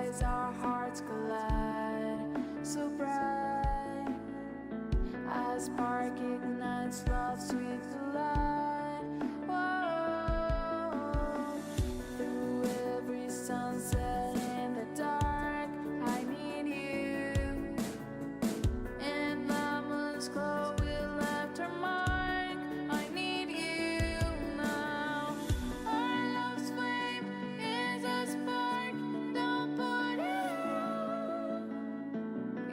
eyes, our hearts collide, so bright. A spark ignites love's sweet delight. Whoa. Through every sunset in the dark, I need you. In the moon's glow, we left our mark. I need you now. Our love's flame is a spark. Don't put it out.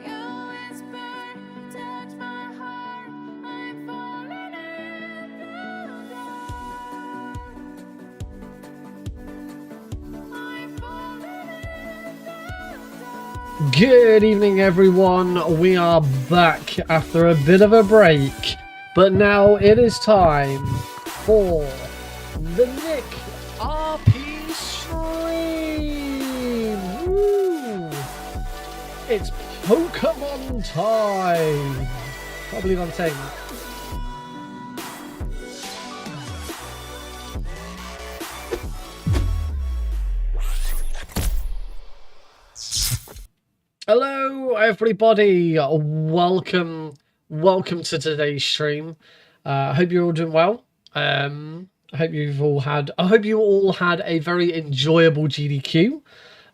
You whisper, touch my heart. I'm falling in the dark. I'm falling in the dark. Good evening, everyone. We are back after a bit of a break, but now it is time for the Nick RP stream. Woo! It's Pokemon time. Can't believe I'm saying that. Hello, everybody. Welcome to today's stream. I hope you're all doing well. I hope you all had a very enjoyable GDQ.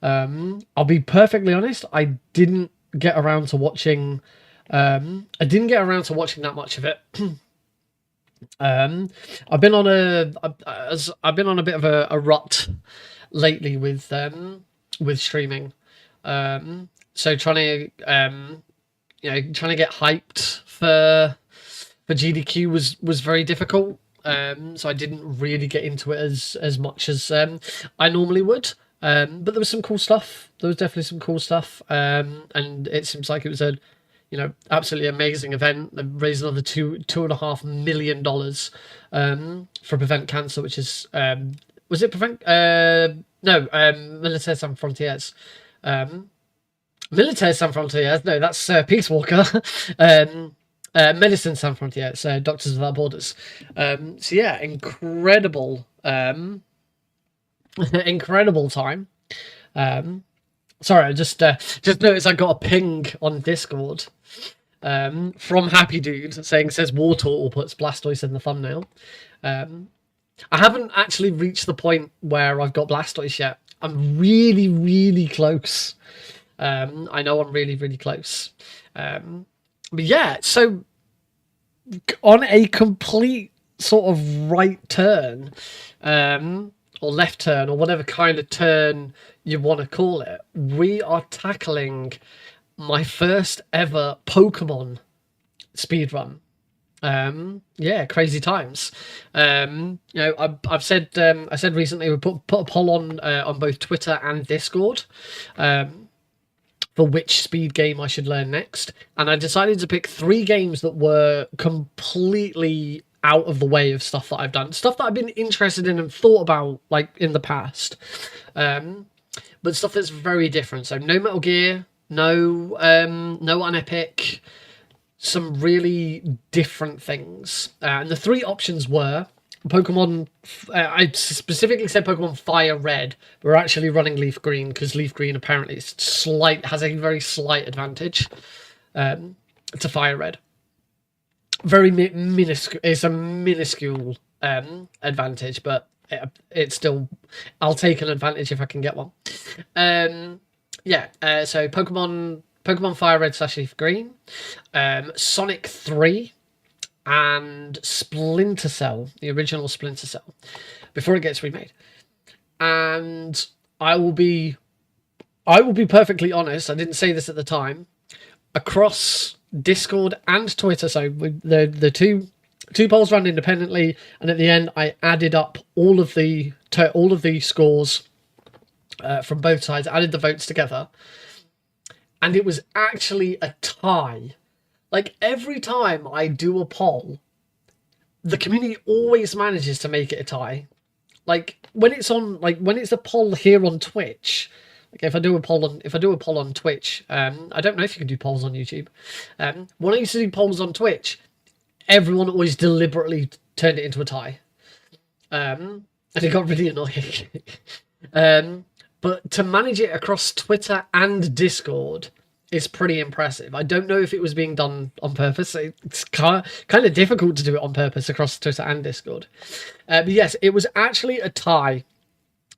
I'll be perfectly honest. I didn't get around to watching. That much of it. I've been on a bit of a rut lately with streaming. So trying to get hyped for GDQ was very difficult. So I didn't really get into it as much as I normally would. But there was some cool stuff. There was definitely some cool stuff. And it seems like it was a absolutely amazing event. They raised another $2.5 million for Prevent Cancer, which is was it Prevent Militaire Sans Frontières. Militaire Sans Frontières, no, that's Peace Walker. Medicine Sans Frontières, Doctors Without Borders. So yeah, incredible time. Sorry, I just noticed I got a ping on Discord from Happy Dude says Wartortle puts Blastoise in the thumbnail. I haven't actually reached the point where I've got Blastoise yet. I'm really, really close. I know I'm really, really close. But yeah, so on a complete sort of right turn, or left turn, or whatever kind of turn you want to call it, we are tackling my first ever Pokemon speedrun. Yeah, crazy times. I've said I said recently we put a poll on both Twitter and Discord for which speed game I should learn next, and I decided to pick 3 games that were completely out of the way of stuff that I've done, stuff that I've been interested in and thought about like in the past, but stuff that's very different. So no Metal Gear, no Unepic, some really different things. And the 3 options were Pokemon. I specifically said Pokemon Fire Red. We're actually running Leaf Green because Leaf Green apparently has a very slight advantage to Fire Red. Very minuscule. It's a minuscule advantage, but it's still. I'll take an advantage if I can get one. So Pokemon Fire Red / Leaf Green, Sonic 3, and Splinter Cell, the original Splinter Cell, before it gets remade. And I will be perfectly honest, I didn't say this at the time, across Discord and Twitter, so the two polls ran independently, and at the end I added up all of the scores from both sides, added the votes together, and it was actually a tie. Like, every time I do a poll, the community always manages to make it a tie. Like, when it's a poll here on Twitch, like if I do a poll on Twitch, I don't know if you can do polls on YouTube. When I used to do polls on Twitch, everyone always deliberately turned it into a tie. And it got really annoying. but to manage it across Twitter and Discord is pretty impressive. I don't know if it was being done on purpose. It's kind of difficult to do it on purpose across Twitter and Discord. But yes, it was actually a tie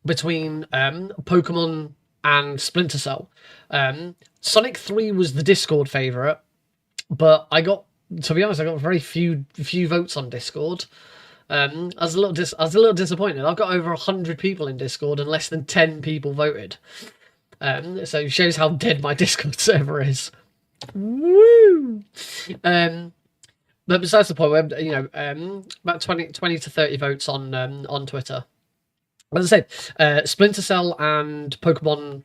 between Pokemon and Splinter Cell. Sonic 3 was the Discord favorite, but to be honest, I got very few votes on Discord. I was a little disappointed. I've got over 100 people in Discord and less than 10 people voted. So it shows how dead my Discord server is. Woo! But besides the point, about 20 to 30 votes on Twitter. As I said, Splinter Cell and Pokemon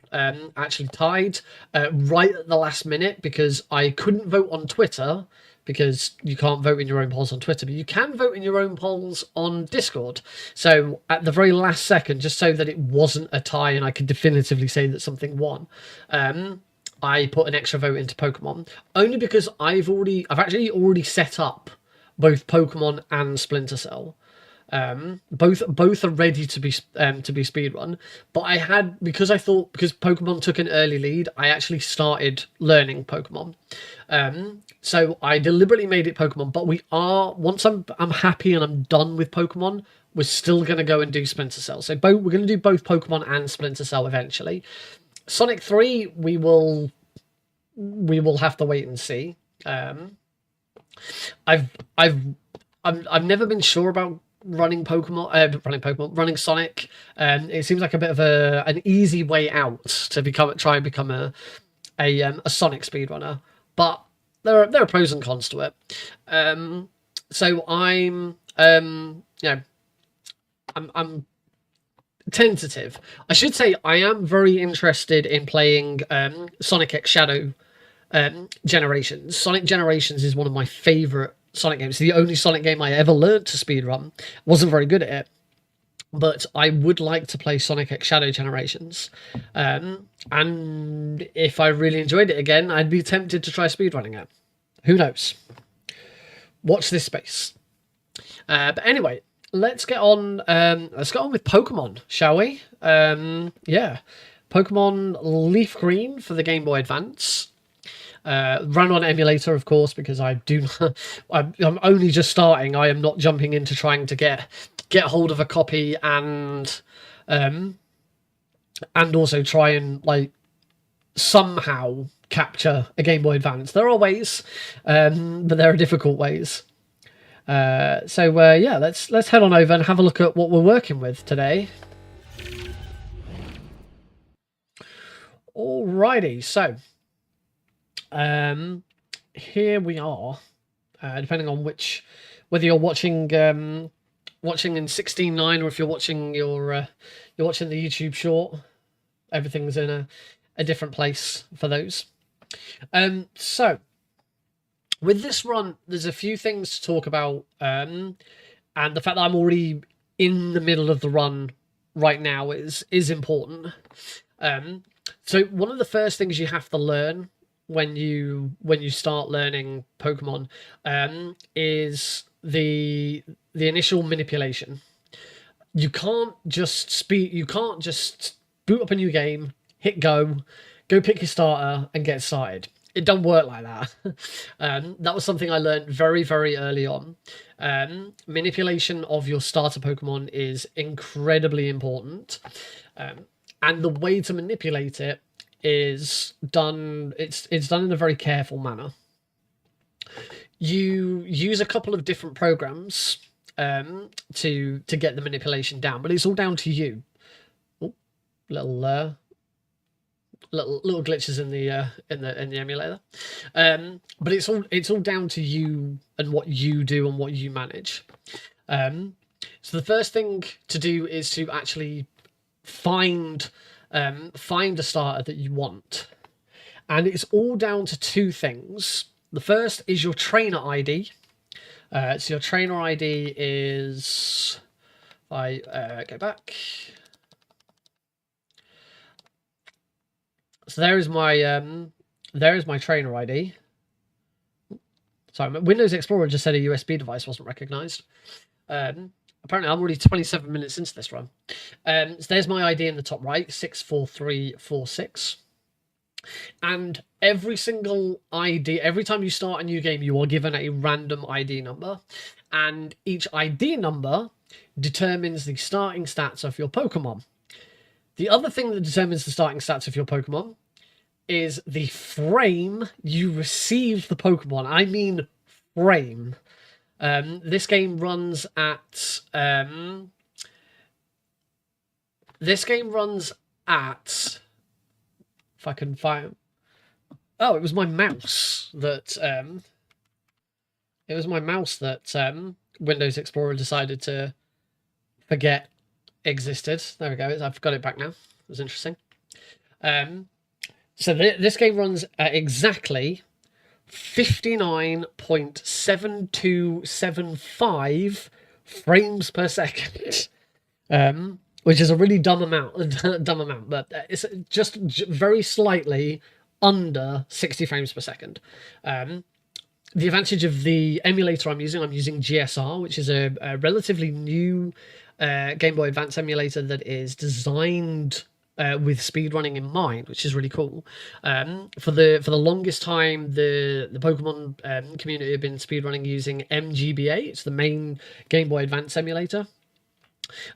actually tied right at the last minute because I couldn't vote on Twitter because you can't vote in your own polls on Twitter, but you can vote in your own polls on Discord. So at the very last second, just so that it wasn't a tie and I could definitively say that something won, I put an extra vote into Pokemon, only because I've actually already set up both Pokemon and Splinter Cell. Both are ready to be speedrun, but because Pokemon took an early lead, I actually started learning Pokemon. So I deliberately made it Pokemon, but once I'm happy and I'm done with Pokemon, we're still gonna go and do Splinter Cell. So we're gonna do both Pokemon and Splinter Cell eventually. Sonic 3, we will have to wait and see. I've never been sure about running Sonic. It seems like a bit of an easy way out to try and become a Sonic speedrunner, but there are pros and cons to it. So I'm tentative. I should say I am very interested in playing Sonic X Shadow Generations. Sonic Generations is one of my favorite Sonic games. It's the only Sonic game I ever learned to speedrun. Wasn't very good at it, but I would like to play Sonic X Shadow Generations. And if I really enjoyed it again, I'd be tempted to try speedrunning it. Who knows? Watch this space. But anyway, let's get on with Pokemon, shall we? Pokemon LeafGreen for the Game Boy Advance. Run on emulator, of course, because I'm only just starting. I am not jumping into trying to get hold of a copy and also try and somehow capture a Game Boy Advance. There are ways, but there are difficult ways. Let's head on over and have a look at what we're working with today. Alrighty, so here we are. Depending on whether you're watching in 16:9 or if you're watching the YouTube short, everything's in a different place for those. So with this run, there's a few things to talk about, and the fact that I'm already in the middle of the run right now is important. So one of the first things you have to learn when you start learning Pokemon is the initial manipulation. You can't just boot up a new game, hit go pick your starter and get started. It don't work like that. That was something I learned very, very early on. Manipulation of your starter Pokemon is incredibly important. And the way to manipulate it is done. It's done in a very careful manner. You use a couple of different programs to get the manipulation down, but it's all down to you. Oh, little glitches in the emulator, but it's all down to you and what you do and what you manage. So the first thing to do is to actually find a starter that you want, and it's all down to two things. The first is your trainer ID. So your trainer ID is, if I go back, so there is my trainer ID. Sorry, Windows Explorer just said a USB device wasn't recognized. Apparently, I'm already 27 minutes into this run. So there's my ID in the top right, 64346. And every single ID, every time you start a new game, you are given a random ID number. And each ID number determines the starting stats of your Pokemon. The other thing that determines the starting stats of your Pokemon is the frame you receive the Pokemon. I mean frame. This game runs at if I can find. Oh, it was my mouse that Windows Explorer decided to forget existed. There we go. I've got it back now. It was interesting. So this game runs at exactly 59.7275 frames per second, which is a really dumb amount, but it's just very slightly under 60 frames per second. The advantage of the emulator I'm using GSR, which is a relatively new Game Boy Advance emulator that is designed with speedrunning in mind, which is really cool. For the longest time, the Pokemon community have been speedrunning using MGBA. It's the main Game Boy Advance emulator.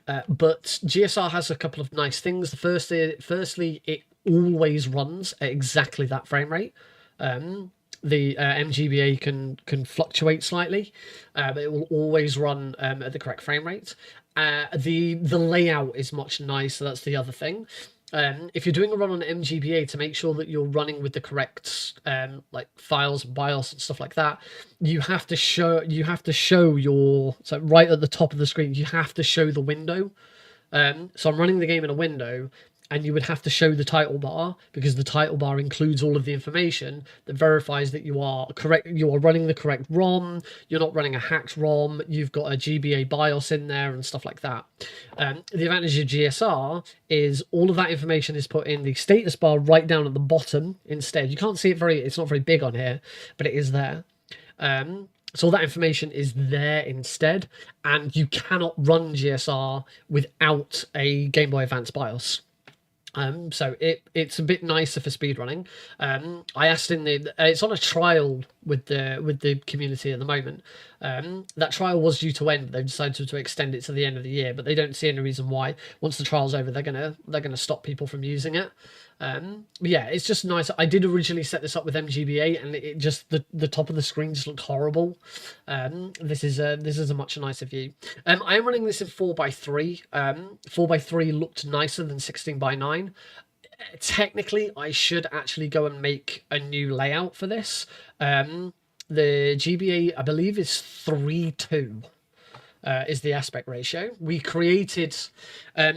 But GSR has a couple of nice things. Firstly, it always runs at exactly that frame rate. The MGBA can fluctuate slightly, but it will always run at the correct frame rate. The layout is much nicer. That's the other thing. If you're doing a run on MGBA, to make sure that you're running with the correct like files, BIOS, and stuff like that, you have to show your, so right at the top of the screen, you have to show the window. So I'm running the game in a window, and you would have to show the title bar, because the title bar includes all of the information that verifies that you are running the correct ROM, you're not running a hacked ROM, you've got a GBA BIOS in there and stuff like that. The advantage of GSR is all of that information is put in the status bar right down at the bottom instead. You can't see it it's not very big on here, but it is there. So all that information is there instead, and you cannot run GSR without a Game Boy Advance BIOS. So it's a bit nicer for speedrunning. I asked it's on a trial with the community at the moment. That trial was due to end, but they've decided to extend it to the end of the year. But they don't see any reason why. Once the trial's over, they're gonna stop people from using it. But yeah, it's just nice. I did originally set this up with MGBA, and it just the top of the screen just looked horrible. This is a much nicer view. I am running this in 4:3. 4:3 looked nicer than 16:9. Technically, I should actually go and make a new layout for this. The GBA, I believe, is 3:2. Is the aspect ratio. We created a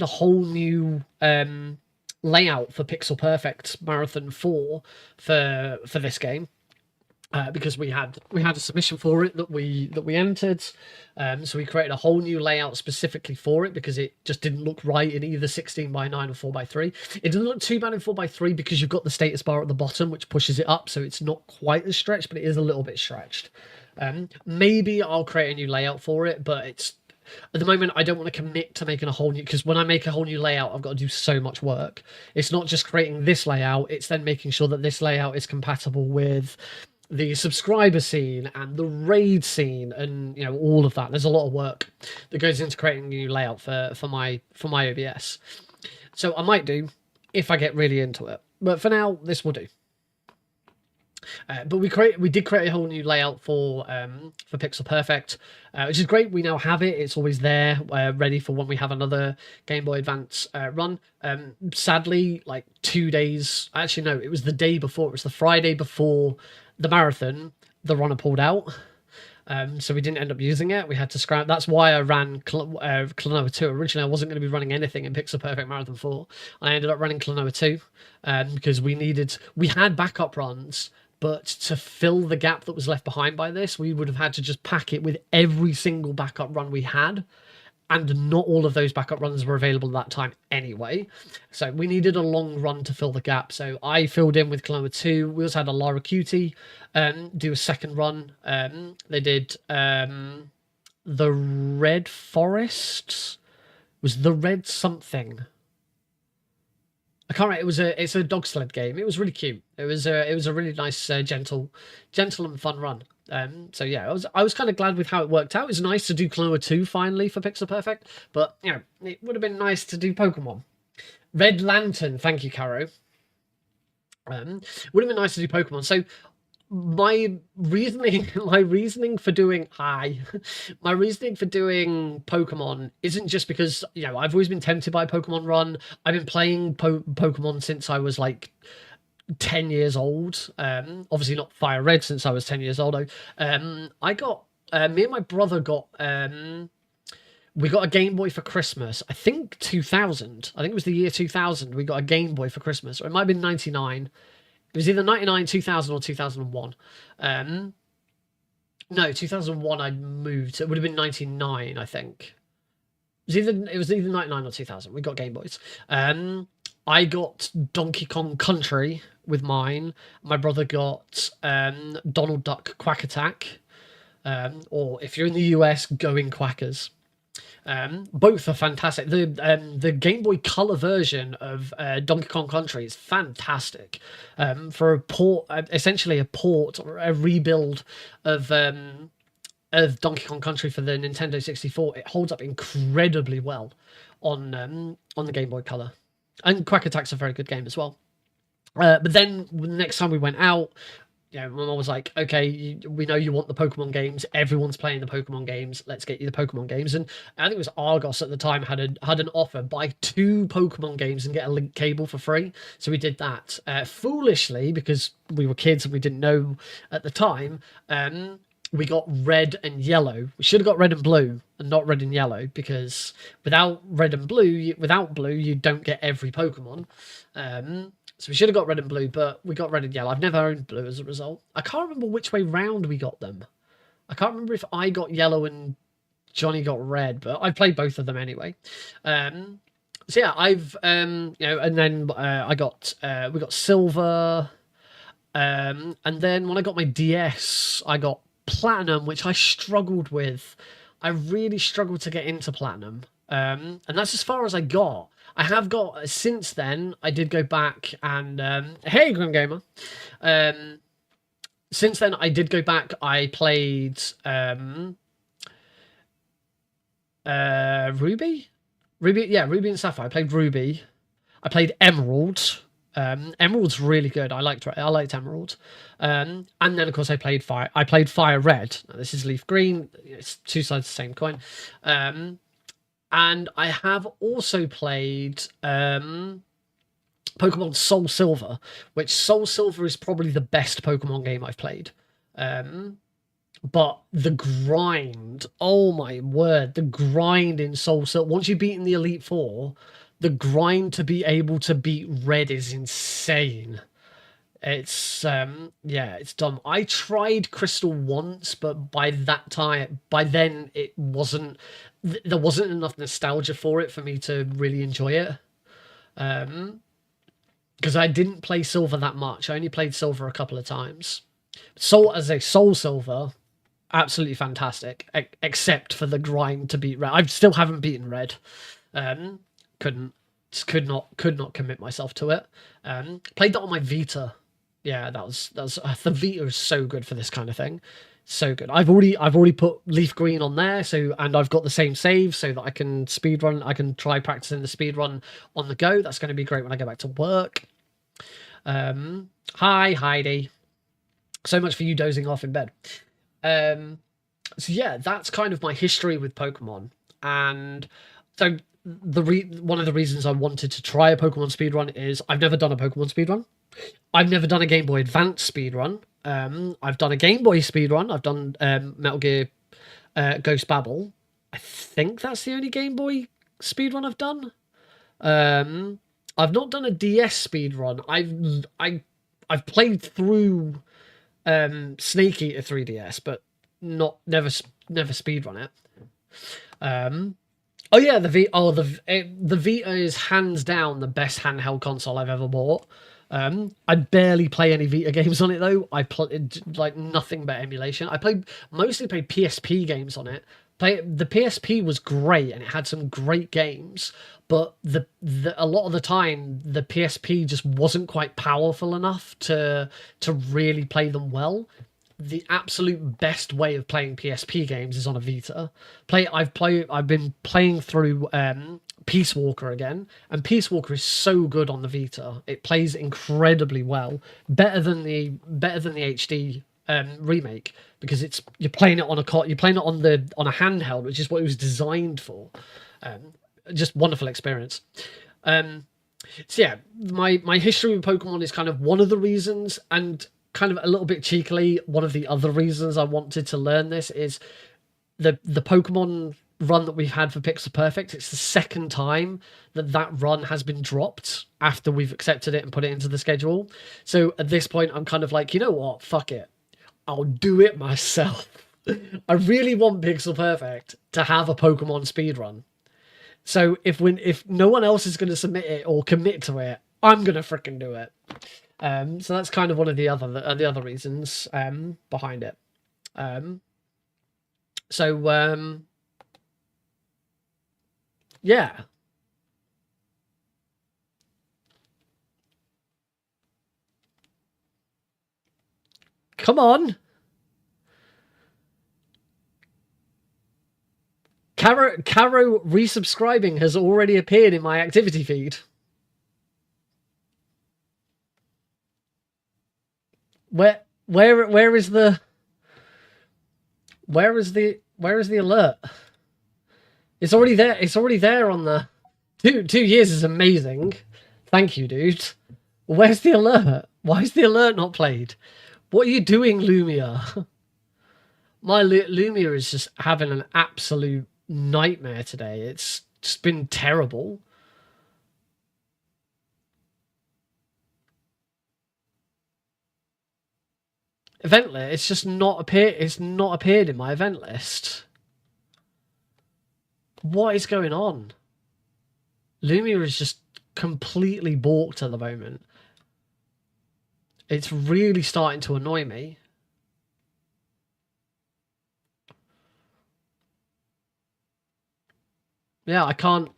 whole new layout for Pixel Perfect Marathon 4 for this game, because we had a submission for it that we entered. So we created a whole new layout specifically for it, because it just didn't look right in either 16:9 or 4:3. It doesn't look too bad in 4:3 because you've got the status bar at the bottom, which pushes it up, so it's not quite as stretched, but it is a little bit stretched. Maybe I'll create a new layout for it, but at the moment, I don't want to commit to making a whole new, because when I make a whole new layout, I've got to do so much work. It's not just creating this layout, it's then making sure that this layout is compatible with the subscriber scene and the raid scene, and all of that. There's a lot of work that goes into creating a new layout for my OBS. So I might do if I get really into it, but for now, this will do. But we did create a whole new layout for Pixel Perfect, which is great. We now have it. It's always there, ready for when we have another Game Boy Advance run. Sadly, like 2 days, actually no, it was the day before. It was the Friday before the marathon. The runner pulled out. So we didn't end up using it. We had to scrap. That's why I ran Klonoa 2. Originally, I wasn't going to be running anything in Pixel Perfect Marathon 4. I ended up running Klonoa 2 because we had backup runs, but to fill the gap that was left behind by this, we would have had to just pack it with every single backup run we had. And not all of those backup runs were available at that time anyway. So we needed a long run to fill the gap. So I filled in with Klonoa 2. We also had a Lara Cutie do a second run. They did the the Red Forests. It was the Red something. I can't remember. It's a dog sled game. It was really cute. It was a really nice, gentle and fun run. So yeah, I was kind of glad with how it worked out. It was nice to do Klonoa 2 finally for Pixel Perfect, but you know, it would have been nice to do Pokemon. Red Lantern, thank you, Caro. Would have been nice to do Pokemon. So my reasoning for doing my reasoning for doing Pokemon isn't just because, you know, I've always been tempted by Pokemon Run. I've been playing Pokemon since I was like 10 years old. Obviously not Fire Red since I was 10 years old. I got me and my brother got we got a Game Boy for Christmas. I think 2000. I think it was the year 2000. We got a Game Boy for Christmas, or it might have been 99. It was either 99, 2000, or 2001. No, 2001 I moved. It would have been 99, I think. It was either 99 or 2000. We got Game Boys. I got Donkey Kong Country with mine. My brother got Donald Duck Quack Attack. Or if you're in the US, Going Quackers. Both are fantastic. The Game Boy Color version of Donkey Kong Country is fantastic. For a port, essentially a port or a rebuild of Donkey Kong Country for the Nintendo 64, it holds up incredibly well on the Game Boy Color. And Quack Attack's a very good game as well. But then the next time we went out, you know, my mum was like, okay, we know you want the Pokemon games. Everyone's playing the Pokemon games. Let's get you the Pokemon games. And I think it was Argos at the time had an offer, buy 2 Pokemon games and get a link cable for free. So we did that. Foolishly, because we were kids and we didn't know at the time, we got red and yellow. We should have got red and blue and not red and yellow, because without red and blue, you don't get every Pokemon. So we should have got red and blue, but we got red and yellow. I've never owned blue as a result. I can't remember which way round we got them. I can't remember if I got yellow and Johnny got red, but I've played both of them anyway. So yeah, I've you know, and then we got silver, and then when I got my DS, I got platinum, which I struggled with. I really struggled to get into platinum, and that's as far as I got. I have got, since then, I did go back and, hey, Grim Gamer. Since then, I did go back, I played, Ruby? Yeah, Ruby and Sapphire. I played Ruby. I played Emerald. Emerald's really good. I liked Emerald. And then, of course, I played Fire Red. Now, this is Leaf Green. It's 2 sides of the same coin. And I have also played Pokemon Soul Silver, which Soul Silver is probably the best Pokemon game I've played. But the grind, oh my word, the grind in Soul Silver, once you've beaten the Elite Four, the grind to be able to beat Red is insane. It's yeah, it's dumb. I tried Crystal once, but by then it wasn't, there wasn't enough nostalgia for it for me to really enjoy it. Because I didn't play Silver that much. I only played Silver a couple of times. Soul Silver, absolutely fantastic, except for the grind to beat Red. I still haven't beaten Red. Could not commit myself to it. Played that on my Vita. Yeah, that was the Vita is so good for this kind of thing. So good. I've already put Leaf Green on there, and I've got the same save so that I can speedrun. I can try practicing the speedrun on the go. That's going to be great when I go back to work. Hi Heidi. So much for you dozing off in bed. So yeah, that's kind of my history with Pokemon. And so one of the reasons I wanted to try a Pokemon speedrun is I've never done a Pokemon speedrun. I've never done a Game Boy Advance speedrun. I've done a Game Boy speedrun. I've done Metal Gear Ghost Babel. I think that's the only Game Boy speedrun I've done. I've not done a DS speedrun. I've played through Snake Eater 3DS, but never speedrun it. Oh yeah, the Vita is hands down the best handheld console I've ever bought. I barely play any Vita games on it though. I play like nothing but emulation. I mostly played PSP games on it, the PSP was great and it had some great games, but a lot of the time the PSP just wasn't quite powerful enough to really play them well. The absolute best way of playing PSP games is on a Vita. I've been playing through Peace Walker again, and Peace Walker is so good on the Vita. It plays incredibly well, better than the HD remake, because you're playing it on a handheld, which is what it was designed for. Just wonderful experience. So yeah, my history with Pokemon is kind of one of the reasons, and kind of a little bit cheekily, one of the other reasons I wanted to learn this is the Pokemon run that we've had for Pixel Perfect. It's the second time that run has been dropped after we've accepted it and put it into the schedule. So at this point, I'm kind of like, you know what? Fuck it. I'll do it myself. I really want Pixel Perfect to have a Pokemon speedrun. So if no one else is going to submit it or commit to it, I'm going to fricking do it. So that's kind of one of the other reasons behind it. Yeah. Come on. Caro resubscribing has already appeared in my activity feed. Where is the alert? It's already there. It's already there on the 2 years is amazing. Thank you, dude. Where's the alert? Why is the alert not played? What are you doing, Lumia? My Lumia is just having an absolute nightmare today. It's just been terrible. Event list. It's just not appeared. It's not appeared in my event list. What is going on? Lumia is just completely balked at the moment. It's really starting to annoy me. Yeah, I can't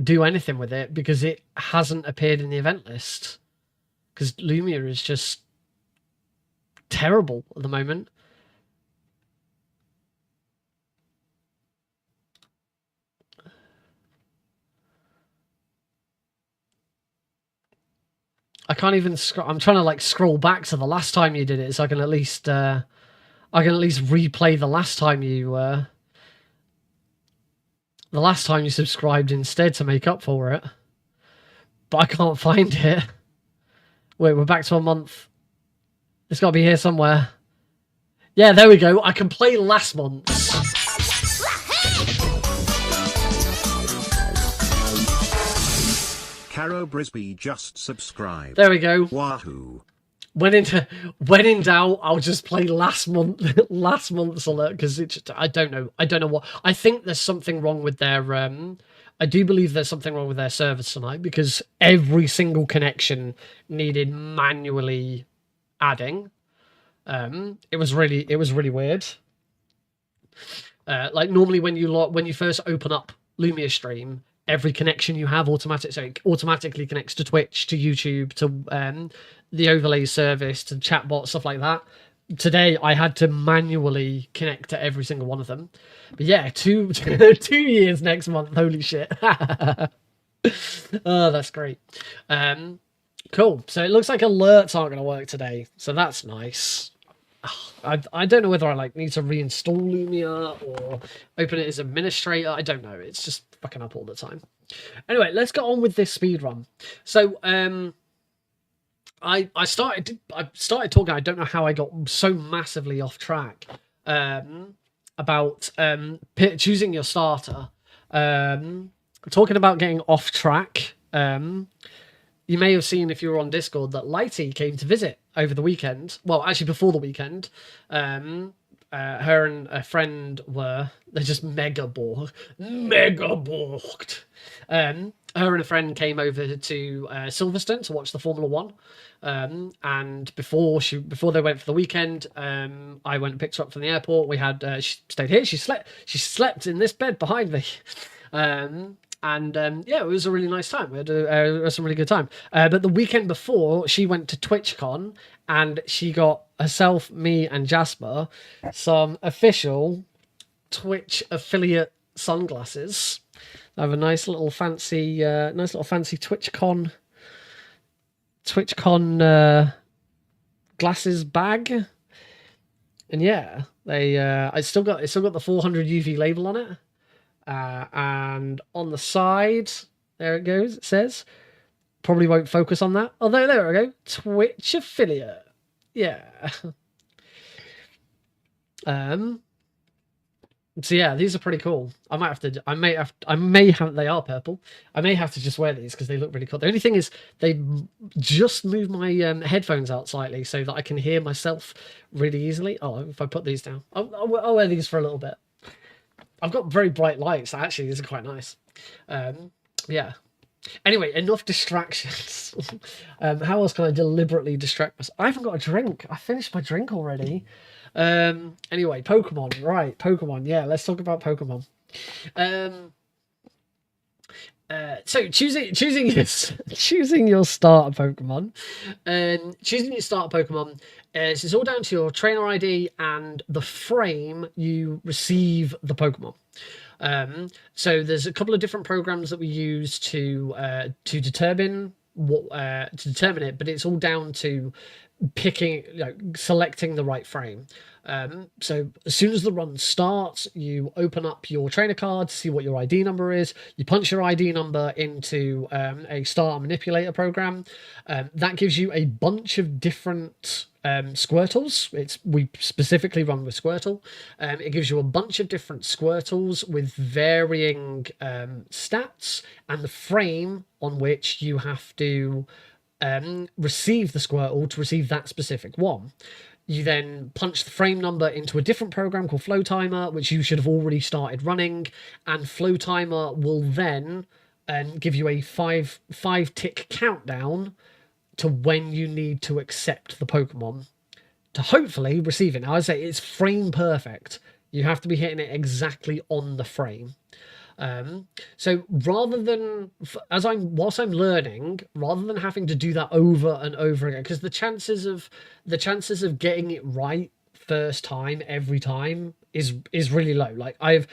do anything with it because it hasn't appeared in the event list. Because Lumia is just terrible at the moment. I can't even scroll. I'm trying to like scroll back to the last time you did it, so I can at least replay the last time you subscribed instead to make up for it. But I can't find it. Wait, we're back to a month. It's got to be here somewhere. Yeah, there we go. I can play last month's. Caro Brisby just subscribed. There we go. Wahoo. When in doubt, I'll just play last month's alert, because I don't know what. I think there's something wrong with their I do believe there's something wrong with their servers tonight, because every single connection needed manually adding. It was really weird. Like normally when you first open up Lumia Stream, every connection you have automatically connects to Twitch, to YouTube, to the overlay service, to chatbot, stuff like that. Today I had to manually connect to every single one of them. But yeah, 2 years next month. Holy shit. Oh, that's great. Cool. So it looks like alerts aren't going to work today. So that's nice. I don't know whether I need to reinstall Lumia or open it as administrator. I don't know. It's just fucking up all the time. Anyway, let's get on with this speedrun. So I started talking. I don't know how I got so massively off track about choosing your starter. Talking about getting off track. You may have seen, if you were on Discord, that Lighty came to visit over the weekend. Well, actually before the weekend. her and a friend they're just mega balked. Her and a friend came over to Silverstone to watch the Formula One. And before they went for the weekend, I went and picked her up from the airport. We had she stayed here. She slept in this bed behind me. Yeah, it was a really nice time. We had some really good time. But the weekend before, she went to TwitchCon and she got herself, me, and Jasper some official Twitch affiliate sunglasses. I have a nice little fancy TwitchCon glasses bag, and yeah, it's still got the 400 UV label on it. And on the side, there it goes. It says, probably won't focus on that. Although there we go, Twitch affiliate. Yeah. So yeah, these are pretty cool. I may have. They are purple. I may have to just wear these because they look really cool. The only thing is they just move my headphones out slightly so that I can hear myself really easily. Oh, if I put these down, I'll wear these for a little bit. I've got very bright lights. Actually, these are quite nice. Yeah. Anyway, enough distractions. How else can I deliberately distract myself? I haven't got a drink. I finished my drink already. Anyway, Pokemon. Right, Pokemon. Yeah, let's talk about Pokemon. So choosing your starter Pokemon. Choosing your starter Pokemon it's all down to your trainer ID and the frame you receive the Pokemon. So there's a couple of different programs that we use to determine it, but it's all down to selecting the right frame. So as soon as the run starts, you open up your trainer card to see what your ID number is. You punch your ID number into a starter manipulator program. That gives you a bunch of different Squirtles. We specifically run with Squirtle. It gives you a bunch of different Squirtles with varying stats and the frame on which you have to receive the Squirtle to receive that specific one. You then punch the frame number into a different program called Flow Timer, which you should have already started running, and Flow Timer will then give you a five tick countdown to when you need to accept the Pokemon to hopefully receive it. Now, I say it's frame perfect. You have to be hitting it exactly on the frame. So rather than whilst I'm learning, rather than having to do that over and over again, because the chances of getting it right first time every time is really low. Like I've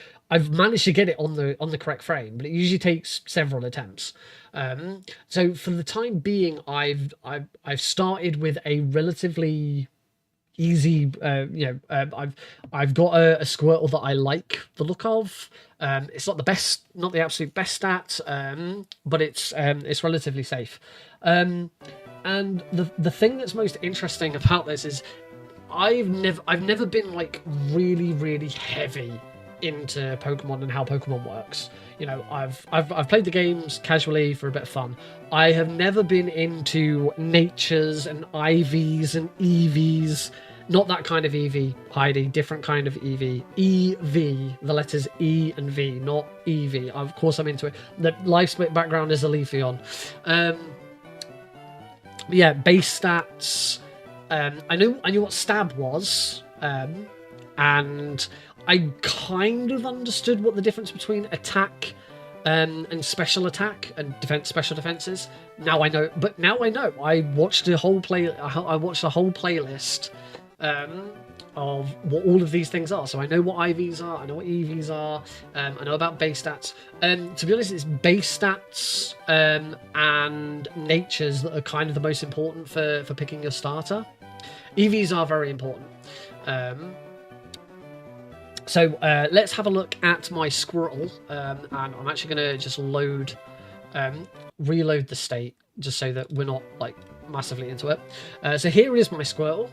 managed to get it on the correct frame, but it usually takes several attempts. So for the time being, I've started with a relatively easy I've got a Squirtle that I like the look of. It's not the absolute best stat, but it's relatively safe. And the thing that's most interesting about this is I've never been like really, really heavy into Pokemon and how Pokemon works. You know, I've played the games casually for a bit of fun. I have never been into natures and IVs and EVs. Not that kind of EV, Heidi. Different kind of EV. EV. The letters E and V, not EV. Of course, I'm into it. The life split background is a Leafeon. Yeah, base stats. I knew what stab was, and I kind of understood what the difference between attack and special attack and special defenses. Now I know, but now I know. I watched a whole playlist of what all of these things are. So I know what IVs are, I know what EVs are, I know about base stats. To be honest, it's base stats and natures that are kind of the most important for picking your starter. EVs are very important. So let's have a look at my Squirtle, and I'm actually going to just reload the state just so that we're not like massively into it. So here is my Squirtle.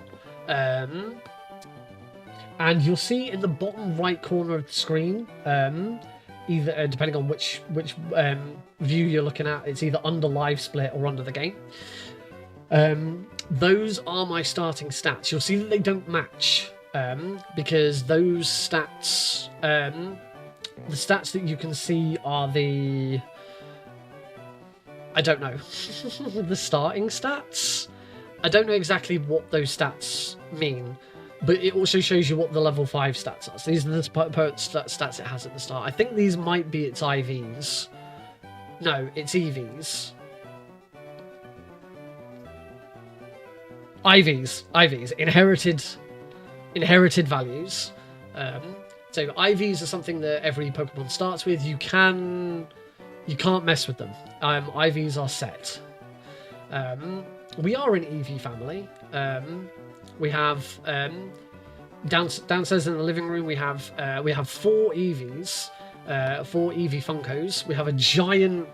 And you'll see in the bottom right corner of the screen, either depending on which view you're looking at, it's either under live split or under the game. Those are my starting stats. You'll see that they don't match because those stats, the stats that you can see are the, I don't know, the starting stats. I don't know exactly what those stats mean, but it also shows you what the level 5 stats are. So these are the stats it has at the start. I think these might be its IVs. No, it's EVs. IVs, inherited values. So IVs are something that every Pokemon starts with. You can't mess with them. IVs are set. We are an EV family. We have downstairs in the living room. We have 4 EVs, 4 EV Funkos. We have a giant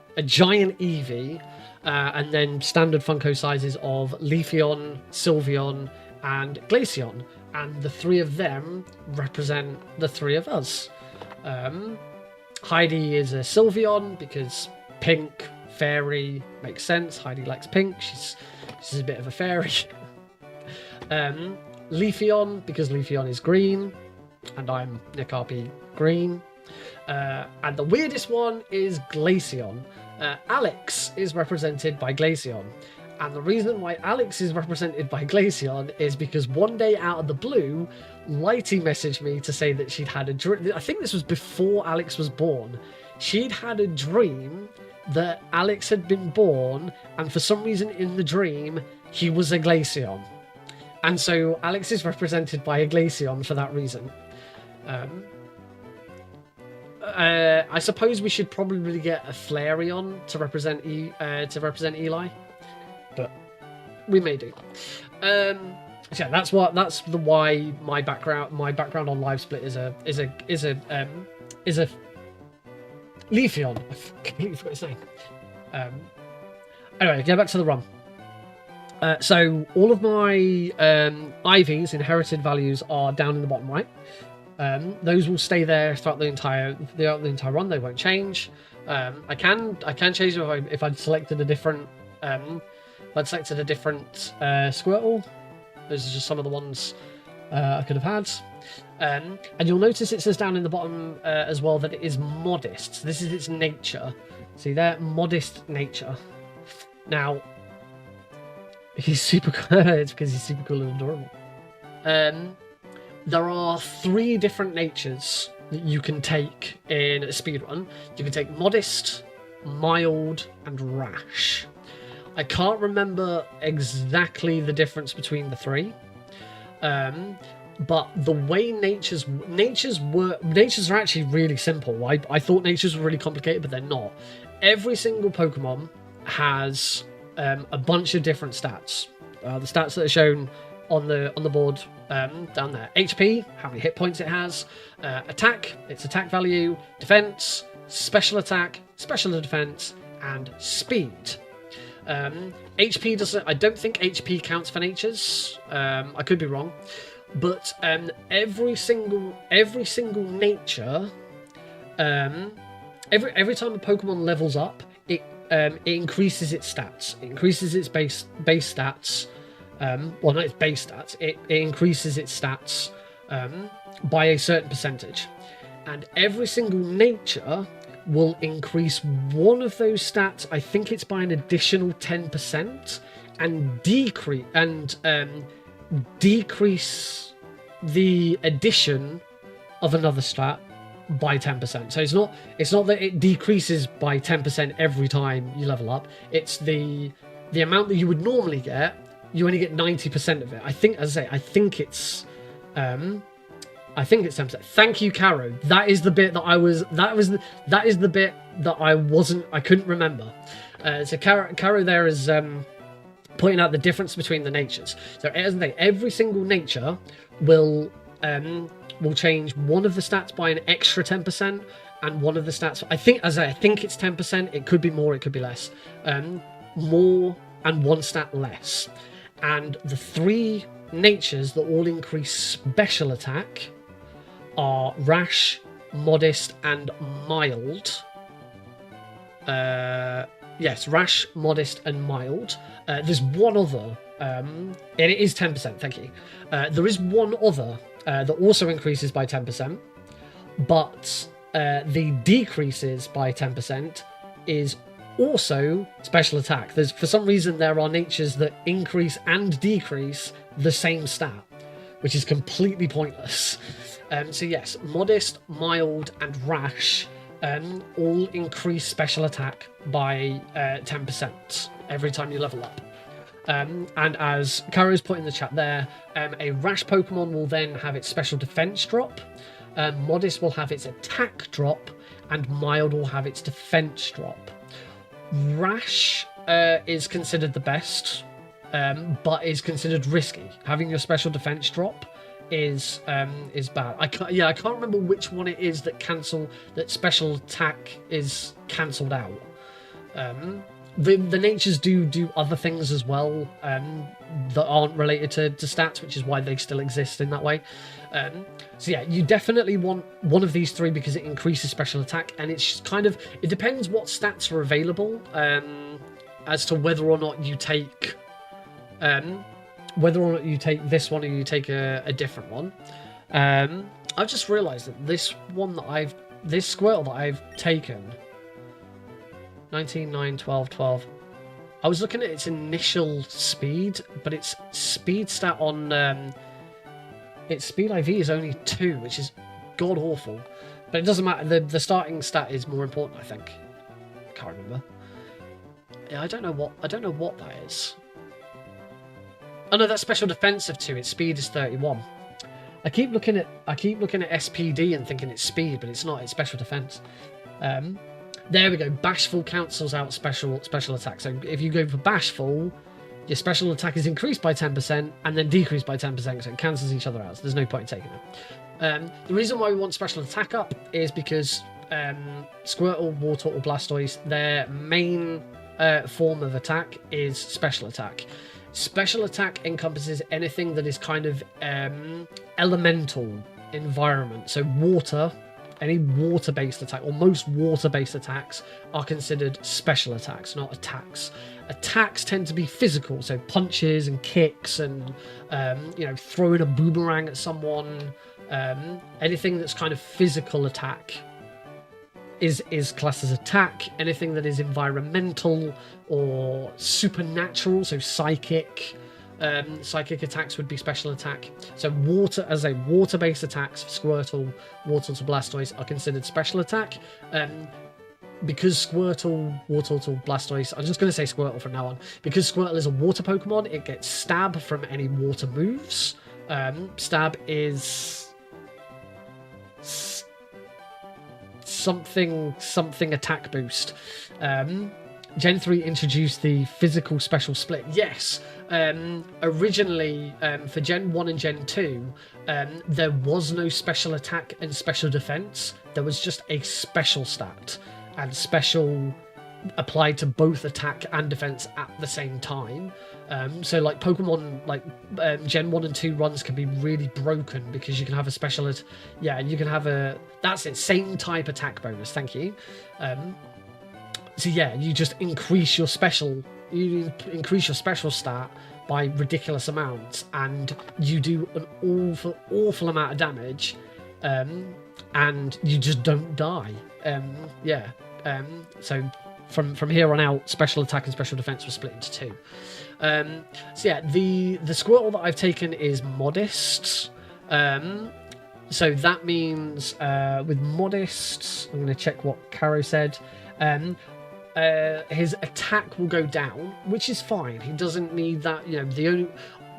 EV. And then standard Funko sizes of Leafeon, Sylveon, and Glaceon. And the 3 of them represent the 3 of us. Heidi is a Sylveon because pink, fairy, makes sense. Heidi likes pink. She's a bit of a fairy. Leafeon because Leafeon is green. And I'm Nick RP green. And the weirdest one is Glaceon. Alex is represented by Glaceon, and the reason why Alex is represented by Glaceon is because one day out of the blue, Lighty messaged me to say that she'd had a dream. I think this was before Alex was born. She'd had a dream that Alex had been born, and for some reason in the dream, he was a Glaceon. And so Alex is represented by a Glaceon for that reason. I suppose we should probably get a Flareon to represent Eli, but we may do. So yeah, that's why my background on LiveSplit is a Leafeon. I completely forgot his name. Anyway, get back to the run. So all of my IVs, inherited values, are down in the bottom right. Those will stay there throughout the entire run. They won't change. I can change them if I'd selected a different Squirtle. Those are just some of the ones I could have had. And you'll notice it says down in the bottom as well that it is modest. This is its nature. See there, modest nature. Now, he's super cool. It's because he's super cool and adorable. There are 3 different natures that you can take in a speedrun. You can take modest, mild, and rash. I can't remember exactly the difference between the 3. But the way natures are actually really simple. I thought natures were really complicated, but they're not. Every single Pokemon has a bunch of different stats. The stats that are shown on the board down there. HP, how many hit points it has. Attack, its attack value. Defense, special attack, special defense, and speed. HP doesn't. I don't think HP counts for natures. I could be wrong, but every single nature. Every time a Pokemon levels up, it increases its stats. It increases its base stats. Well, not its base stats. It increases its stats by a certain percentage, and every single nature will increase one of those stats. I think it's by an additional 10%, and decrease the addition of another stat by 10%. So it's not that it decreases by 10% every time you level up. It's the amount that you would normally get. You only get 90% of it. I think, as I say, I think it's 10%. Thank you, Caro. That is the bit that that is the bit that I couldn't remember. So Caro there is pointing out the difference between the natures. So as I say, every single nature will change one of the stats by an extra 10%, and one of the stats, I think it's 10%. It could be more, it could be less. More and one stat less. And the 3 natures that all increase special attack are Rash, Modest, and Mild. Yes, Rash, Modest, and Mild. There's one other, and it is 10%, thank you. There is one other that also increases by 10%, but the decreases by 10% is also special attack. For some reason, there are natures that increase and decrease the same stat, which is completely pointless. So yes, modest, mild, and rash all increase special attack by 10% every time you level up. And as Karo's put in the chat there, a rash Pokemon will then have its special defense drop, modest will have its attack drop, and mild will have its defense drop. Rash is considered the best, but is considered risky. Having your special defense drop is bad. I can't remember which one it is that special attack is cancelled out. The natures do other things as well that aren't related to stats, which is why they still exist in that way. So yeah, you definitely want one of these three because it increases special attack, and it depends what stats are available as to whether or not you take this one or you take a different one. I've just realised that this Squirtle that I've taken, 19, 9, 12, 12. I was looking at its initial speed, but its speed stat on its speed IV is only 2, which is god awful. But it doesn't matter. The starting stat is more important, I think. I can't remember. Yeah, I don't know what that is. Oh no, that's special defense of 2. Its speed is 31. I keep looking at SPD and thinking it's speed, but it's not. It's special defense. There we go. Bashful cancels out special attack. So if you go for Bashful, your special attack is increased by 10% and then decreased by 10%, so it cancels each other out. So there's no point in taking it. The reason why we want special attack up is because Squirtle, Wartortle, Blastoise, their main form of attack is special attack. Special attack encompasses anything that is kind of elemental environment. So water, any water-based attack, or most water-based attacks are considered special attacks, not attacks. Attacks tend to be physical, so punches and kicks and throwing a boomerang at someone. Anything that's kind of physical attack is classed as attack. Anything that is environmental or supernatural, so psychic attacks would be special attack. So water-based attacks for Squirtle, Wartortle, Blastoise are considered special attack. Because Squirtle, Wartortle, Blastoise, I'm just going to say Squirtle from now on. Because Squirtle is a water Pokemon, it gets Stab from any water moves. Stab is something attack boost. Gen 3 introduced the physical special split. Yes, originally for Gen 1 and Gen 2, there was no special attack and special defense. There was just a special stat, and special applied to both attack and defense at the same time. So like Pokemon, Gen 1 and 2 runs can be really broken because you can have a special... you can have a... That's it, same type attack bonus, thank you. So yeah, you just increase your special stat by ridiculous amounts, and you do an awful amount of damage, and you just don't die. So from here on out, special attack and special defense were split into 2. So yeah, the Squirtle that I've taken is modest. So that means with modest, I'm going to check what Caro said. His attack will go down, which is fine. He doesn't need that.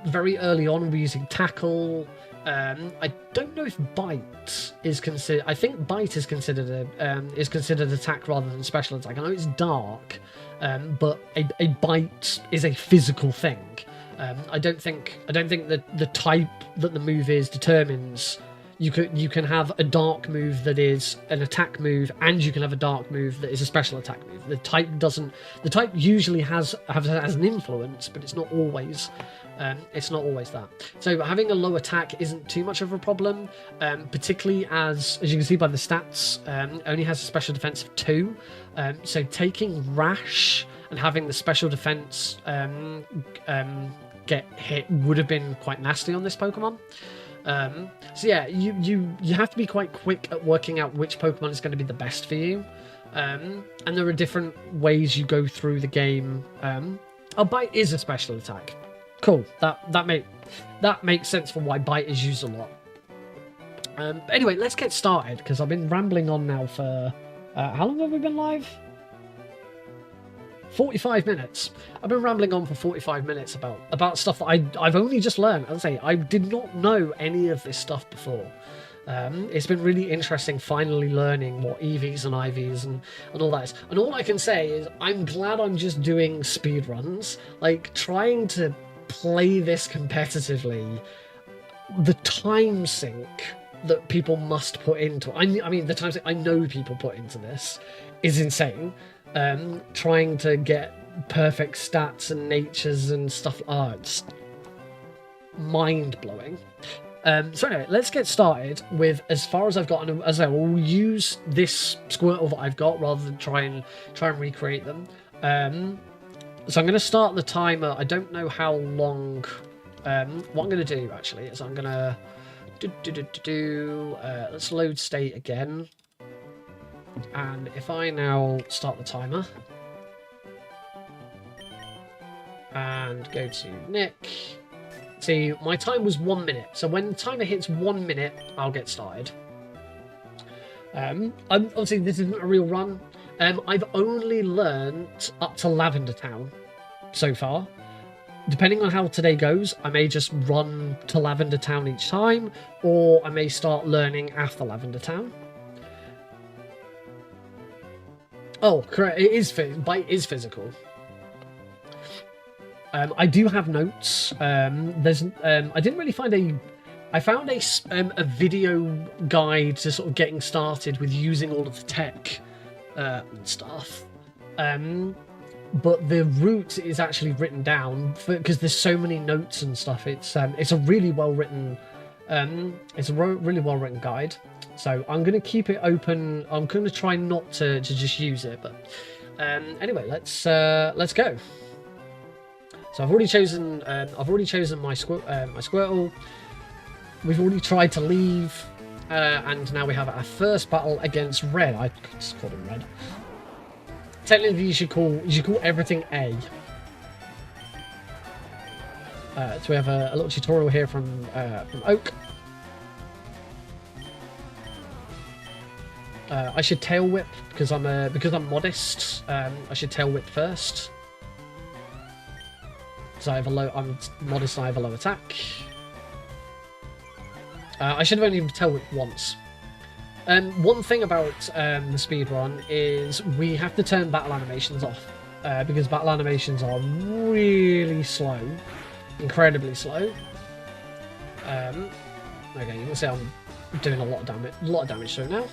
Very early on we're using tackle. I don't know if bite is considered. I think bite is considered attack rather than special attack. I know it's dark, but a bite is a physical thing. I don't think that the type that the move is determines. You can have a dark move that is an attack move, and you can have a dark move that is a special attack move. The type usually has an influence, but it's not always. It's not always that. So having a low attack isn't too much of a problem, particularly as you can see by the stats, only has a special defense of 2. So taking rash and having the special defense get hit would have been quite nasty on this Pokemon. So yeah, you have to be quite quick at working out which Pokemon is going to be the best for you. And there are different ways you go through the game. Oh, Bite is a special attack. Cool. That makes sense for why Bite is used a lot. But anyway, let's get started because I've been rambling on now for how long have we been live? 45 minutes. I've been rambling on for 45 minutes about stuff that I've only just learned. As I say, I did not know any of this stuff before. It's been really interesting finally learning what EVs and IVs and all that is. And all I can say is I'm glad I'm just doing speedruns. Like, trying to play this competitively, the time sink that people must put into I mean, the time sink I know people put into this is insane. Trying to get perfect stats and natures and stuff. It's mind-blowing. So anyway, let's get started with as far as I've got. And as I will use this Squirtle that I've got rather than try and recreate them. So I'm going to start the timer. I don't know how long. What I'm going to do actually is I'm going to let's load state again. And if I now start the timer and go to Nick, see, my time was 1 minute. So when the timer hits 1 minute, I'll get started. Obviously, this isn't a real run. I've only learnt up to Lavender Town so far. Depending on how today goes, I may just run to Lavender Town each time, or I may start learning after Lavender Town. Oh, correct. It is Bite is physical. I do have notes. I didn't really find I found a video guide to sort of getting started with using all of the tech and stuff. But the route is actually written down because there's so many notes and stuff. It's a really well written. It's a really well written guide. So I'm going to keep it open. I'm going to try not to just use it, but anyway, let's go. So I've already chosen my Squirtle. We've already tried to leave, and now we have our first battle against Red. I just called him Red. Technically, you should call everything A. So we have a little tutorial here from Oak. I should tail whip because I'm modest. I should tail whip first. Because I'm modest and I have a low attack. I should have only tail whip once. One thing about the speedrun is we have to turn battle animations off because battle animations are really slow, incredibly slow. Okay, you can see I'm doing a lot of damage to it now.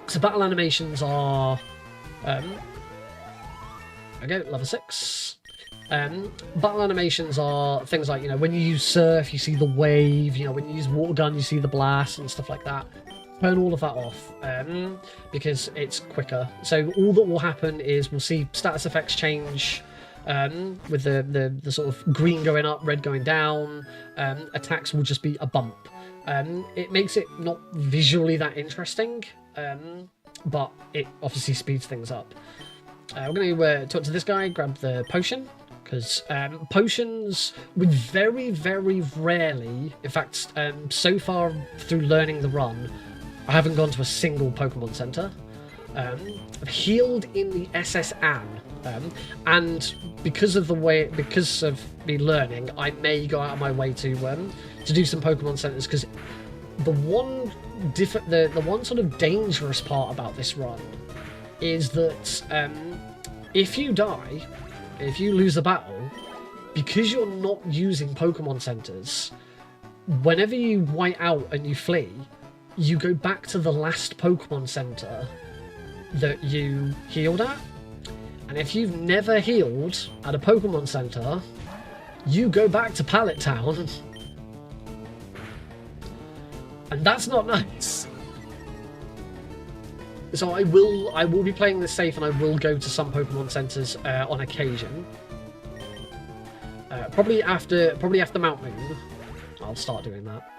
So battle animations are okay, level 6. Battle animations are things like, when you use Surf, you see the wave, when you use Water Gun, you see the blast and stuff like that. Turn all of that off because it's quicker. So all that will happen is we'll see status effects change with the sort of green going up, red going down. Attacks will just be a bump. It makes it not visually that interesting, but it obviously speeds things up. We're going to talk to this guy, grab the potion, because potions would very, very rarely, in fact, so far through learning the run, I haven't gone to a single Pokemon Center. I've healed in the SS Anne, and because of me learning, I may go out of my way to do some Pokemon Centers, because the one sort of dangerous part about this run is that if you die, if you lose a battle, because you're not using Pokemon Centers, whenever you white out and you flee, you go back to the last Pokemon Center that you healed at. And if you've never healed at a Pokemon Center, you go back to Pallet Town. And that's not nice. So I will be playing this safe, and I will go to some Pokemon Centers on occasion. Probably after Mount Moon, I'll start doing that.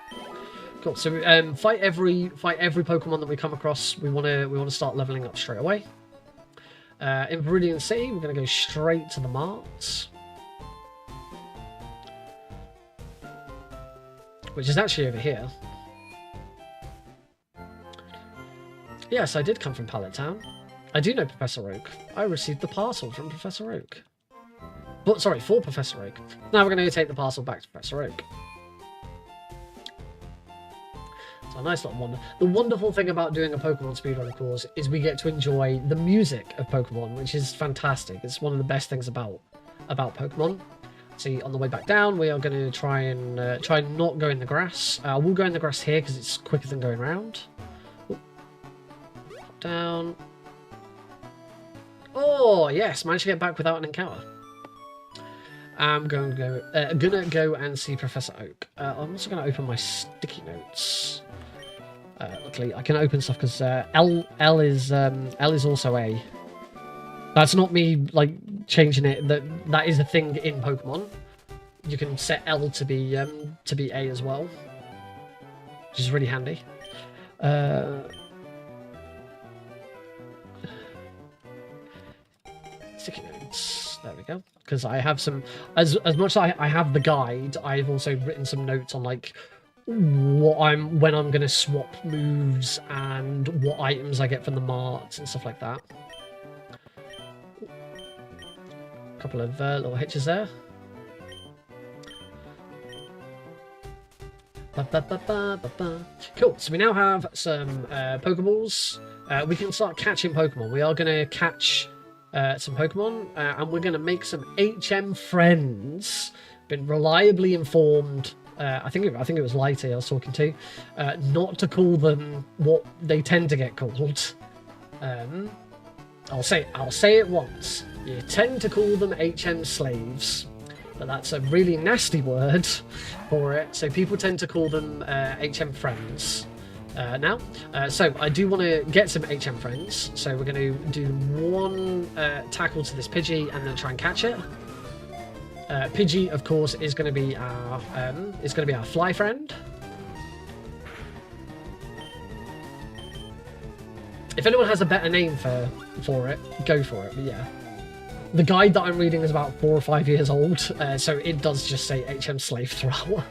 Cool. So fight every Pokemon that we come across. We wanna start leveling up straight away. In Viridian City, we're gonna go straight to the marts, which is actually over here. Yes, I did come from Pallet Town. I do know Professor Oak. I received the parcel from Professor Oak. But sorry, for Professor Oak. Now we're going to take the parcel back to Professor Oak. So a nice little wonder. The wonderful thing about doing a Pokemon speedrun, of course, is we get to enjoy the music of Pokemon, which is fantastic. It's one of the best things about Pokemon. See, on the way back down, we are going to try and not go in the grass. We'll go in the grass here because it's quicker than going around. Hop down. Oh yes, managed to get back without an encounter. I'm going to go and see Professor Oak. I'm also going to open my sticky notes. Luckily, I can open stuff because L is also A. That's not me like changing it. That is a thing in Pokemon. You can set L to be A as well, which is really handy. Sticky notes. There we go. Because I have some, as much as I have the guide, I've also written some notes on like when I'm gonna swap moves and what items I get from the marts and stuff like that. A couple of little hitches there. Cool. So we now have some Pokeballs. We can start catching Pokemon. We are gonna catch some Pokemon, and we're going to make some HM friends. Been reliably informed, I think it was Lighty I was talking to, not to call them what they tend to get called. I'll say it once. You tend to call them HM slaves, but that's a really nasty word for it. So people tend to call them HM friends. Now, so I do want to get some HM friends, so we're going to do one tackle to this Pidgey and then try and catch it. Pidgey, of course, is going to be our fly friend. If anyone has a better name for it, go for it. But yeah, the guide that I'm reading is about 4 or 5 years old, so it does just say HM slave throughout.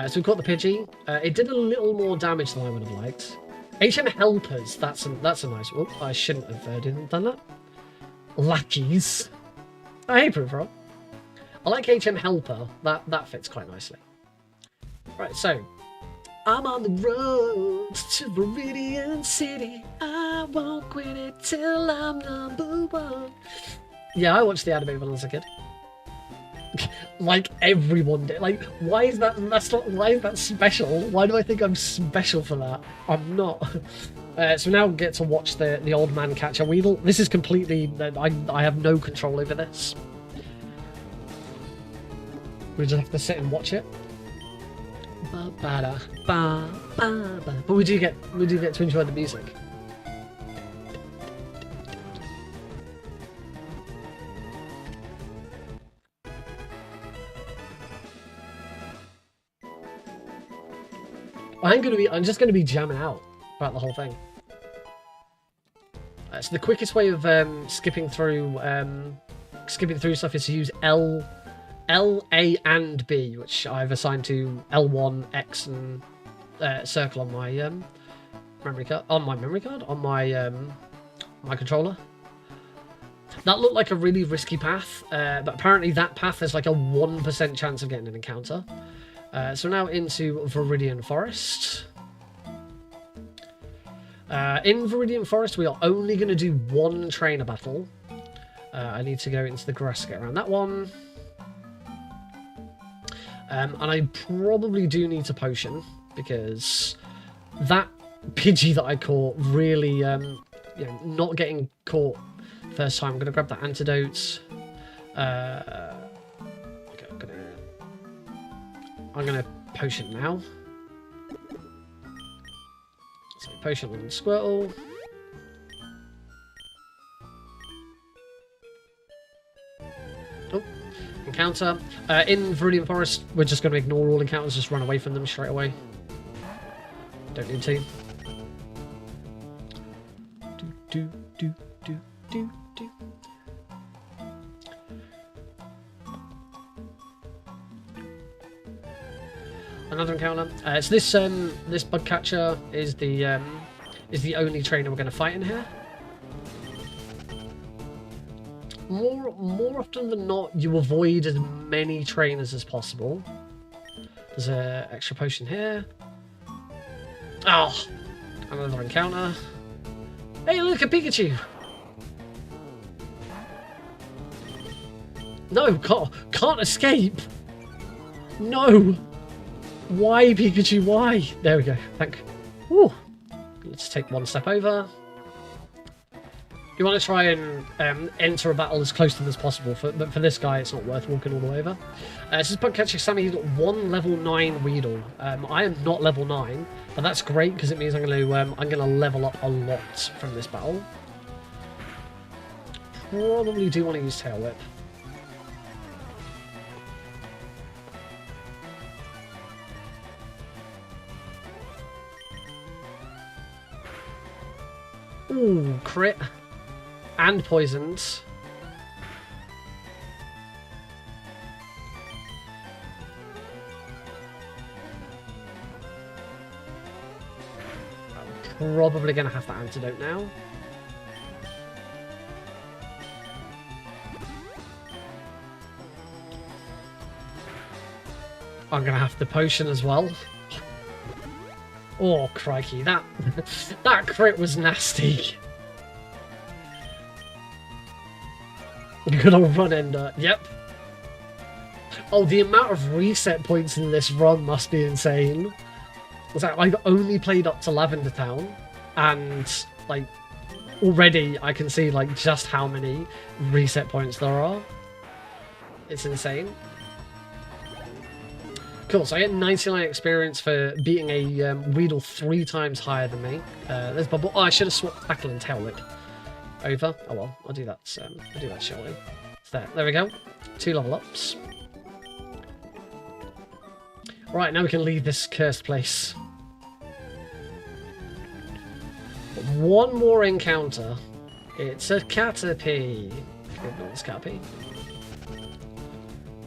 So we've got the Pidgey. It did a little more damage than I would have liked. HM Helpers, that's a nice one. I shouldn't have done that. Lackeys. Oh, hey, Proof. I like HM Helper. That fits quite nicely. Right, so I'm on the road to Viridian City. I won't quit it till I'm #1. Yeah, I watched the anime when I was a kid. Like everyone did. Like, why is that? Why is that special? Why do I think I'm special for that? I'm not. So now we get to watch the old man catch a Weedle. This is completely. I have no control over this. We just have to sit and watch it. But we do get to enjoy the music. I'm just gonna be jamming out throughout the whole thing. So the quickest way of skipping through stuff is to use L, A, and B, which I've assigned to L1, X, and circle on my memory card. On my my controller. That looked like a really risky path, but apparently that path has like a 1% chance of getting an encounter. So now into Viridian Forest. In Viridian Forest, we are only going to do one trainer battle. I need to go into the grass to get around that one. And I probably do need to potion, because that Pidgey that I caught really, not getting caught first time. I'm going to grab that antidote. Okay, I'm gonna potion now. So potion on Squirtle. Oh, encounter. In Viridian Forest, we're just going to ignore all encounters, just run away from them straight away. Don't need to. Do, do, do, do, do. Another encounter. So this bug catcher is the only trainer we're going to fight in here. More often than not, you avoid as many trainers as possible. There's an extra potion here. Oh, another encounter. Hey, look at Pikachu! No, can't escape! No! Why, Pikachu, why? There we go, thank you. Woo. Let's take one step over. You want to try and enter a battle as close to them as possible, but for this guy, it's not worth walking all the way over. This is Bug Catcher Sammy, 1 level 9 Weedle. I am not level 9, but that's great because it means I'm gonna level up a lot from this battle. Probably do want to use Tail Whip. Ooh, crit. And poisoned. I'm probably going to have the antidote now. I'm going to have the potion as well. Oh, crikey, that crit was nasty. Good old run ender. Yep. Oh, the amount of reset points in this run must be insane. It's like I've only played up to Lavender Town, and like already I can see like just how many reset points there are. It's insane. Cool, so I get 99 experience for beating a Weedle 3 times higher than me. There's Bubble. Oh, I should have swapped Tackle and Tail Whip over. Oh well, I'll do that. I'll do that shortly. So there we go. 2 level ups. Right, now we can leave this cursed place. One more encounter. It's a Caterpie. Ignore this Caterpie.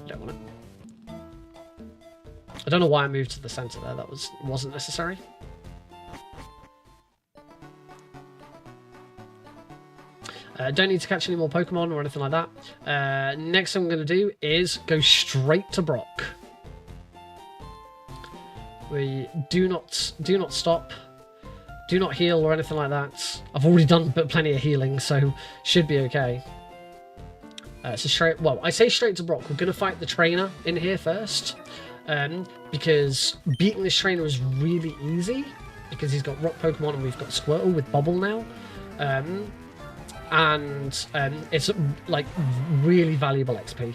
Don't want it. I don't know why I moved to the centre there. That wasn't necessary. Don't need to catch any more Pokemon or anything like that. Next thing I'm going to do is go straight to Brock. We do not stop. Do not heal or anything like that. I've already done plenty of healing, so should be okay. So straight. Well, I say straight to Brock. We're going to fight the trainer in here first, because beating this trainer is really easy because he's got rock Pokemon and we've got Squirtle with Bubble now. And it's like really valuable XP.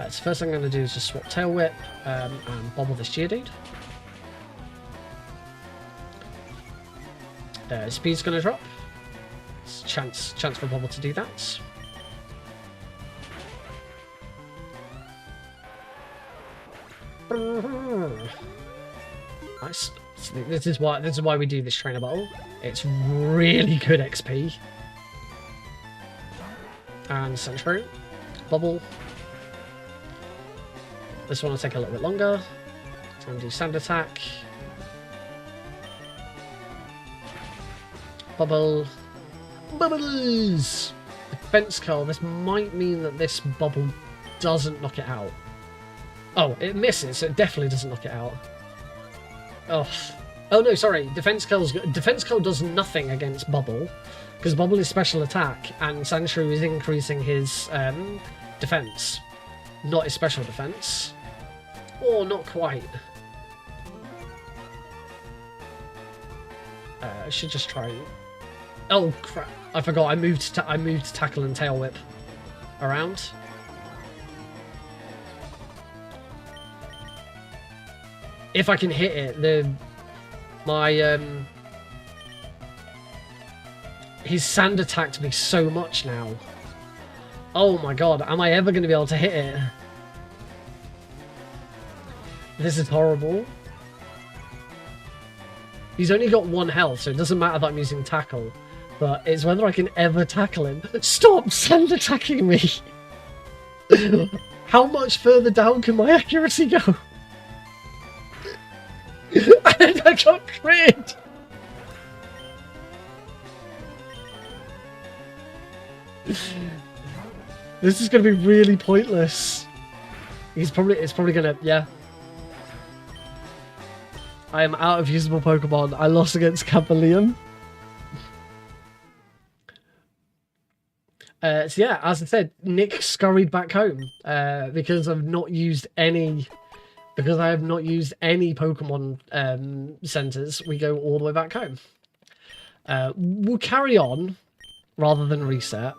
So first thing I'm going to do is just swap Tail Whip and Bobble this Geodude. Speed's going to drop. It's chance for Bobble to do that. Nice. This is why we do this trainer battle. It's really good XP. And Sentry. Bubble. This one will take a little bit longer. So I'm going to do Sand Attack. Bubble. Bubbles! Defense Curl. This might mean that this bubble doesn't knock it out. Oh, it misses, so it definitely doesn't knock it out. Oh no, sorry. Defense Curl does nothing against Bubble, because Bubble is special attack, and Sandshrew is increasing his defense, not his special defense. Or not quite. I should just try. Oh crap! I forgot. I moved Tackle and Tail Whip around. If I can hit it, he's sand attacked me so much now Oh my god, am I ever going to be able to hit it? This is horrible. He's only got 1 health, so it doesn't matter that I'm using tackle. But it's whether I can ever tackle him. Stop sand attacking me! How much further down can my accuracy go? And I got crit! This is going to be really pointless. It's probably going to, yeah. I am out of usable Pokemon. I lost against Cavalier. So yeah, as I said, Nick scurried back home because I've not used any. Because I have not used any Pokemon centers. We go all the way back home. We'll carry on rather than reset.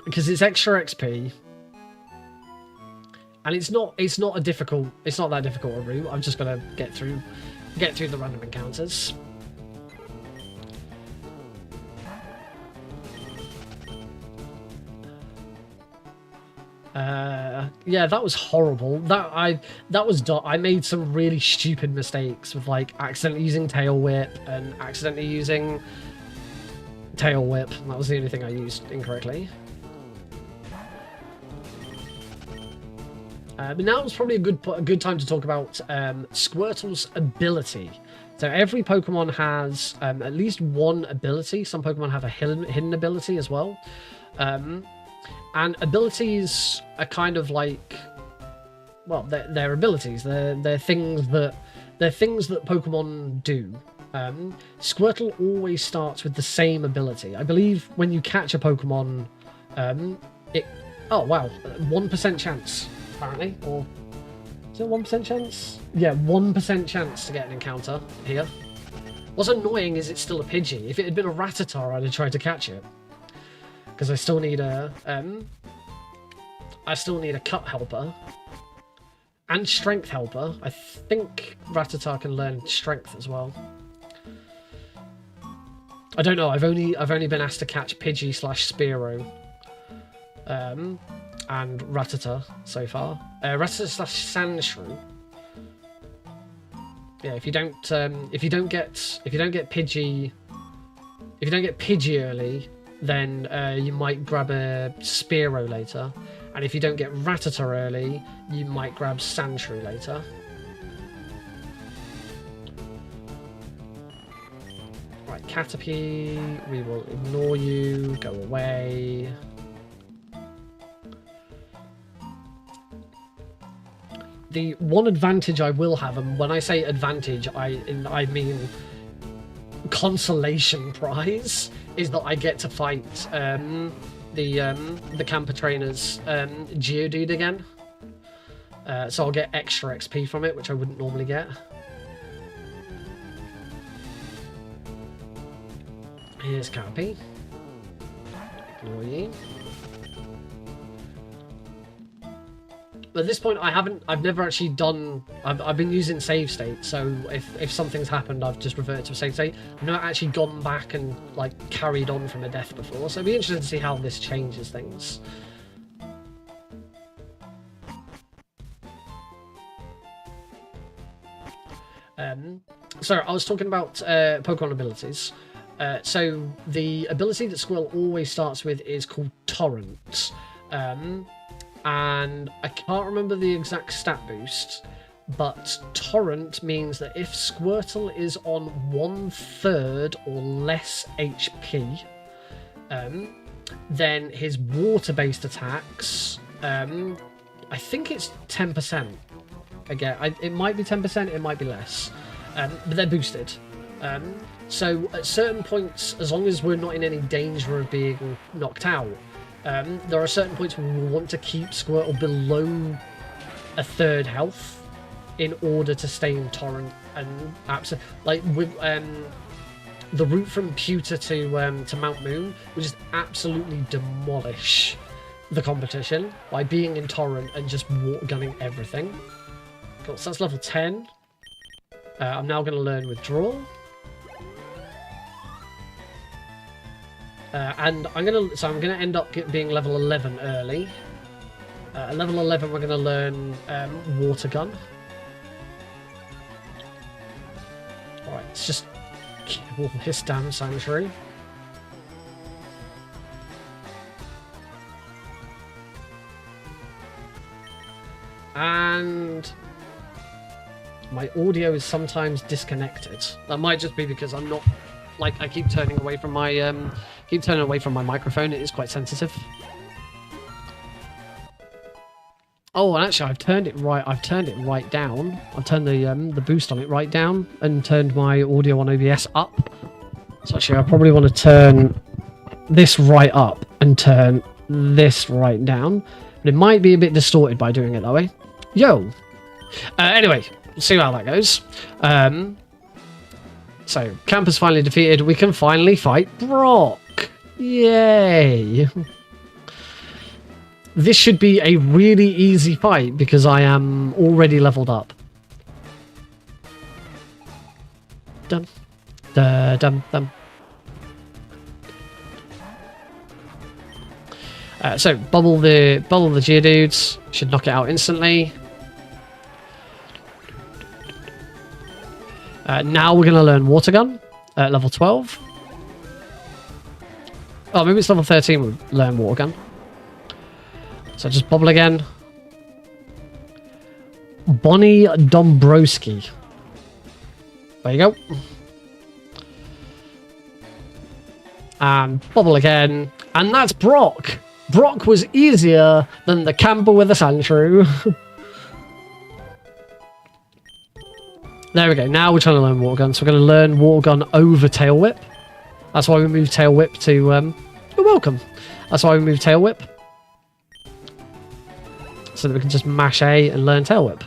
Because it's extra XP. And it's not that difficult a route. I'm just gonna get through the random encounters. Yeah, that was horrible. I made some really stupid mistakes with like accidentally using Tail Whip and accidentally using Tail Whip. That was the only thing I used incorrectly. But now is probably a good time to talk about Squirtle's ability. So every Pokemon has at least one ability. Some Pokemon have a hidden ability as well. And abilities are kind of like, well, they're abilities. They're things that Pokemon do. Squirtle always starts with the same ability. I believe when you catch a Pokemon, oh wow, 1% chance apparently, or is it 1% chance? Yeah, 1% chance to get an encounter here. What's annoying is it's still a Pidgey. If it had been a Rattata, I'd have tried to catch it. Because I still need a cut helper and strength helper. I think Rattata can learn strength as well. I don't know. I've only been asked to catch Pidgey / Spearow, and Rattata so far. Rattata / Sandshrew. Yeah, if you don't get Pidgey early, then you might grab a Spearow later, and if you don't get Rattata early, you might grab Sandshrew later. Right, Caterpie, we will ignore you, go away. The one advantage I will have, and when I say advantage, I mean consolation prize, is that I get to fight the Camper Trainer's Geodude again. So I'll get extra XP from it, which I wouldn't normally get. Here's Cappy. Ignore you. At this point, I've never actually done. I've been using save state, so if something's happened, I've just reverted to a save state. I've not actually gone back and like carried on from a death before, so it'd be interesting to see how this changes things. So I was talking about Pokemon abilities. So the ability that Squirtle always starts with is called Torrent. And I can't remember the exact stat boost, but Torrent means that if Squirtle is on 1/3 or less HP, then his water-based attacks, I think it's 10%. Again, it might be 10%, it might be less, but they're boosted. So at certain points, as long as we're not in any danger of being knocked out, there are certain points where we want to keep Squirtle below 1/3 health in order to stay in Torrent, and like with the route from Pewter to Mount Moon, which is absolutely demolish the competition by being in Torrent and just gunning everything. Cool, so that's level 10. I'm now going to learn Withdrawal. And I'm gonna end up being level 11 early. At level 11, we're gonna learn water gun. All right, let's just kill this damn sanctuary. And my audio is sometimes disconnected. That might just be because I'm not, like, I keep turning away from my microphone. It is quite sensitive. Oh, and actually, I've turned it right. I've turned it right down. I've turned the boost on it right down and turned my audio on OBS up. So actually, I probably want to turn this right up and turn this right down. But it might be a bit distorted by doing it that way. Yo. Anyway, we'll see how that goes. So, camp is finally defeated. We can finally fight Brock. Yay. This should be a really easy fight because I am already leveled up. Dum. Dum. So, bubble the Geodudes. Should knock it out instantly. Now we're going to learn Water Gun at level 12. Oh, maybe it's level 13 we'll learn Water Gun. So just bubble again. Bonnie Dombrowski. There you go. And bubble again. And that's Brock. Brock was easier than the camper with the Sandshrew. There we go. Now we're trying to learn Water Gun. So we're going to learn Water Gun over Tail Whip. That's why we moved Tail Whip to... You're welcome. That's why we moved Tail Whip. So that we can just mash A and learn Tail Whip.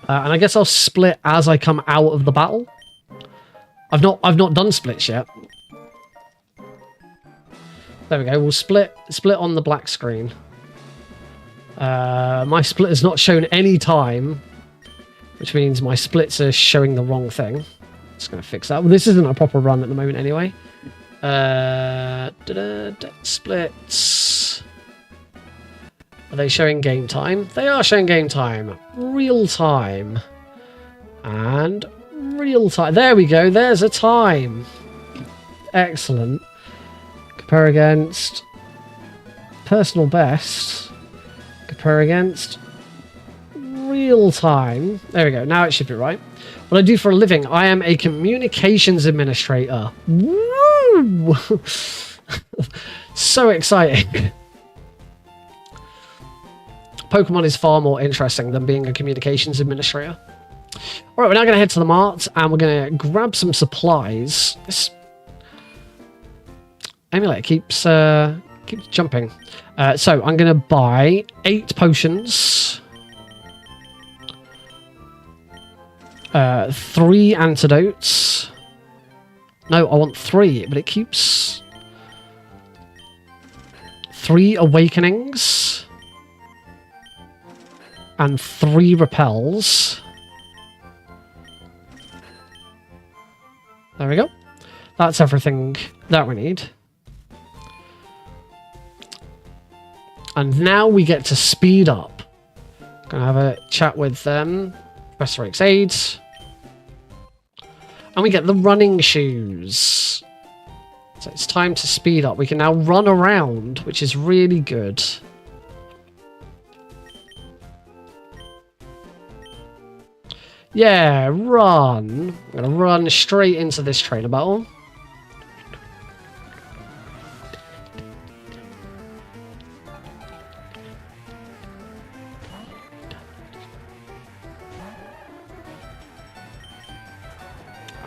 And I guess I'll split as I come out of the battle. I've not done splits yet. There we go. We'll split on the black screen. My split has not shown any time, which means my splits are showing the wrong thing. Just going to fix that. Well, this isn't a proper run at the moment anyway. Splits. Are they showing game time? They are showing game time. Real time. And real time. There we go. There's a time. Excellent. Compare against personal best. Compare against real time. There we go. Now it should be right. What I do for a living, I am a communications administrator. Woo! So exciting. Pokemon is far more interesting than being a communications administrator. Alright, we're now going to head to the mart and we're going to grab some supplies. This emulator keeps jumping. So I'm going to buy 8 potions. 3 antidotes. No, I want 3, but it keeps... 3 awakenings. And 3 repels. There we go. That's everything that we need. And now we get to speed up. Gonna have a chat with Professor X's aides. And we get the running shoes. So it's time to speed up. We can now run around, which is really good. Yeah, run. I'm going to run straight into this trainer battle.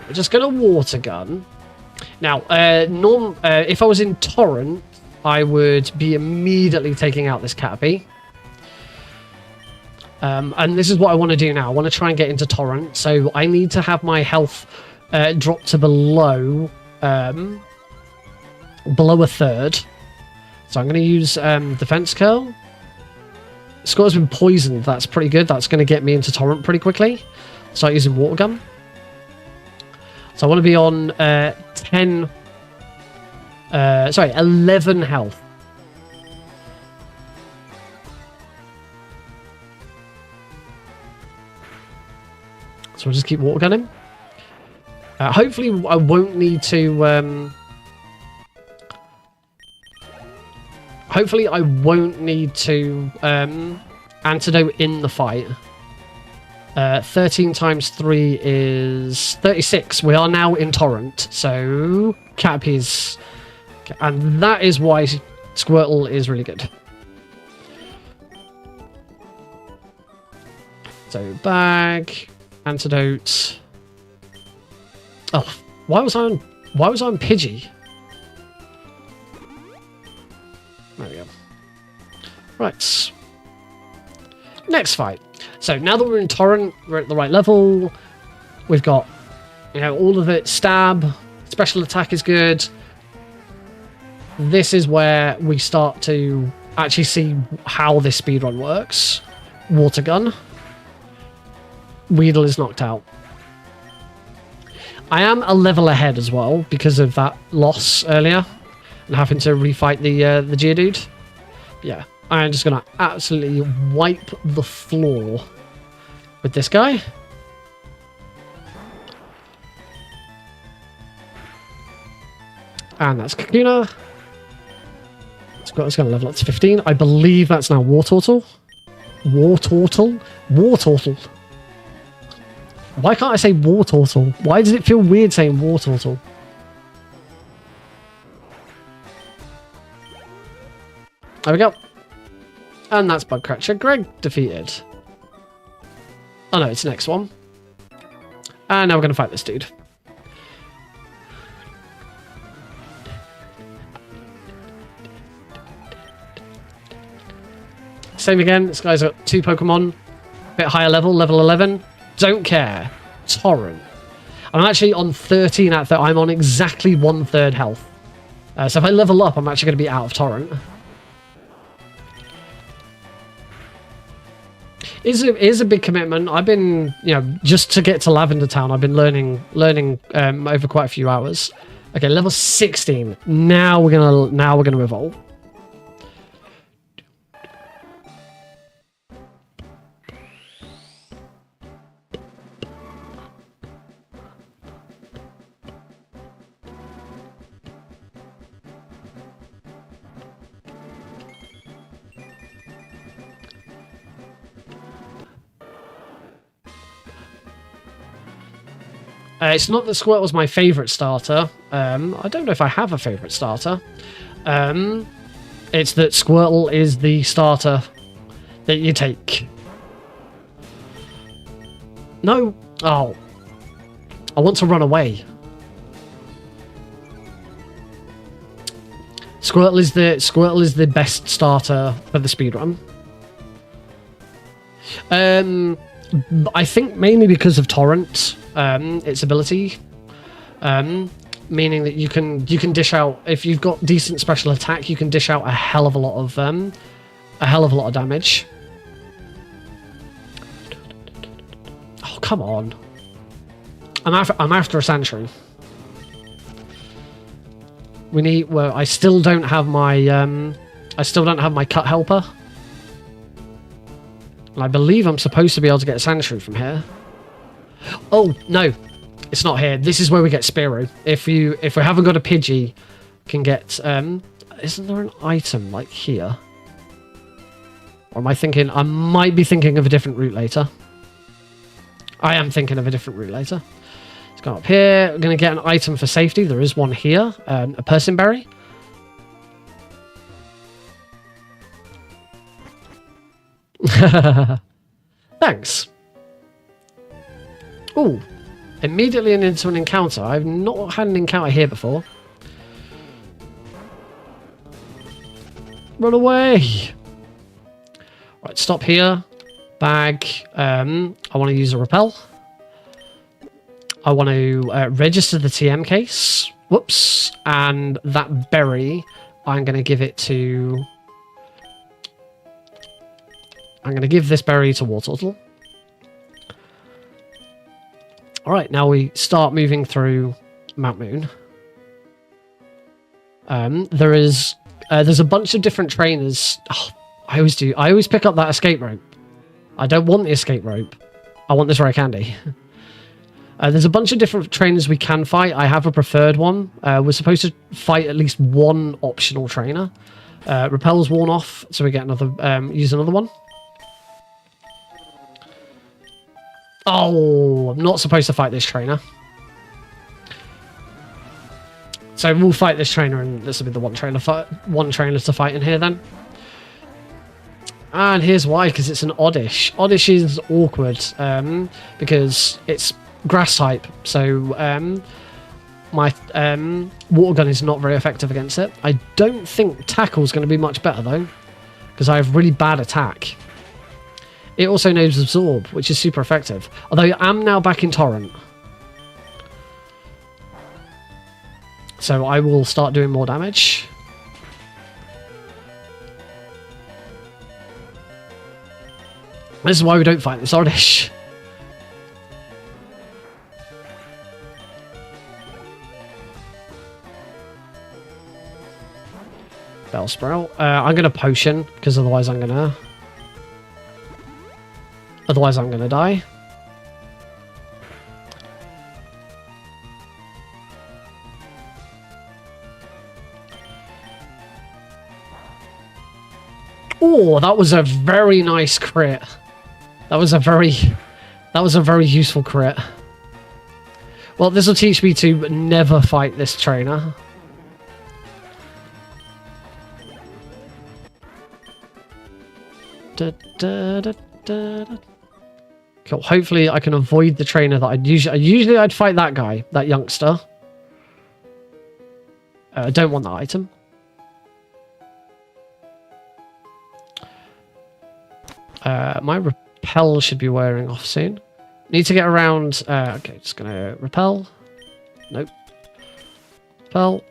We're just going to water gun. Now, if I was in Torrent, I would be immediately taking out this Caterpie. And this is what I want to do now. I want to try and get into Torrent, so I need to have my health drop to below a third. So I'm going to use Defense Curl. Squirtle's been poisoned. That's pretty good. That's going to get me into Torrent pretty quickly. Start using Water Gun. So I want to be on 11 health. So we'll just keep Water Gunning. Hopefully I won't need to... hopefully I won't need to antidote in the fight. 13 times 3 is 36. We are now in Torrent, so Caterpie's... And that is why Squirtle is really good. So bag, antidote. Oh, why was I on Pidgey? There we go. Right. Next fight. So now that we're in Torrent, we're at the right level. We've got, you know, all of it. Stab, special attack is good. This is where we start to actually see how this speedrun works. Water Gun. Weedle is knocked out. I am a level ahead as well because of that loss earlier and having to refight the Geodude. Yeah, I'm just going to absolutely wipe the floor with this guy. And that's Kakuna. It's going to level up to 15. I believe that's now Wartortle. Wartortle? Wartortle. Why can't I say Wartortle? Why does it feel weird saying Wartortle? There we go. And that's Bugcratcher. Greg defeated. Oh no, it's the next one. And now we're going to fight this dude. Same again. This guy's got 2 Pokemon. Bit higher level, level 11. Don't care. Torrent. I'm actually on 13 out of 30. I'm on exactly 1/3 health. So if I level up, I'm actually going to be out of Torrent. It is a big commitment. I've been, you know, just to get to Lavender Town, I've been learning over quite a few hours. Okay, level 16. Now we're gonna evolve. It's not that Squirtle's my favourite starter. I don't know if I have a favourite starter. It's that Squirtle is the starter that you take. No. Oh. I want to run away. Squirtle is the best starter for the speedrun. I think mainly because of Torrent, its ability, meaning that you can dish out, if you've got decent special attack, you can dish out a hell of a lot of damage. Oh come on! I'm after a Sandshrew. We need. Well, I still don't have my cut helper. And I believe I'm supposed to be able to get a Sandshrew from here. Oh, no. It's not here. This is where we get Spearow. If we haven't got a Pidgey, can get... isn't there an item, like, here? Or am I thinking... I might be thinking of a different route later. I am thinking of a different route later. Let's go up here. We're going to get an item for safety. There is one here. A Persimberry. Thanks. Ooh, immediately into an encounter. I've not had an encounter here before. Run away! Right, stop here. Bag. I want to use a repel. I want to register the TM case. Whoops. And that berry, I'm going to give it to... I'm going to give this berry to Wartortle. Alright, now we start moving through Mount Moon. There's a bunch of different trainers. Oh, I always pick up that escape rope. I don't want the escape rope. I want this rare candy. There's a bunch of different trainers we can fight. I have a preferred one. We're supposed to fight at least one optional trainer. Repel's worn off, so we get another. Use another one. Oh, I'm not supposed to fight this trainer. So we'll fight this trainer, and this will be the one trainer to fight in here then. And here's why, because it's an Oddish. Oddish is awkward, because it's grass type, so my water gun is not very effective against it. I don't think tackle's going to be much better though, because I have really bad attack. It also knows absorb, which is super effective. Although I am now back in Torrent, so I will start doing more damage. This is why we don't fight this Oddish. Bellsprout. I'm going to potion, because otherwise I'm going to die. Oh, that was a very nice crit. That was a very useful crit. Well, this will teach me to never fight this trainer. Cool. Hopefully I can avoid the trainer that usually I'd fight that guy, that youngster. I don't want that item. My repel should be wearing off soon. Need to get around. Okay, just gonna repel. Nope. Repel.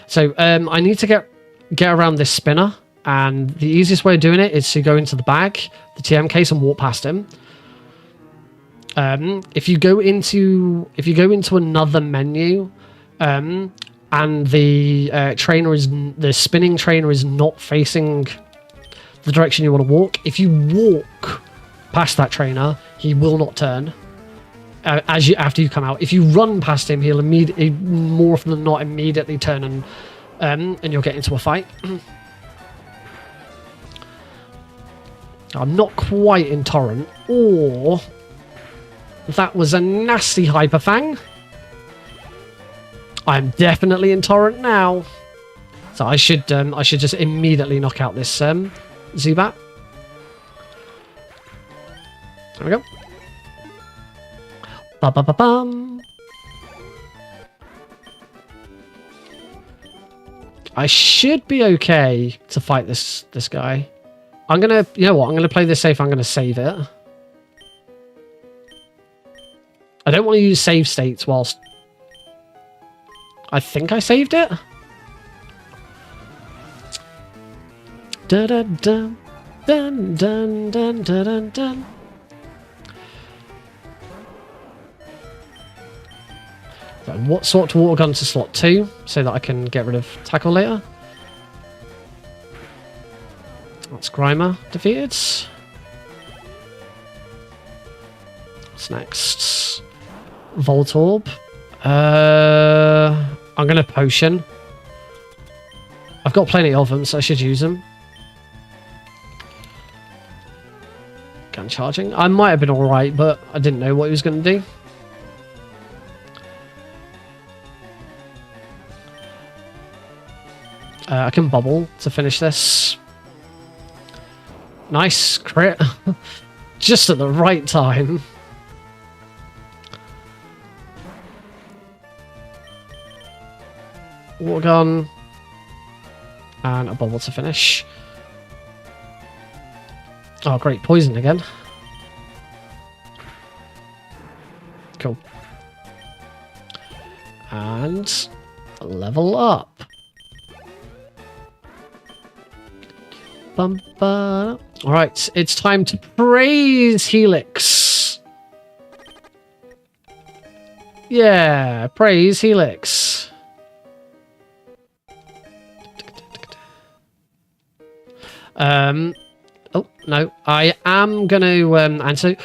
So I need to get around this spinner, and the easiest way of doing it is to go into the bag, the TM case, and walk past him. If you go into another menu, and the spinning trainer is not facing the direction you want to walk, if you walk past that trainer, he will not turn. After you come out, if you run past him, he'll more often than not immediately turn, and you'll get into a fight. I'm not quite in Torrent, or that was a nasty Hyper Fang. I'm definitely in Torrent now, so I should just immediately knock out this Zubat. There we go. Ba-ba-ba-bum. I should be okay to fight this guy. I'm gonna, you know what? I'm gonna play this safe. I'm gonna save it. I don't want to use save states whilst. I think I saved it. Dun dun dun dun dun dun dun dun. What sort water gun to slot 2 so that I can get rid of tackle later. That's Grimer defeated. What's next? Voltorb. I'm gonna potion. I've got plenty of them, so I should use them. Gun charging. I might have been alright, but I didn't know what he was going to do. I can bubble to finish this. Nice crit. Just at the right time. Water gun. And a bubble to finish. Oh, great. Poison again. Cool. And level up. Alright, it's time to praise Helix. Yeah, praise Helix. Oh, no, I am going to answer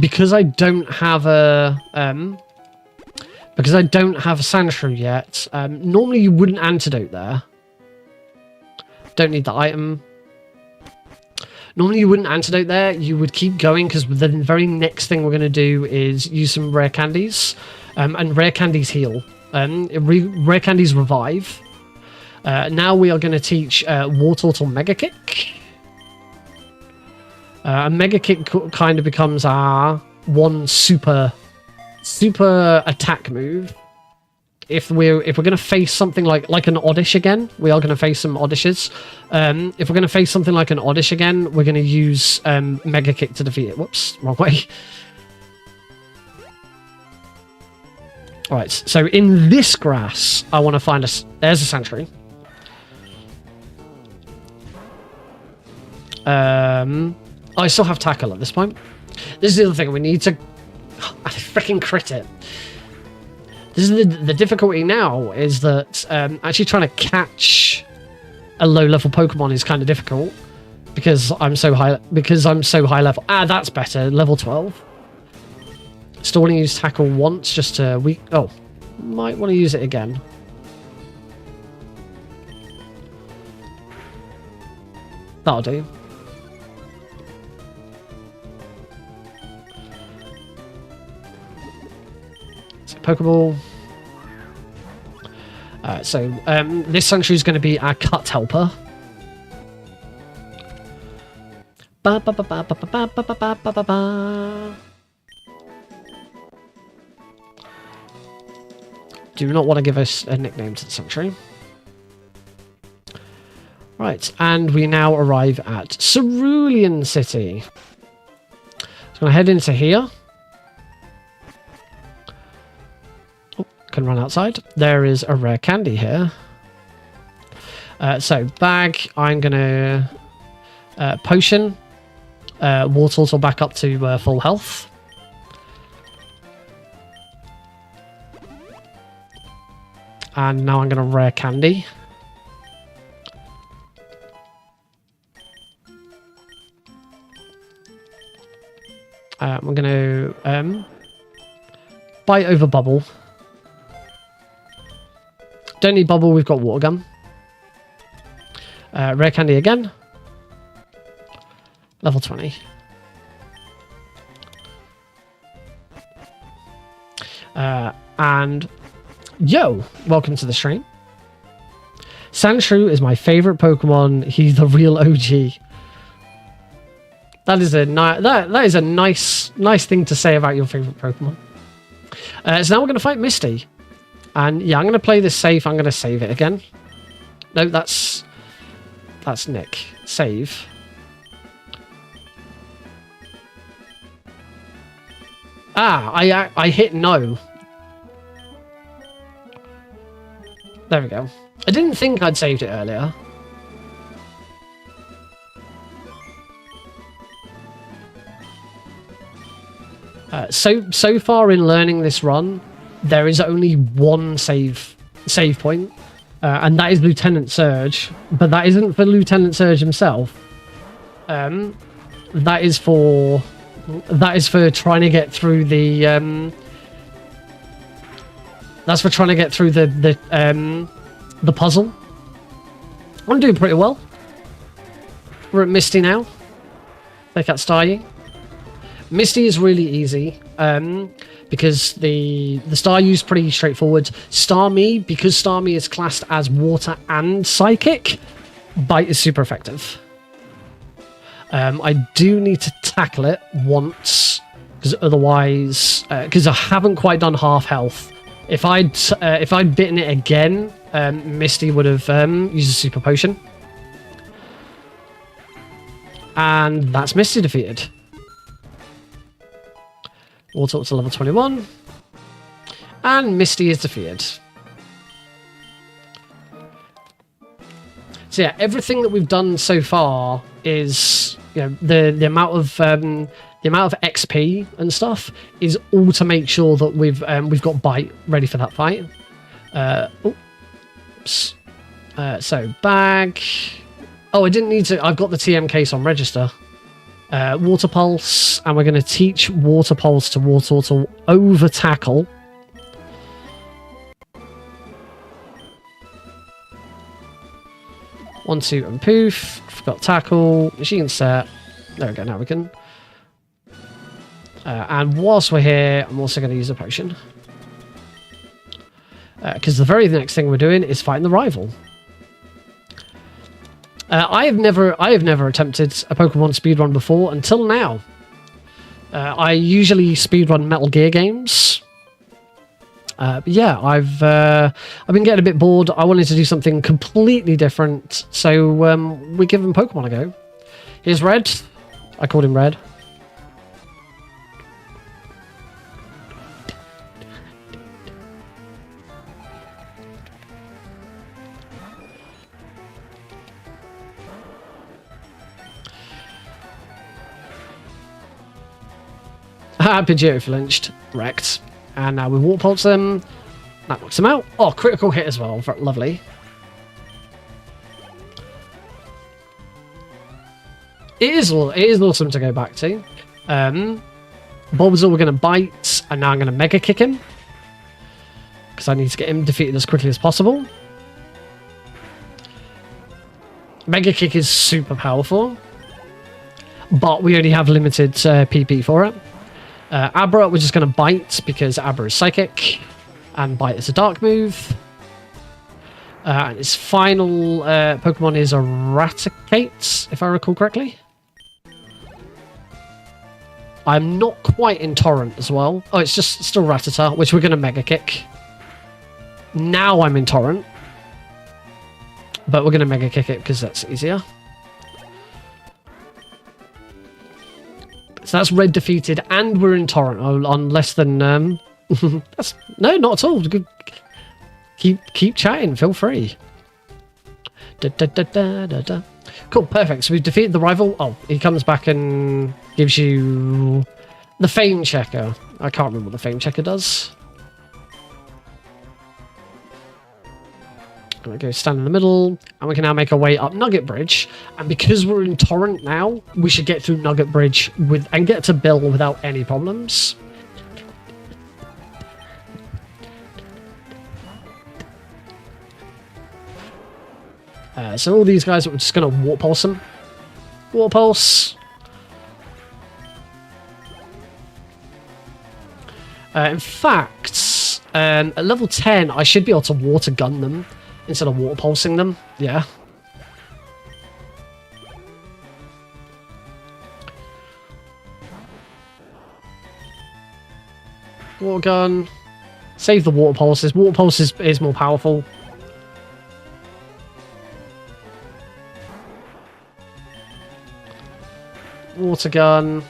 because I don't have a sand shrew yet. Normally you wouldn't antidote there. Don't need the item. Normally you wouldn't antidote there. You would keep going because the very next thing we're going to do is use some rare candies. And rare candies heal. Rare candies revive. Now we are going to teach Wartortle or Mega Kick. A Mega Kick kind of becomes our one super attack move. If we're going to face something like an Oddish again, we are going to face some Oddishes. If we're going to face something like an Oddish again, we're going to use Mega Kick to defeat it. Whoops, wrong way. Alright, so in this grass, I want to find there's a Sandshrew. I still have tackle at this point. This is the other thing. We need to freaking crit it. This is the difficulty now is that actually trying to catch a low level Pokemon is kind of difficult because I'm so high level. Ah, that's better. Level 12. Still want to use tackle once just to might want to use it again. That'll do. Pokeball. So this Sandshrew is going to be our cut helper. Do not want to give us a nickname to the Sandshrew. Right, and we now arrive at Cerulean City. So I'm going to head into here. Can run outside. There is a rare candy here. So bag, I'm gonna potion. Wartortle back up to full health. And now I'm gonna rare candy. I'm gonna bite over bubble. Don't need bubble, we've got water gun. Rare candy again. Level 20. And yo, welcome to the stream. Sandshrew is my favorite Pokemon. He's the real OG. That is a nice thing to say about your favorite Pokemon. So now we're going to fight Misty. And yeah, I'm going to play this safe. I'm going to save it again. No, that's Nick. Save. Ah, I hit no. There we go. I didn't think I'd saved it earlier. So far in learning this run, there is only one save point, and that is Lieutenant Surge. But that isn't for Lieutenant Surge himself. That is for trying to get through the. That's for trying to get through the puzzle. I'm doing pretty well. We're at Misty now. Take out Staryu. Misty is really easy. Because the Staryu is pretty straightforward. Starmie, because Starmie is classed as water and psychic, Bite is super effective. I do need to tackle it once, because otherwise, because I haven't quite done half health. If I'd bitten it again, Misty would have used a super potion, and that's Misty defeated. Water up to level 21. And Misty is defeated. So yeah, everything that we've done so far is, you know, the amount of XP and stuff is all to make sure that we've got Bite ready for that fight. Oops. So bag. Oh, I didn't need to. I've got the TM case on register. Water Pulse, and we're going to teach Water Pulse to Water to over tackle. One, two, and poof. Forgot tackle. Machine set. There we go. Now we can. And whilst we're here, I'm also going to use a potion. Because the very next thing we're doing is fighting the rival. I have never attempted a Pokemon speedrun before until now. I usually speedrun Metal Gear games. But yeah, I've been getting a bit bored. I wanted to do something completely different, so we're giving Pokemon a go. Here's Red. I called him Red. Pidgeotto flinched. Wrecked. And now we Water Pulse them. That knocks him out. Oh, critical hit as well. Lovely. It is awesome to go back to. Bulbasaur, we're going to bite, and now I'm going to Mega Kick him. Because I need to get him defeated as quickly as possible. Mega Kick is super powerful. But we only have limited PP for it. Abra, we're just going to bite because Abra is psychic, and bite is a dark move. And its final Pokemon is Eradicate, if I recall correctly. I'm not quite in Torrent as well. Oh, it's just still Rattata, which we're going to Mega Kick. Now I'm in Torrent. But we're going to Mega Kick it because that's easier. So that's Red defeated, and we're in Torrent on less than... that's, no, not at all. Good. Keep chatting, feel free. Cool, perfect. So we've defeated the rival. Oh, he comes back and gives you the Fame Checker. I can't remember what the Fame Checker does. I'm going to go stand in the middle, and we can now make our way up Nugget Bridge. And because we're in Torrent now, we should get through Nugget Bridge and get to Bill without any problems. So all these guys, we're just going to Water Pulse them. Water Pulse. In fact, at level 10, I should be able to Water Gun them instead of Water Pulsing them. Yeah. Water Gun. Save the Water Pulses. Water Pulse is more powerful. Water Gun.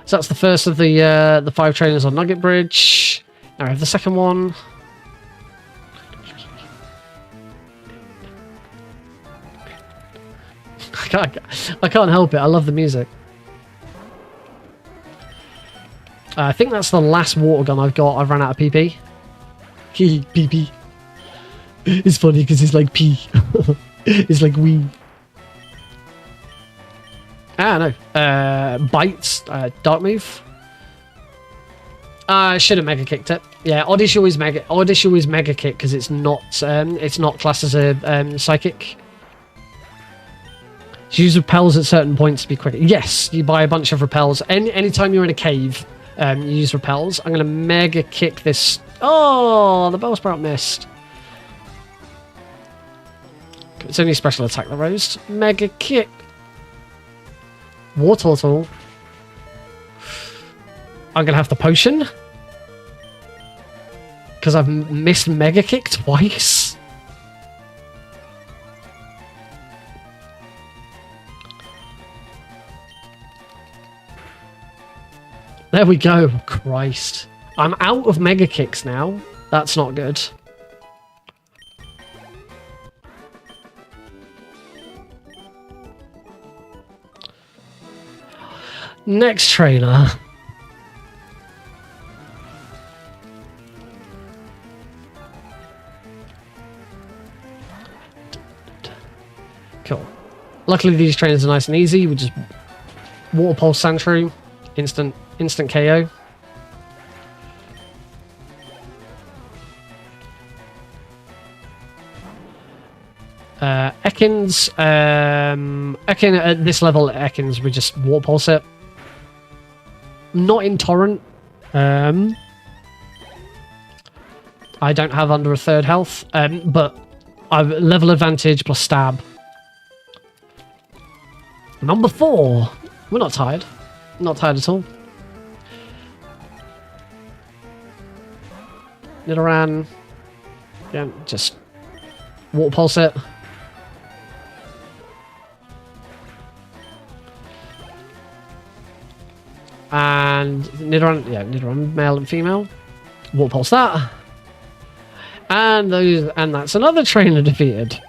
So that's the first of the 5 trainers on Nugget Bridge. Now we have the second one. I can't help it. I love the music. I think that's the last water gun I've got. I've run out of PP. PP. It's funny because it's like pee. It's like wee. Ah, no. Bites. Dark move. I should have Mega Kicked it. Yeah, Oddish always Mega Kick because it's not classed as a psychic. So use repels at certain points to be quicker. Yes, you buy a bunch of repels. Anytime you're in a cave, you use repels. I'm going to Mega Kick this. Oh, the Bellsprout missed. It's only special attack that rose. Mega Kick. War Turtle. I'm going to have the potion. Because I've missed Mega Kick twice. There we go. Christ. I'm out of Mega Kicks now. That's not good. Next trainer. Cool. Luckily these trainers are nice and easy. We just water pulse Sandshrew, instant KO. Ekans, Ekin at this level, Ekans, we just water pulse it. Not in Torrent. I don't have under a third health, but I've level advantage plus stab. Number 4. We're not tired. Not tired at all. Nidoran. Yeah, just water pulse it. And Nidoran, yeah, Nidoran, male and female. Water pulse that. And that's another trainer defeated.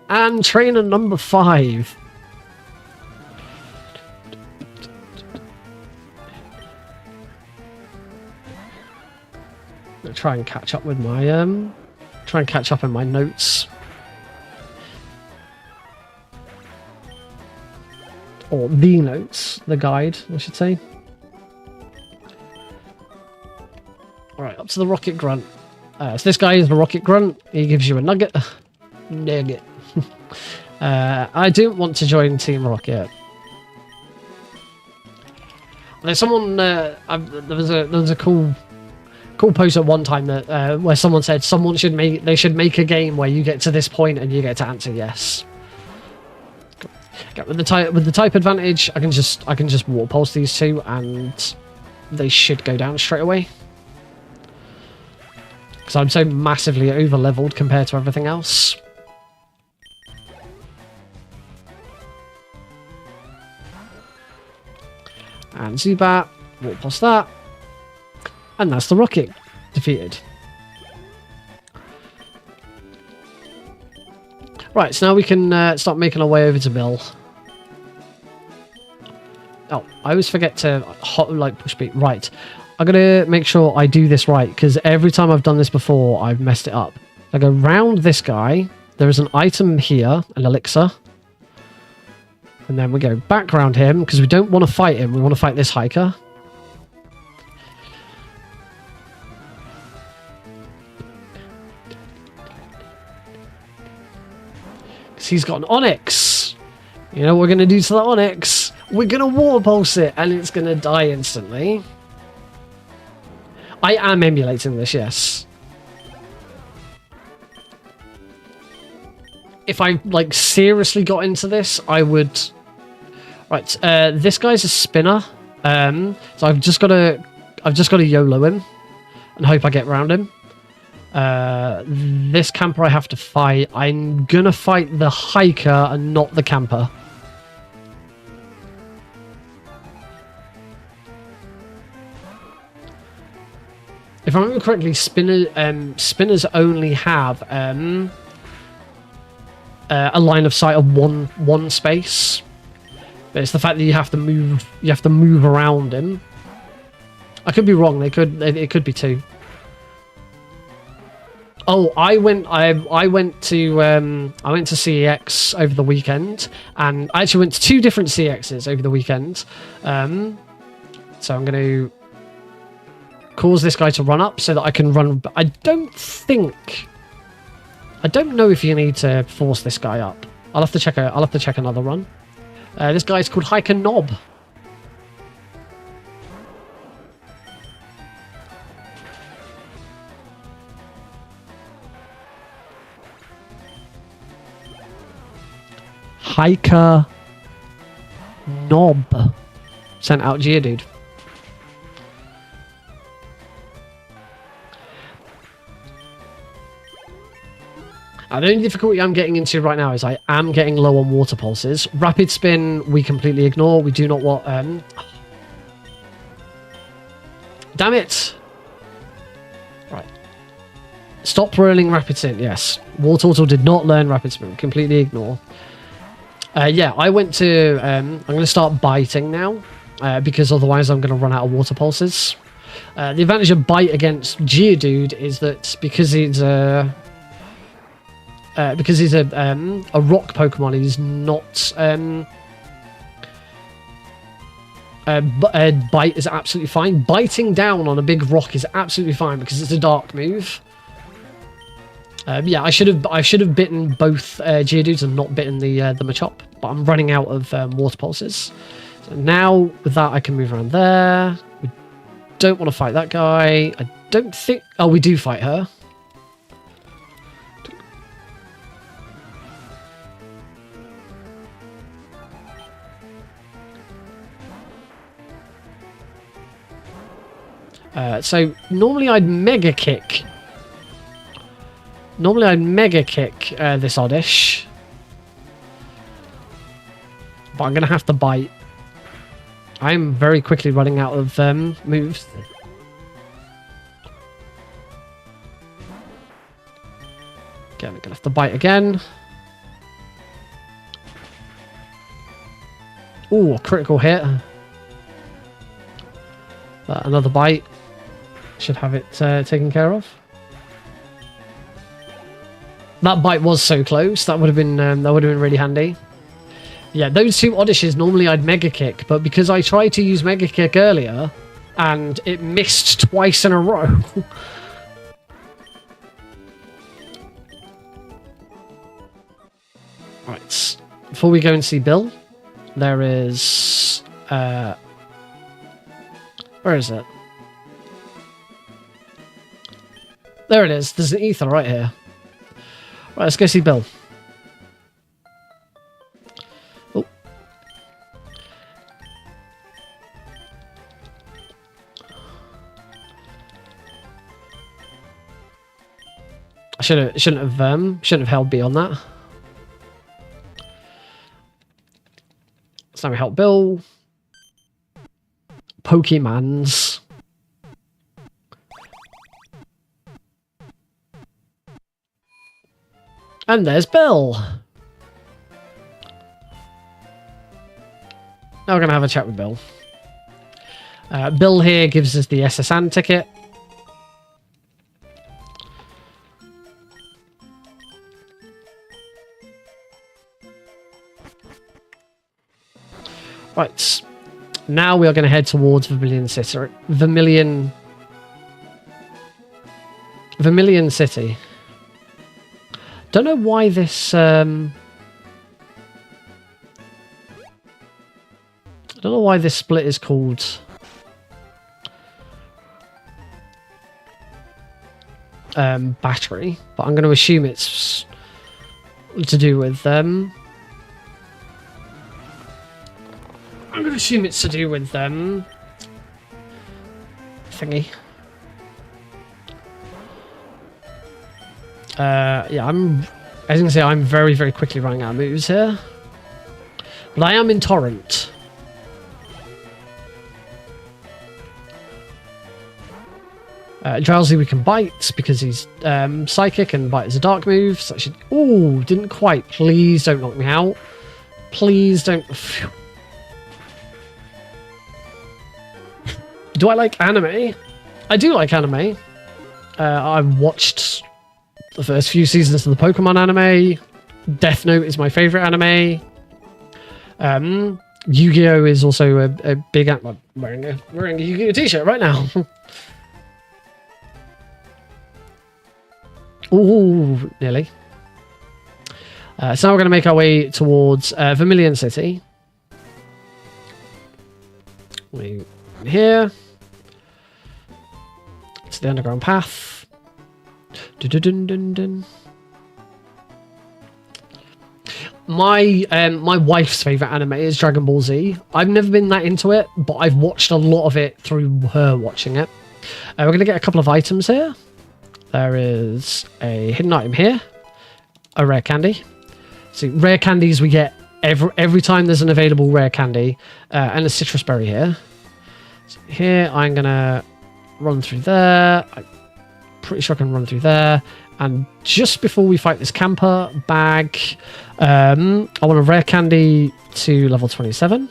And trainer number 5. I'll try and catch up with my in my notes. Or the notes, the guide, I should say. Alright, up to the Rocket Grunt. So this guy is the Rocket Grunt. He gives you a nugget. Nugget. I don't want to join Team Rocket. There's someone. There was a cool post at one time that where someone said they should make a game where you get to this point and you get to answer yes. With the type advantage, I can just water pulse these two and they should go down straight away. Because I'm so massively over leveled compared to everything else. And Zubat, water pulse that. And that's the Rocket defeated. Right, so now we can start making our way over to Bill. Oh, I always forget to push beat. Right, I'm gonna make sure I do this right because every time I've done this before, I've messed it up. I go round this guy. There is an item here, an elixir, and then we go back round him because we don't want to fight him. We want to fight this hiker. He's got an Onyx. You know what we're going to do to the Onyx? We're going to water pulse it and it's going to die instantly. I am emulating this, yes. If I seriously got into this, I would. Right, this guy's a spinner. So I've just got to YOLO him and hope I get around him. This camper I have to fight. I'm gonna fight the hiker and not the camper. If I remember correctly, spinners only have a line of sight of one space. But it's the fact that you have to move around him. I could be wrong. It could be 2. Oh, I went to CEX over the weekend, and I actually went to 2 different CEXs over the weekend. So I'm going to cause this guy to run up so that I can run. I don't know if you need to force this guy up. I'll have to check another run. This guy's called Hiker Knob. Hiker Knob. Sent out Geodude. The only difficulty I'm getting into right now is I am getting low on water pulses. Rapid spin, we completely ignore. We do not want... Damn it! Right. Stop learning Rapid Spin. Yes. Wartortle did not learn Rapid Spin. Completely ignore. Yeah, I went to... I'm going to start biting now. Because otherwise I'm going to run out of water pulses. The advantage of bite against Geodude is that because he's a rock Pokemon, he's not bite is absolutely fine. Biting down on a big rock is absolutely fine because it's a dark move. Yeah, I should have bitten both Geodudes and not bitten the Machop, but I'm running out of water pulses. So now with that I can move around there. We don't want to fight that guy. I don't think... Oh, we do fight her. So normally I'd Mega Kick. This Oddish. But I'm going to have to bite. I'm very quickly running out of moves. Again, I'm going to have to bite again. Ooh, a critical hit. Another bite. Should have it taken care of. That bite was so close. That would have been really handy. Yeah, those two Oddishes normally I'd Mega Kick, but because I tried to use Mega Kick earlier and it missed twice in a row. Right. Before we go and see Bill, there is where is it? There it is. There's an ether right here. Right, let's go see Bill. Oh. I shouldn't have held B on that. So we help Bill. Pokemans. And there's Bill. Now we're going to have a chat with Bill. Bill here gives us the SSN ticket. Right. Now we are going to head towards Vermilion City. Vermilion City. Don't know why this... I don't know why this split is called... battery, but I'm going to assume it's to do with... I'm going to assume it's to do with... thingy. Yeah, as you can see, I'm very, very quickly running out of moves here. But I am in Torrent. Drowsy we can bite because he's psychic and bite is a dark move. So I should... Ooh, didn't quite. Please don't knock me out. Please don't... Phew. Do I like anime? I do like anime. I've watched the first few seasons of the Pokemon anime. Death Note is my favorite anime. Yu-Gi-Oh is also a big... I'm wearing a Yu-Gi-Oh t-shirt right now. Ooh, nearly. So now we're going to make our way towards Vermilion City. We here. It's the underground path. Dun-dun-dun-dun-dun. My wife's favourite anime is Dragon Ball Z. I've never been that into it, but I've watched a lot of it through her watching it. We're going to get a couple of items here. There is a hidden item here. A rare candy. See, rare candies we get every time there's an available rare candy. And a citrus berry here. So here, I'm going to run through there. pretty sure I can run through there. And just before we fight this camper, bag, I want a rare candy to level 27.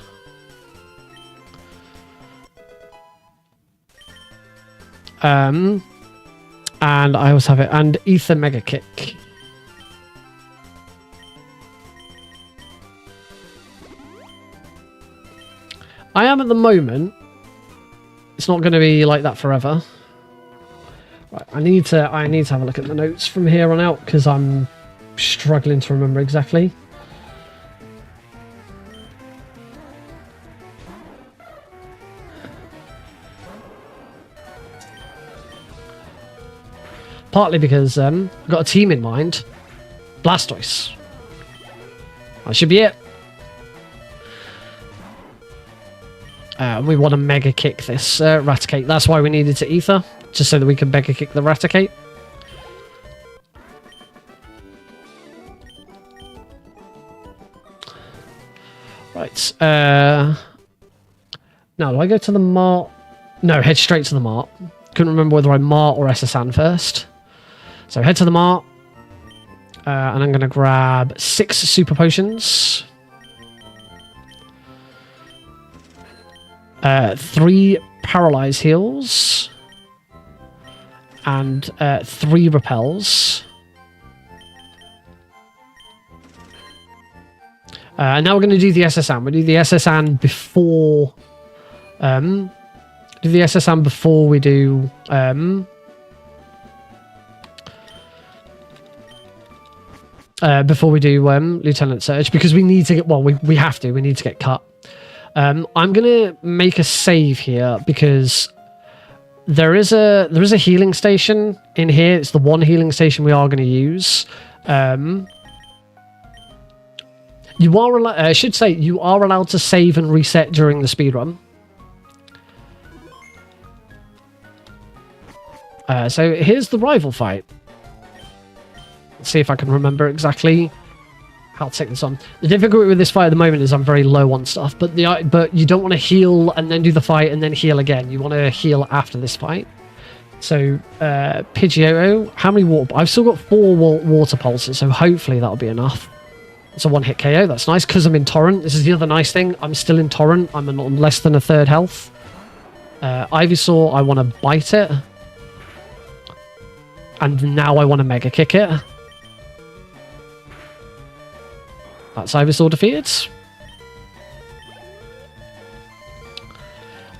And I also have it, and Ether Mega Kick. I am at the moment. It's not going to be like that forever. Right, I need to have a look at the notes from here on out because I'm struggling to remember exactly. Partly because I've got a team in mind. Blastoise. That should be it. We want to Mega Kick this Raticate. That's why we needed to Ether. Just so that we can Mega Kick the Raticate. Right. Now, do I go to the Mart? No, head straight to the Mart. Couldn't remember whether I Mart or SSN first. So head to the Mart. And I'm going to grab 6 Super Potions. 3 Paralyze Heals. And 3 Repels. And now we're going to do the SSN. We'll do the SSN before... do the SSN before we do... Lieutenant Surge, because we need to get... Well, we have to. We need to get cut. I'm going to make a save here, because... There is a healing station in here. It's the one healing station we are going to use. You are I should say you are allowed to save and reset during the speedrun. So here's the rival fight. Let's see if I can remember exactly how to take this on. The difficulty with this fight at the moment is I'm very low on stuff, but you don't want to heal and then do the fight and then heal again. You want to heal after this fight. So Pidgeotto, how many water? I've still got 4 water pulses, so hopefully that'll be enough. It's a 1-hit KO. That's nice because I'm in Torrent. This is the other nice thing. I'm still in Torrent. I'm on less than a 1/3 health. Ivysaur, I want to bite it, and now I want to Mega Kick it. That's Ivysaur defeated.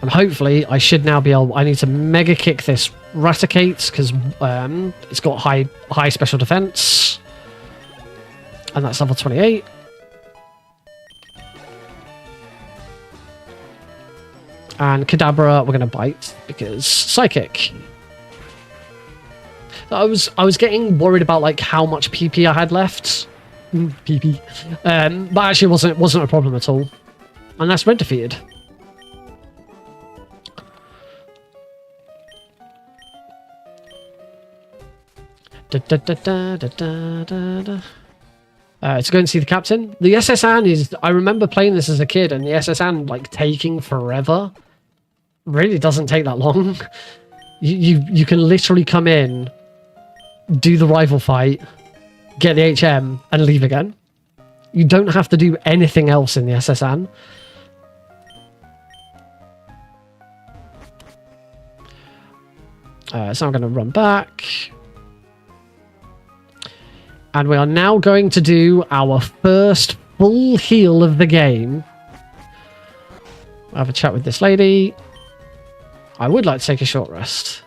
And hopefully I should now be able... I need to Mega Kick this Raticate because it's got high special defense. And that's level 28. And Kadabra we're going to bite because Psychic. I was getting worried about like how much PP I had left. PP. But actually it wasn't a problem at all. And that's red defeated. To go and see the captain. The SSN is... I remember playing this as a kid, and the SSN like taking forever. Really doesn't take that long. You can literally come in, do the rival fight, get the HM, and leave again. You don't have to do anything else in the SSN. So I'm going to run back. And we are now going to do our first full heal of the game. I'll have a chat with this lady. I would like to take a short rest,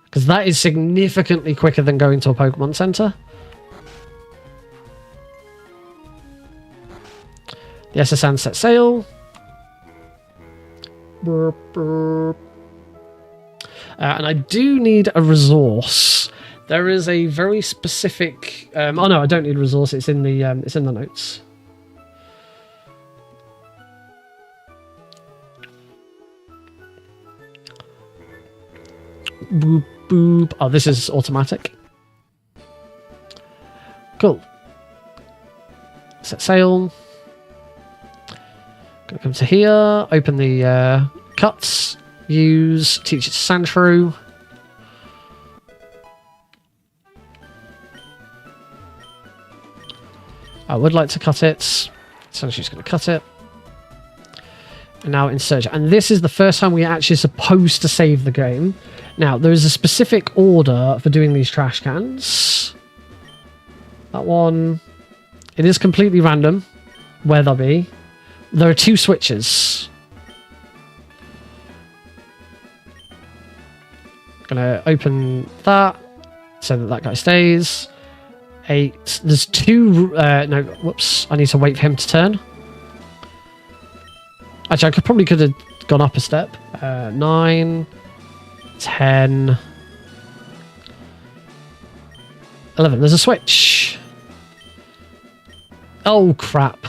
because that is significantly quicker than going to a Pokemon Center. The SSN set sail. Burp, burp. And I do need a resource. There is a very specific... oh no, I don't need a resource. It's in the notes. Boop, boop. Oh, this is automatic. Cool. Set sail. Gonna come to here. Open the cuts. Use Teach It to Sandshrew. I would like to cut it. So she's going to cut it. And now insert. And this is the first time we are actually supposed to save the game. Now, there is a specific order for doing these trash cans. That one. It is completely random where they'll be. There are 2 switches. Gonna open that so that that guy stays. 8. There's 2. No, whoops. I need to wait for him to turn. Actually, I probably could have gone up a step. 9, 10, 11. There's a switch. Oh crap!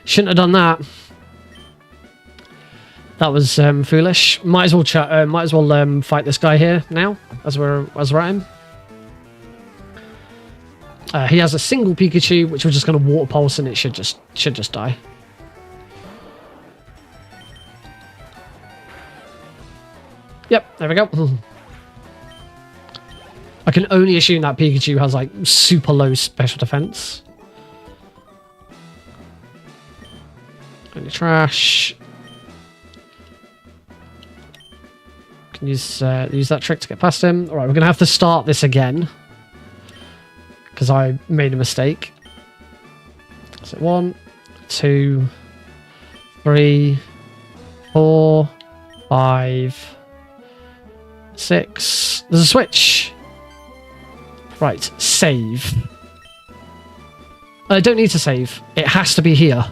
Shouldn't have done that. That was foolish. Might as well fight this guy here now, as we're at him. He has a single Pikachu, which we're just going to water pulse, and it should just die. Yep, there we go. I can only assume that Pikachu has like super low special defense. Only trash. Can use that trick to get past him. All right, we're gonna have to start this again because I made a mistake. So 1, 2, 3, 4, 5, 6. There's a switch. Right, save. I don't need to save. It has to be here.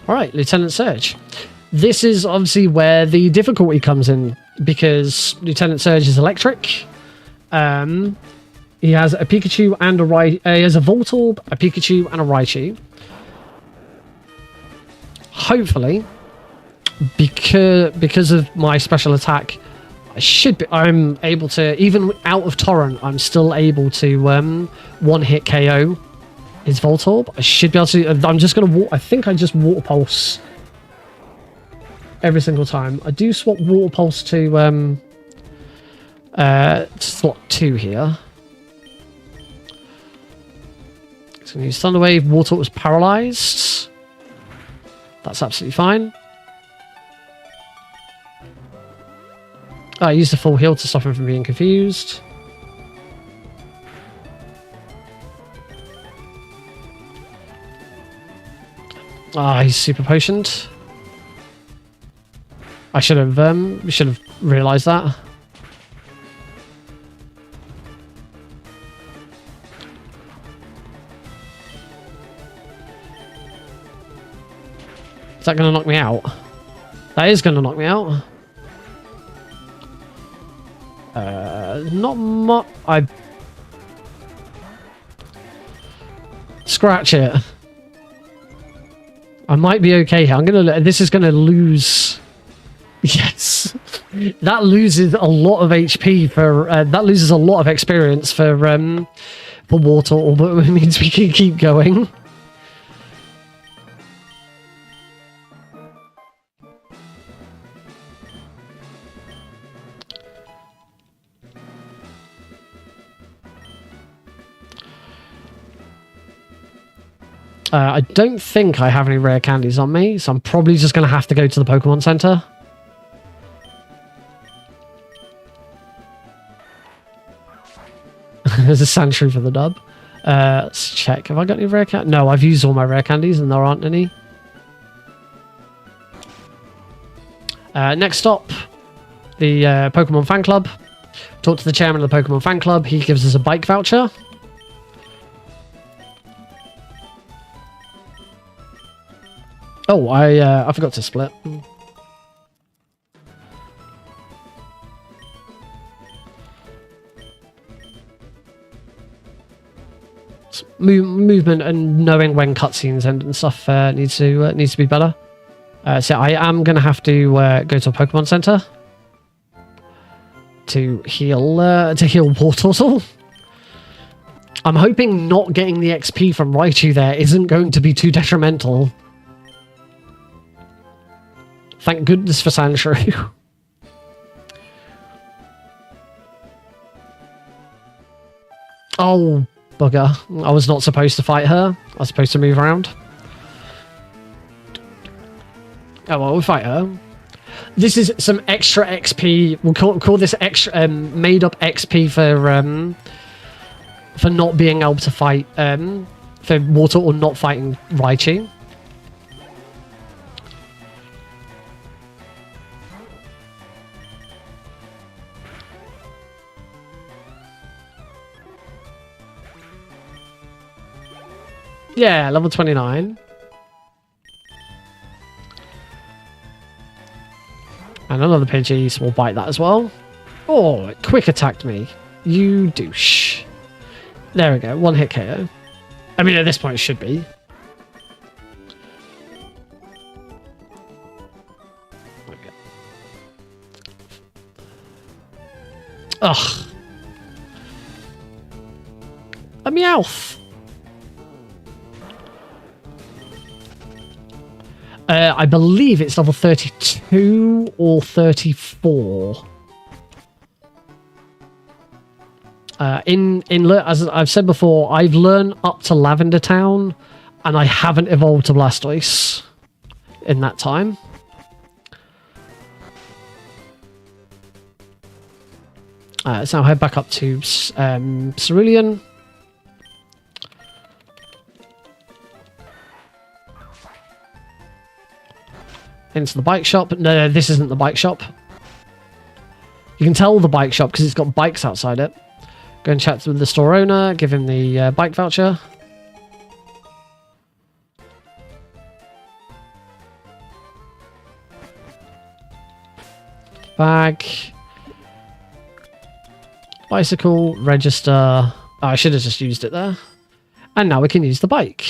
Alright, Lieutenant Surge. This is obviously where the difficulty comes in, because Lieutenant Surge is electric. He has a Pikachu and he has a Voltorb, a Pikachu, and a Raichu. Hopefully, because of my special attack, I'm able to, even out of Torrent, I'm still able to one-hit KO his Voltorb. I should be able to. I'm just going to I think I just Water Pulse every single time. I do swap Water Pulse to slot 2 here. So I'm going to use Thunder Wave. Wartorb was paralyzed. That's absolutely fine. I used the full heal to stop him from being confused. He's super potioned. I should have realized that. Is that going to knock me out? That is going to knock me out. Not much. Scratch it. I might be okay here. This is gonna lose. Yes, that loses a lot of HP for. That loses a lot of experience for Wartorb, but it means we can keep going. I don't think I have any rare candies on me, so I'm probably just going to have to go to the Pokemon Center. There's a Sandshrew for the dub. Let's check. Have I got any rare candies? No, I've used all my rare candies and there aren't any. Next stop, the Pokemon Fan Club. Talk to the chairman of the Pokemon Fan Club. He gives us a bike voucher. Oh, I forgot to split. Movement and knowing when cutscenes end and stuff needs to be better. So I am gonna have to go to a Pokemon Center to heal Wartortle. I'm hoping not getting the XP from Raichu there isn't going to be too detrimental. Thank goodness for Sandshrew. Oh, bugger. I was not supposed to fight her. I was supposed to move around. Oh, well, we'll fight her. This is some extra XP. We'll call this extra made up XP for not being able to fight for Water or not fighting Raichu. Yeah, level 29. And another Pidgey will bite that as well. Oh, it quick attacked me. You douche. There we go, one hit KO. I mean, at this point it should be. Okay. Ugh. A Meowth. I believe it's level 32 or 34. As I've said before, I've learned up to Lavender Town, and I haven't evolved to Blastoise in that time. Let's now head back up to Cerulean. Into the bike shop. No, this isn't the bike shop. You can tell the bike shop because it's got bikes outside it. Go and chat with the store owner, give him the bike voucher. Bag. Bicycle, register. Oh, I should have just used it there. And now we can use the bike.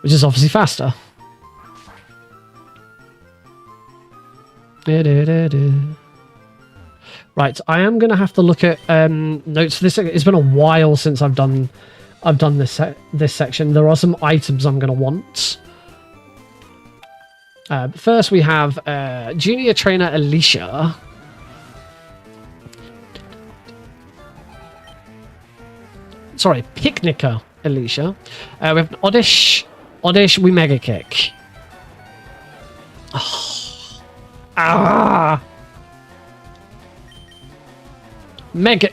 Which is obviously faster. Right, I am going to have to look at notes for this. It's been a while since I've done this section. There are some items I'm going to want. First, we have Junior Trainer Alicia. Sorry, Picnicker Alicia. We have an Oddish. Oddish, we Mega Kick. Oh. Ah! Mega...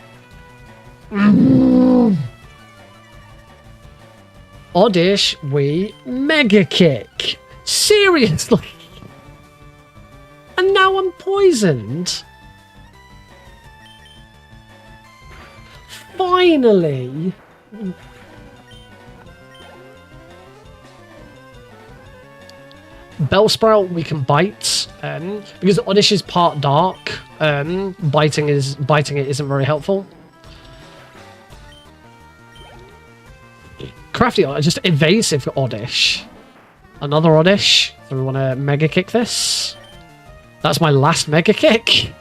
Oddish, we Mega Kick. Seriously? And now I'm poisoned? Finally! Bellsprout we can bite, because Oddish is part dark. Biting it isn't very helpful. Crafty, just evasive Oddish. Another Oddish. So we want to Mega Kick this. That's my last Mega Kick.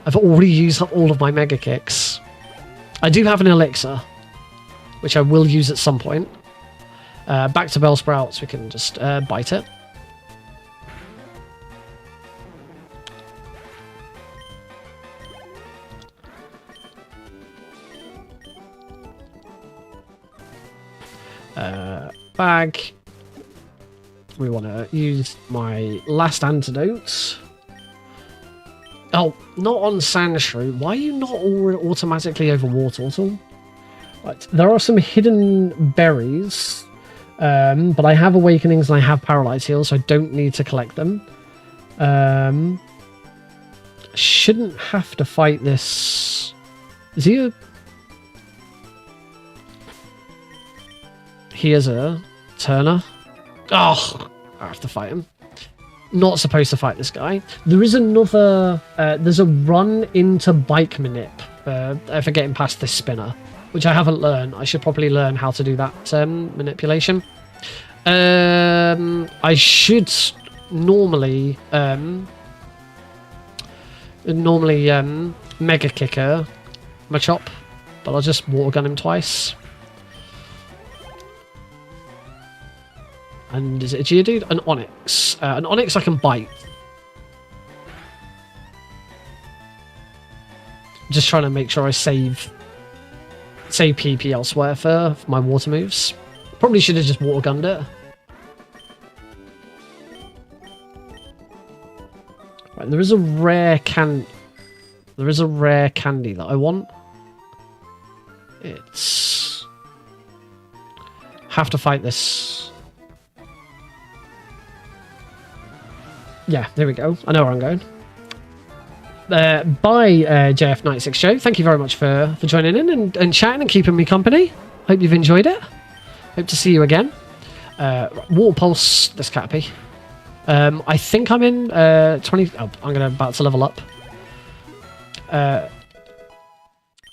I've already used up all of my Mega Kicks. I do have an Elixir, which I will use at some point. Back to Bellsprout, so we can just bite it. Bag. We want to use my last antidote. Oh, not on Sandshrew. Why are you not automatically over Wartortle? Right, there are some hidden berries, but I have Awakenings and I have Paralyze Heals, so I don't need to collect them. Shouldn't have to fight this. Is he a... He is a Turner. Oh, I have to fight him. Not supposed to fight this guy. There is another... there's a run into Bike Manip for getting past this spinner, which I haven't learned. I should probably learn how to do that manipulation. I should normally... Mega Kicker Machop, but I'll just Water Gun him twice. And is it a Geodude? An Onix. An Onix I can bite. Just trying to make sure I save PP elsewhere for my water moves. Probably should have just water gunned it. Right, there is a rare candy that I want. It's have to fight this. Yeah, there we go. I know where I'm going. Bye, JF96Joe. Thank you very much for joining in and chatting and keeping me company. Hope you've enjoyed it. Hope to see you again. Water Pulse this Caterpie. I think I'm in 20... Oh, I'm about to level up.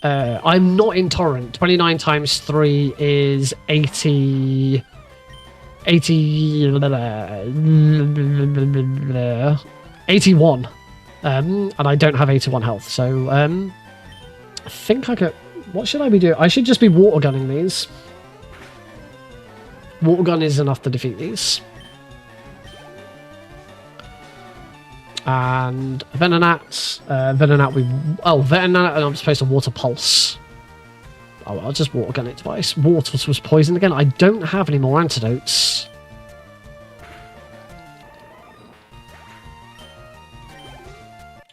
I'm not in Torrent. 29 times 3 is 80... 81. And I don't have 81 health, so I think I could... What should I be doing? I should just be water gunning these. Water gun is enough to defeat these. And Venonat, Venonat, and I'm supposed to water pulse. Oh, I'll just water gun it twice. Water was poison again. I don't have any more antidotes.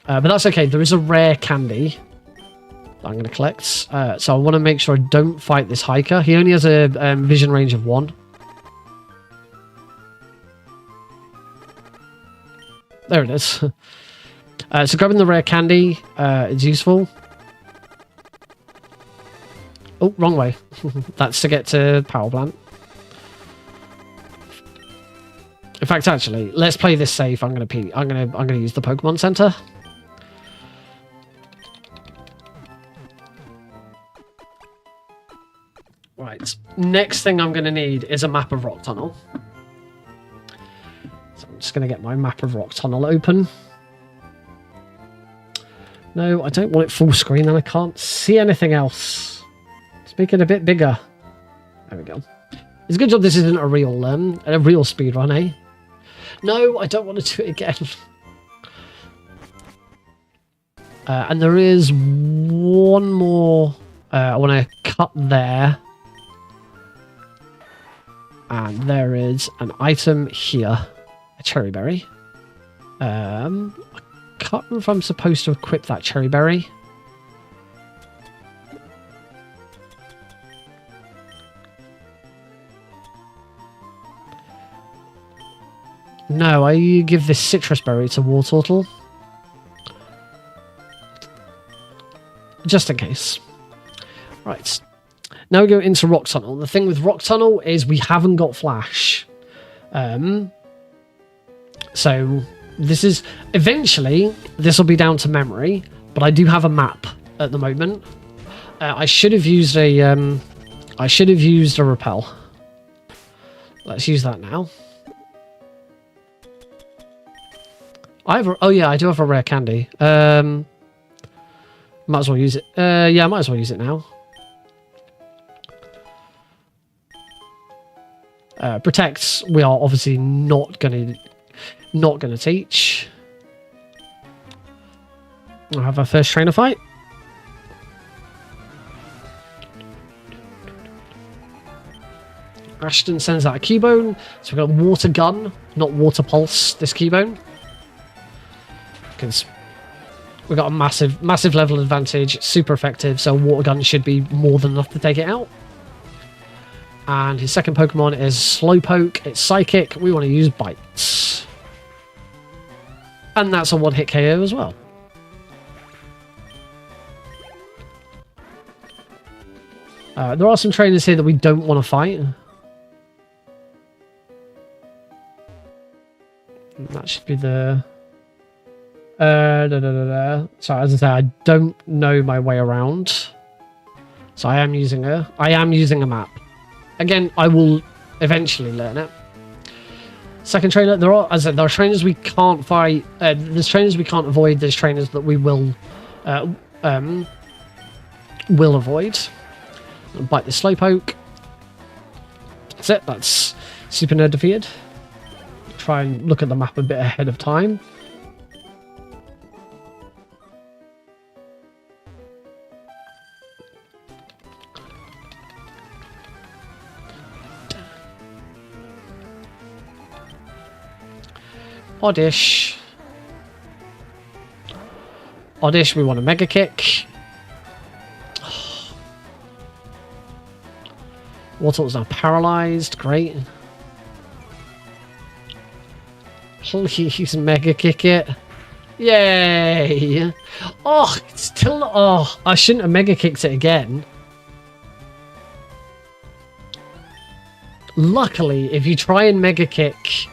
But that's okay. There is a rare candy that I'm going to collect. So I want to make sure I don't fight this hiker. He only has a vision range of 1. There it is. So grabbing the rare candy is useful. Oh, wrong way. That's to get to power plant. In fact, actually, let's play this safe. I'm gonna use the Pokemon Center. Right. Next thing I'm gonna need is a map of Rock Tunnel. So I'm just gonna get my map of Rock Tunnel open. No, I don't want it full screen, and I can't see anything else. Let's make it a bit bigger. There we go. It's a good job this isn't a real speedrun, eh? No, I don't want to do it again. And there is one more I want to cut there. And there is an item here. A cherry berry. I can't remember if I'm supposed to equip that cherry berry. No, I give this citrus berry to Wartortle. Just in case. Right. Now we go into Rock Tunnel. The thing with Rock Tunnel is we haven't got Flash. So this is... Eventually, this will be down to memory, but I do have a map at the moment. I should have used a... repel. Let's use that now. Oh yeah, I do have a rare candy. Might as well use it. Yeah, I might as well use it now. Protects, we are obviously not gonna teach. We'll have our first trainer fight. Ashton sends out a Keybone, so we've got a water gun, not water pulse, this Keybone. Because we've got a massive level advantage, super effective, so water gun should be more than enough to take it out. And his second Pokemon is Slowpoke, it's Psychic, we want to use Bites. And that's a one-hit KO as well. There are some trainers here that we don't want to fight. That should be the... So as I say, I don't know my way around. So I am using a map. Again, I will eventually learn it. Second trainer, there are trainers we can't fight. There's trainers we can't avoid. There's trainers that we will avoid. I'll bite the Slowpoke. That's it. That's Super Nerd defeated. Try and look at the map a bit ahead of time. Oddish. Oddish, we want a Mega Kick. Wartortle's now paralyzed. Great. Please Mega Kick it. Yay! Oh, it's still not... Oh, I shouldn't have Mega Kicked it again. Luckily, if you try and Mega Kick...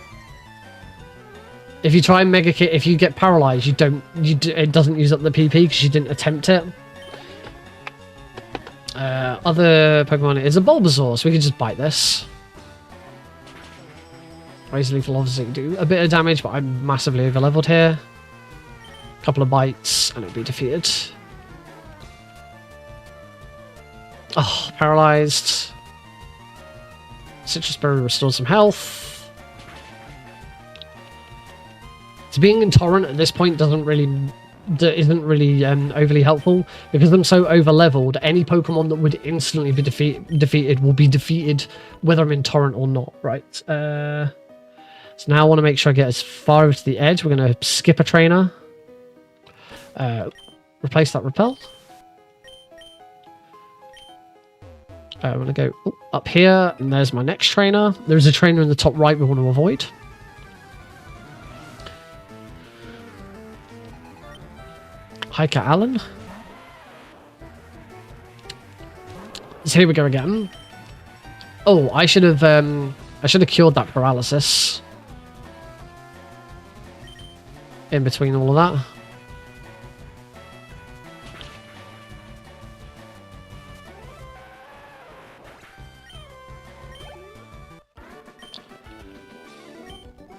If you get paralyzed, it doesn't use up the PP because you didn't attempt it. Other Pokemon is a Bulbasaur, so we can just bite this. Razor Leaf will obviously do a bit of damage, but I'm massively over-leveled here. Couple of bites, and it'll be defeated. Oh, paralyzed. Citrus Berry restored some health. So being intolerant at this point isn't really overly helpful because I'm so over-leveled. Any Pokemon that would instantly be defeated will be defeated whether I'm intolerant or not. Right. So now I want to make sure I get as far over to the edge. We're going to skip a trainer. Replace that repel. I'm going to go up here, and there's my next trainer. There's a trainer in the top right we want to avoid. Hiker Allen. So here we go again. Oh, I should have cured that paralysis. In between all of that.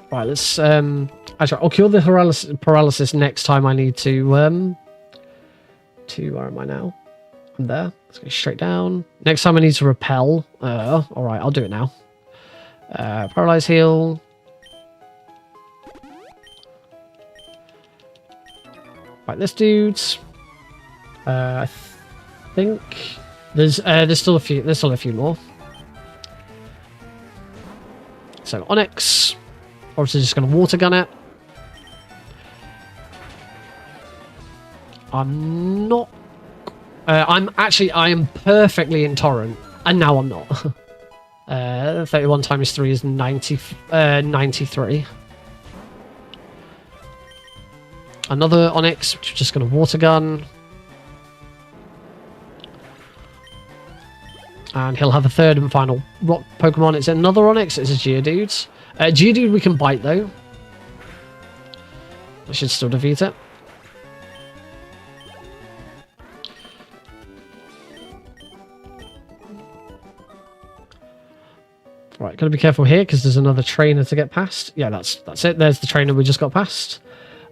Right, let's actually I'll cure the paralysis next time I need to where am I now? I'm there. Let's go straight down. Next time I need to repel. Alright, I'll do it now. Paralyze heal. Right, this dude's I think there's still a few more. So Onyx. Obviously just gonna water gun it. I'm not... I am perfectly intolerant. And now I'm not. 31 times 3 is 93. Another Onyx, which we're just going to water gun. And he'll have a third and final rock Pokemon. It's another Onyx. It's a Geodude. Geodude we can bite, though. I should still defeat it. Right, gotta be careful here because there's another trainer to get past. Yeah, that's it. There's the trainer we just got past.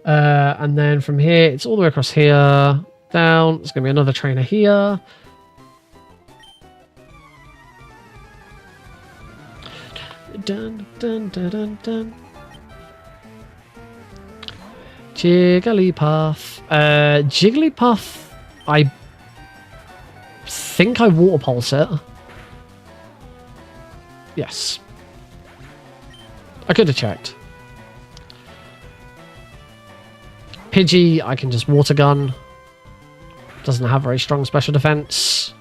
And then from here, it's all the way across here, down. There's gonna be another trainer here. Dun dun dun dun dun. Jigglypuff. Jigglypuff. I think I water pulse it. Yes. I could have checked. Pidgey, I can just water gun. Doesn't have very strong special defense.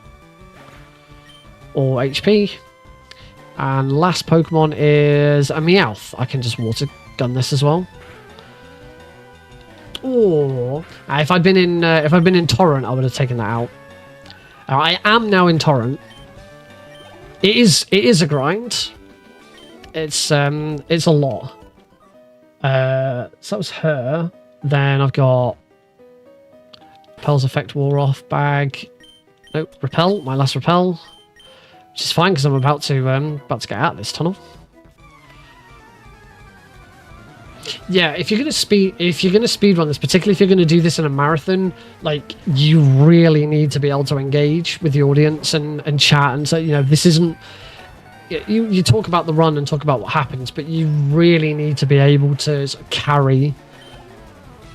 Or HP. And last Pokemon is a Meowth. I can just water gun this as well. Or if I'd been in Torrent, I would have taken that out. I am now in Torrent. It is a grind. It's a lot. So that was her. Then I've got Repel's effect wore off bag. Nope, repel, my last repel. Which is fine because I'm about to get out of this tunnel. Yeah, if you're gonna speed run this, particularly if you're gonna do this in a marathon, like you really need to be able to engage with the audience and chat, and so this isn't. You talk about the run and talk about what happens, but you really need to be able to sort of carry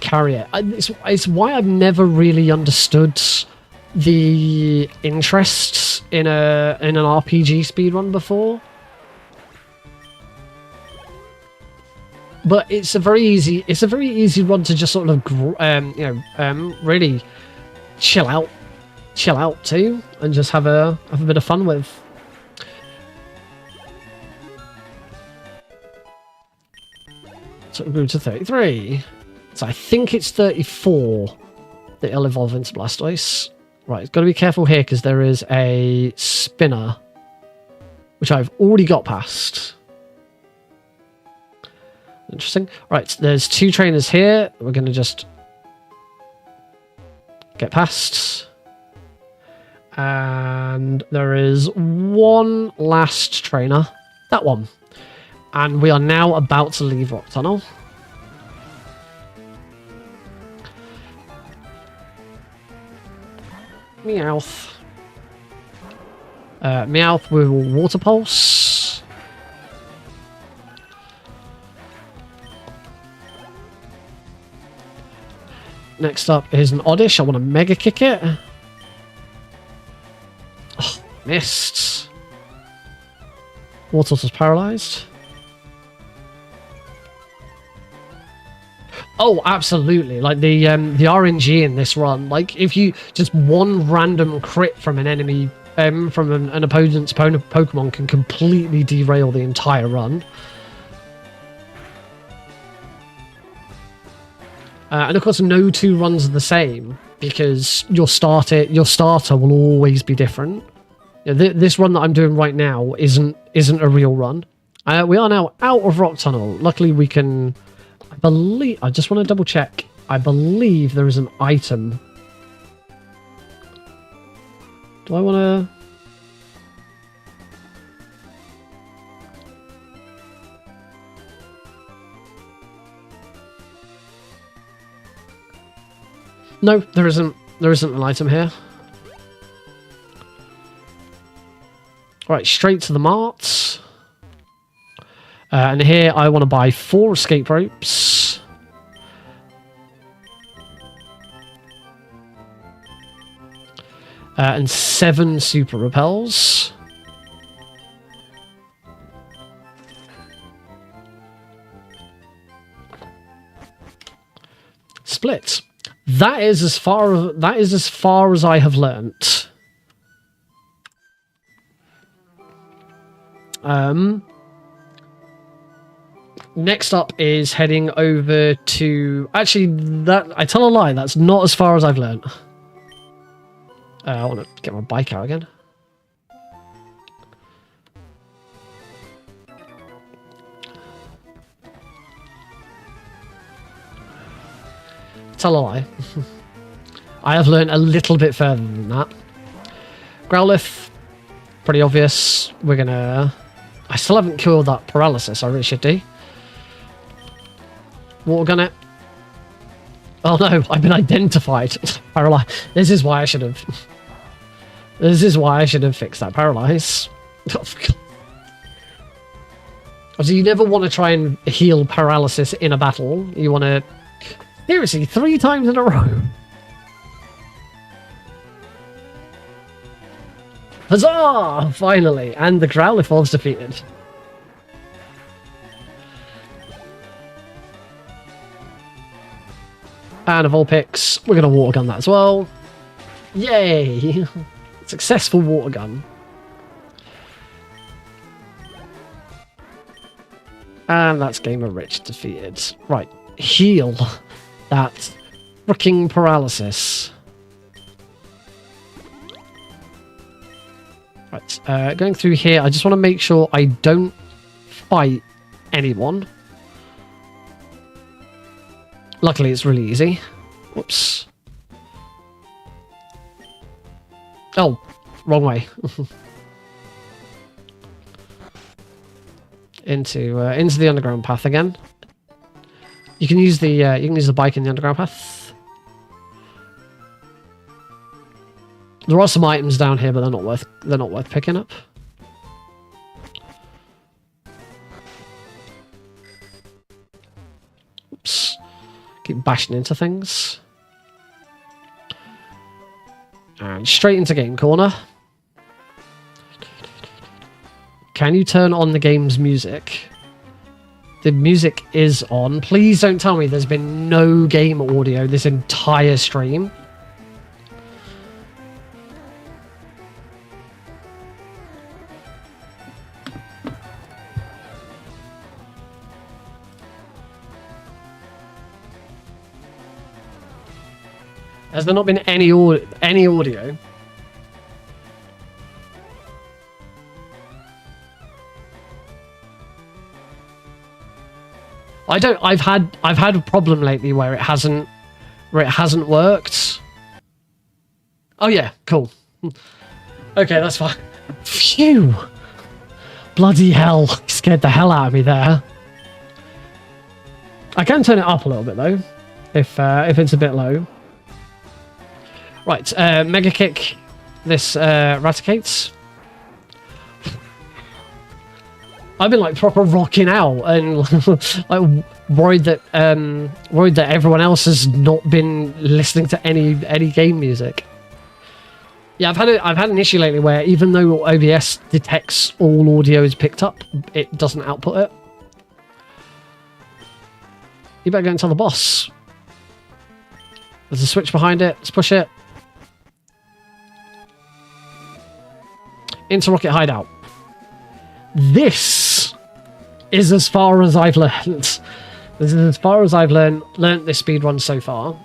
it. It's why I've never really understood the interests in an RPG speedrun before. but it's a very easy run to just sort of really chill out to, and just have a bit of fun with. So we'll go to 33. So I think it's 34 that it'll evolve into Blastoise. Right, got to be careful here because there is a spinner, which I've already got past. Interesting. Right, there's 2 trainers here. We're going to just get past. And there is one last trainer. That one. And we are now about to leave Rock Tunnel. Meowth. Meowth with Water Pulse. Next up is an Oddish. I want to Mega Kick it. Oh, missed. Water Pulse is paralyzed. Oh, absolutely. Like the RNG in this run, like if you just one random crit from an enemy, from an opponent's Pokemon can completely derail the entire run. And of course, no 2 runs are the same because your starter will always be different. You know, this run that I'm doing right now isn't a real run. We are now out of Rock Tunnel. Luckily, we can. I just want to double check. I believe there is an item. Do I want to? No, there isn't. There isn't an item here. Right, straight to the marts. And here I want to buy 4 escape ropes. And 7 super repels. Split. That is as far as I have learnt. Next up is heading over to... Actually, I tell a lie. That's not as far as I've learnt. I want to get my bike out again. Tell a lie. I have learnt a little bit further than that. Growlithe, pretty obvious. We're gonna... I still haven't killed that paralysis. I really should do. Water gun it. Oh no, I've been identified. This is why I should have. This is why I should have fixed that paralyze. So you never want to try and heal paralysis in a battle. You want to... Seriously, 3 times in a row. Huzzah! Finally, and the Growlithe was defeated. And of all picks, we're going to water gun that as well. Yay! Successful water gun. And that's Gamer Rich defeated. Right, heal that freaking paralysis. Right, going through here, I just want to make sure I don't fight anyone. Luckily, it's really easy. Whoops. Oh, wrong way. into the underground path again. You can use the bike in the underground path. There are some items down here, but they're not worth picking up. Oops. Keep bashing into things. And straight into game corner. Can you turn on the game's music? the music is on. Please don't tell me there's been no game audio this entire stream. Has there not been any audio? I've had a problem lately where it hasn't worked. Oh yeah, cool. Okay, that's fine. Phew. Bloody hell. Scared the hell out of me there. I can turn it up a little bit though, if it's a bit low. Right, Mega Kick this Raticates. I've been like proper rocking out and like worried that everyone else has not been listening to any game music. Yeah, I've had an issue lately where even though OBS detects all audio is picked up, it doesn't output it. You better go and tell the boss. There's a switch behind it. Let's push it. Into Rocket Hideout. This is as far as I've learned. This is as far as I've learned this speedrun so far.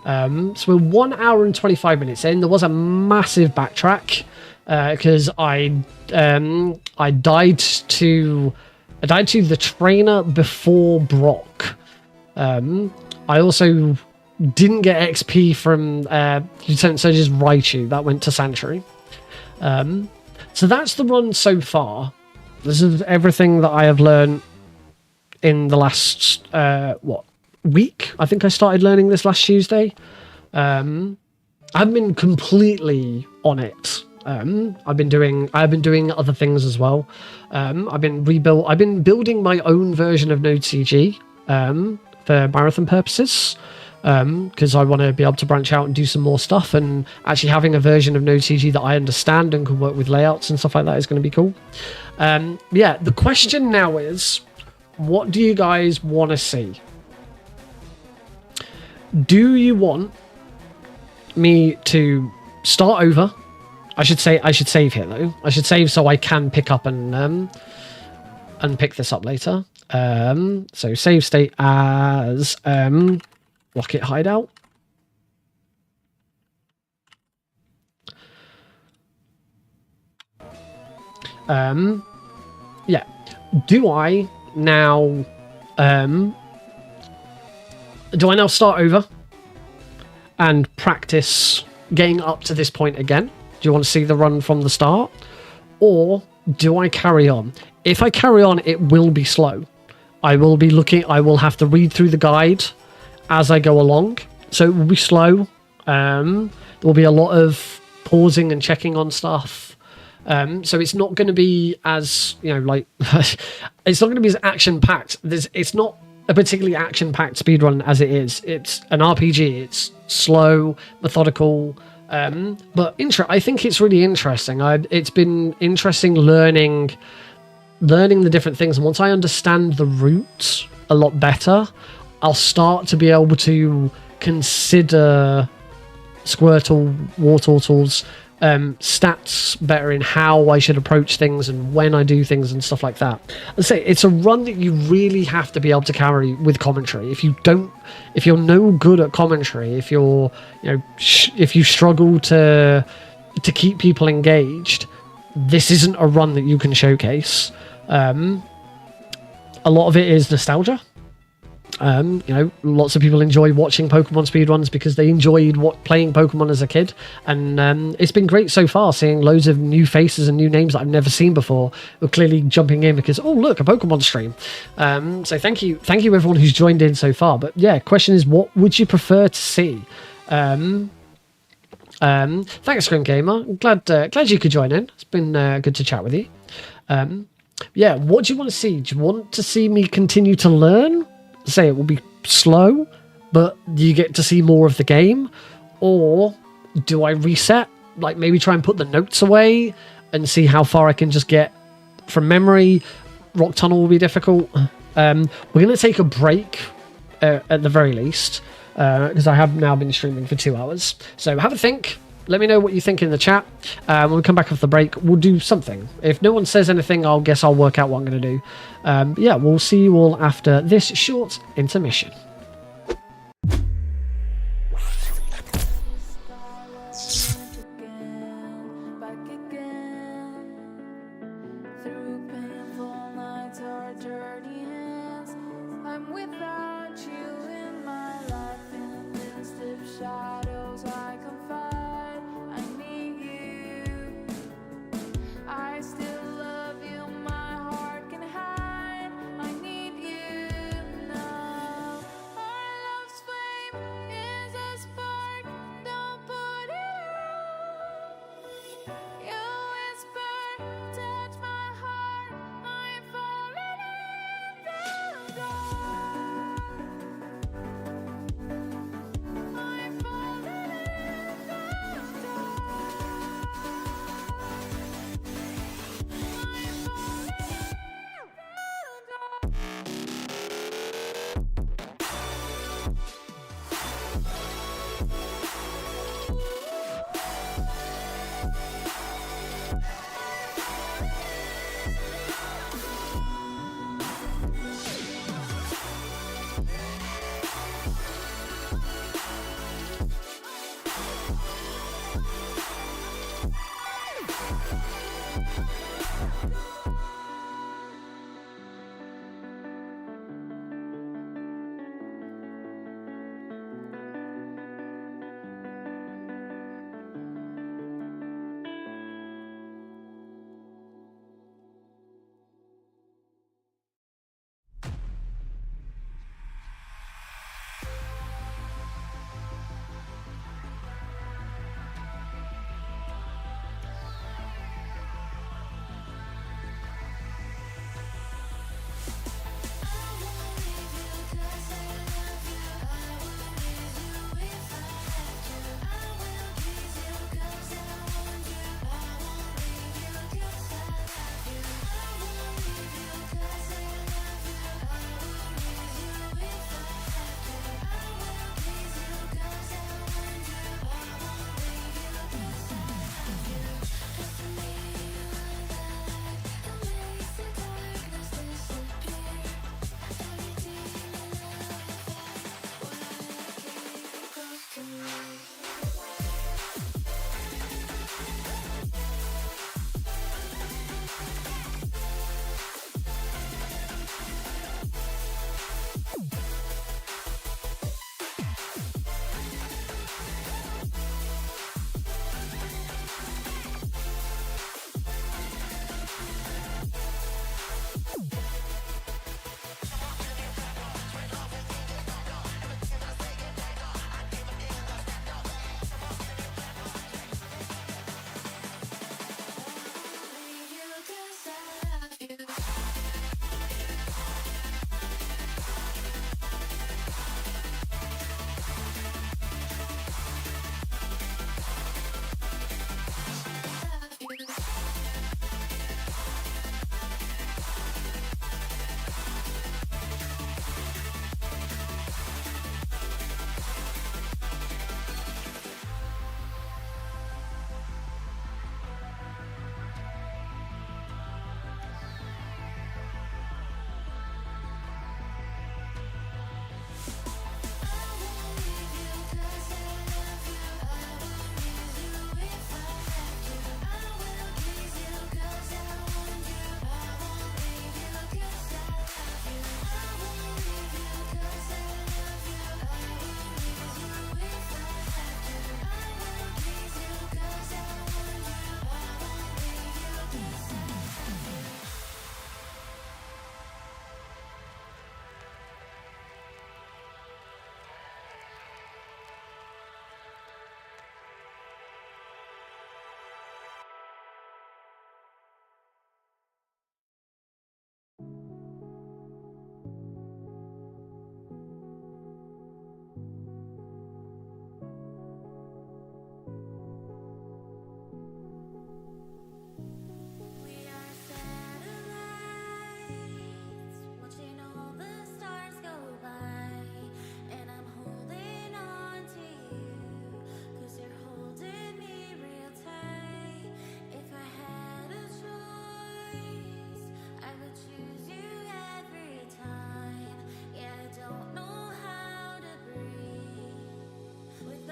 So we're 1 hour and 25 minutes in. There was a massive backtrack because I died to the trainer before Brock. I also didn't get XP from Lieutenant Surge's Raichu. That went to Sanctuary. So that's the run so far. This is everything that I have learned in the last week. I think I started learning this last Tuesday. I've been completely on it. I've been doing other things as well. I've been building my own version of Node CG for marathon purposes. Because I want to be able to branch out and do some more stuff, and actually having a version of Node CG that I understand and can work with layouts and stuff like that is going to be cool. Yeah, the question now is, what do you guys want to see? Do you want me to start over? I should save here though. I should save so I can pick up and pick this up later. So save state as Rocket Hideout. Yeah. Do I now start over and practice getting up to this point again? Do you want to see the run from the start? Or do I carry on? If I carry on, it will be slow. I will have to read through the guide as I go along, so it will be slow. There will be a lot of pausing and checking on stuff, so it's not going to be as it's not going to be as action packed. It's not a particularly action packed speedrun as it is. It's an RPG. It's slow, methodical, but I think it's really interesting. It's been interesting learning the different things, and once I understand the route a lot better, I'll start to be able to consider Squirtle, Wartortle's stats better in how I should approach things and when I do things and stuff like that. I'd say it's a run that you really have to be able to carry with commentary. If you're no good at commentary, if you struggle to keep people engaged, this isn't a run that you can showcase. A lot of it is nostalgia. Lots of people enjoy watching Pokemon speedruns because they enjoyed playing Pokemon as a kid, and it's been great so far seeing loads of new faces and new names that I've never seen before who are clearly jumping in because, oh look, a Pokemon stream. So thank you everyone who's joined in so far. But yeah, question is, what would you prefer to see? Thanks, Scream Gamer. Glad you could join in. It's been good to chat with you. Yeah, what do you want to see? Do you want to see me continue to learn? Say it will be slow, but you get to see more of the game? Or do I reset? Like maybe try and put the notes away and see how far I can just get from memory? Rock Tunnel will be difficult. We're going to take a break at the very least, because I have now been streaming for 2 hours. So have a think. Let me know what you think in the chat. When we come back off the break, we'll do something. If no one says anything, I'll work out what I'm going to do. Yeah, we'll see you all after this short intermission. Back again. Through painful nights or dirty hands, I'm without you in my life. In this deep shadows I confide. I need you. I still love you. My heart can hide. I need you now. Our love's flame is a spark. Don't put it out. You whisper, touch my heart. I'm falling in the dark. I'm falling in the dark. I'm falling in the dark.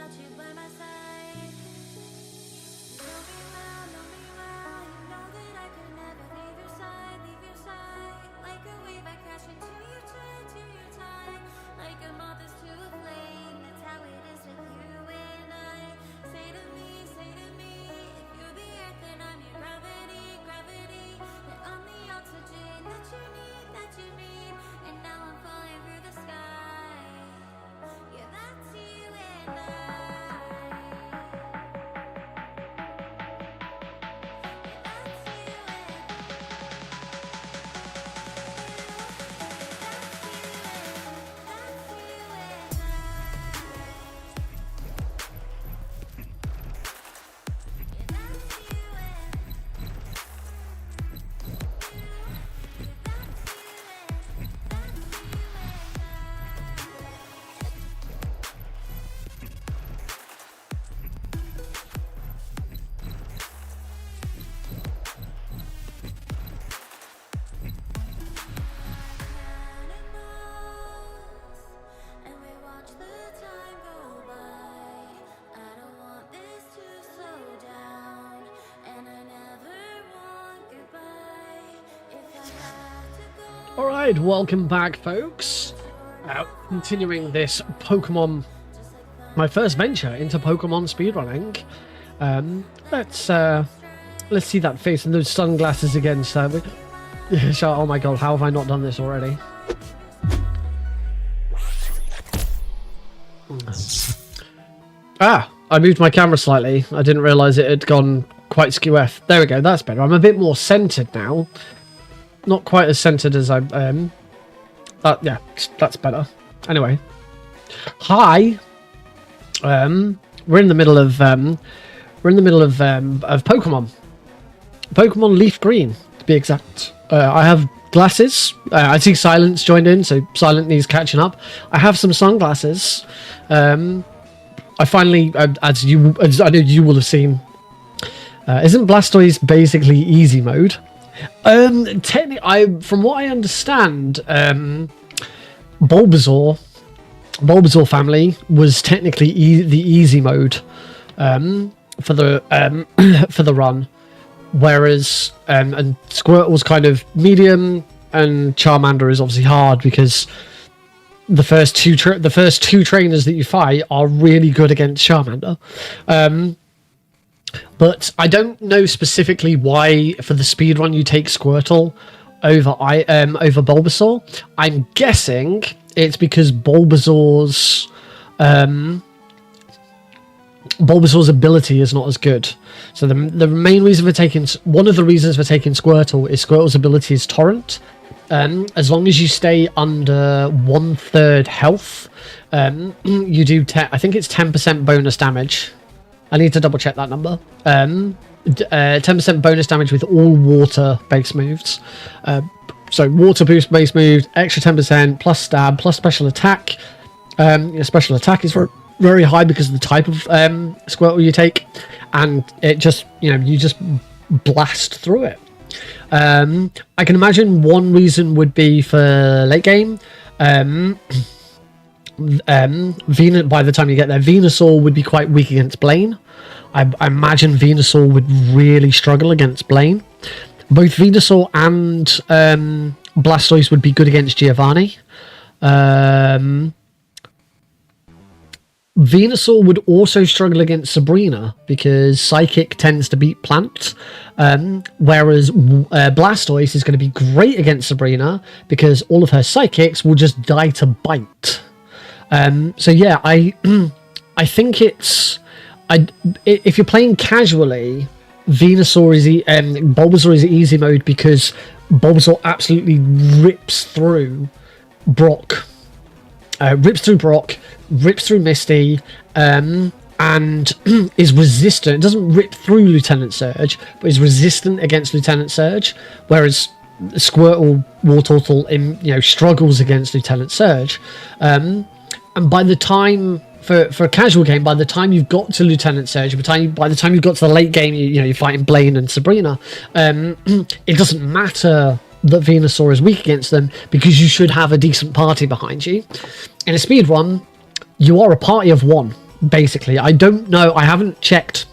without you by my side. Know me well, you know that I could never leave your side, leave your side. Like a wave I crash into your tide, like a moth is to a flame. That's how it is with you and I. Say to me, if you're the earth, then I'm your gravity, gravity. That I'm the oxygen that you need, and now I'm falling through the sky. Yeah, that's you and I. And we watch the time go by. I don't want this to slow down, and I never want goodbye. If I have to go, Alright, welcome back, folks. Continuing this Pokemon, my first venture into Pokemon speedrunning. Let's see that face and those sunglasses again, Sammy. Oh my god, how have I not done this already? I moved my camera slightly. I didn't realise it had gone quite skew-F. There we go, that's better. I'm a bit more centered now. Not quite as centered as I am. Yeah, that's better. Anyway. Hi. We're in the middle of Pokemon. Pokemon LeafGreen, to be exact. I have glasses. I see Silence joined in, so Silent needs catching up. I have some sunglasses. I finally, as I know you will have seen, isn't Blastoise basically easy mode? Technically, from what I understand, Bulbasaur family was technically the easy mode for the run, whereas and Squirtle was kind of medium, and Charmander is obviously hard because the first two trainers that you fight are really good against Charmander. But I don't know specifically why for the speedrun you take Squirtle over Bulbasaur. I'm guessing it's because Bulbasaur's ability is not as good. So the main reason for taking, one of the reasons for taking Squirtle is Squirtle's ability is Torrent. As long as you stay under 1/3 health, you do I think it's 10% bonus damage. I need to double check that number. 10% bonus damage with all water base moves. So water boost base moves, extra 10% plus stab plus special attack. Your special attack is very high because of the type of Squirtle you take, and it just you just blast through it. I can imagine one reason would be for late game. By the time you get there, Venusaur would be quite weak against Blaine. I imagine Venusaur would really struggle against Blaine. Both Venusaur and Blastoise would be good against Giovanni. Venusaur would also struggle against Sabrina because Psychic tends to beat Plant, whereas Blastoise is going to be great against Sabrina because all of her Psychics will just die to Bite. So yeah, I think if you're playing casually, Bulbasaur is easy mode because Bulbasaur absolutely rips through Brock, rips through Misty, and is resistant. It doesn't rip through Lieutenant Surge, but is resistant against Lieutenant Surge, whereas Squirtle, Wartortle, struggles against Lieutenant Surge. And by the time for a casual game, by the time you've got to Lieutenant Surge, by the time you've got to the late game, you're fighting Blaine and Sabrina. It doesn't matter that Venusaur is weak against them because you should have a decent party behind you. In a speedrun, you are a party of one. basically. I don't know. I haven't checked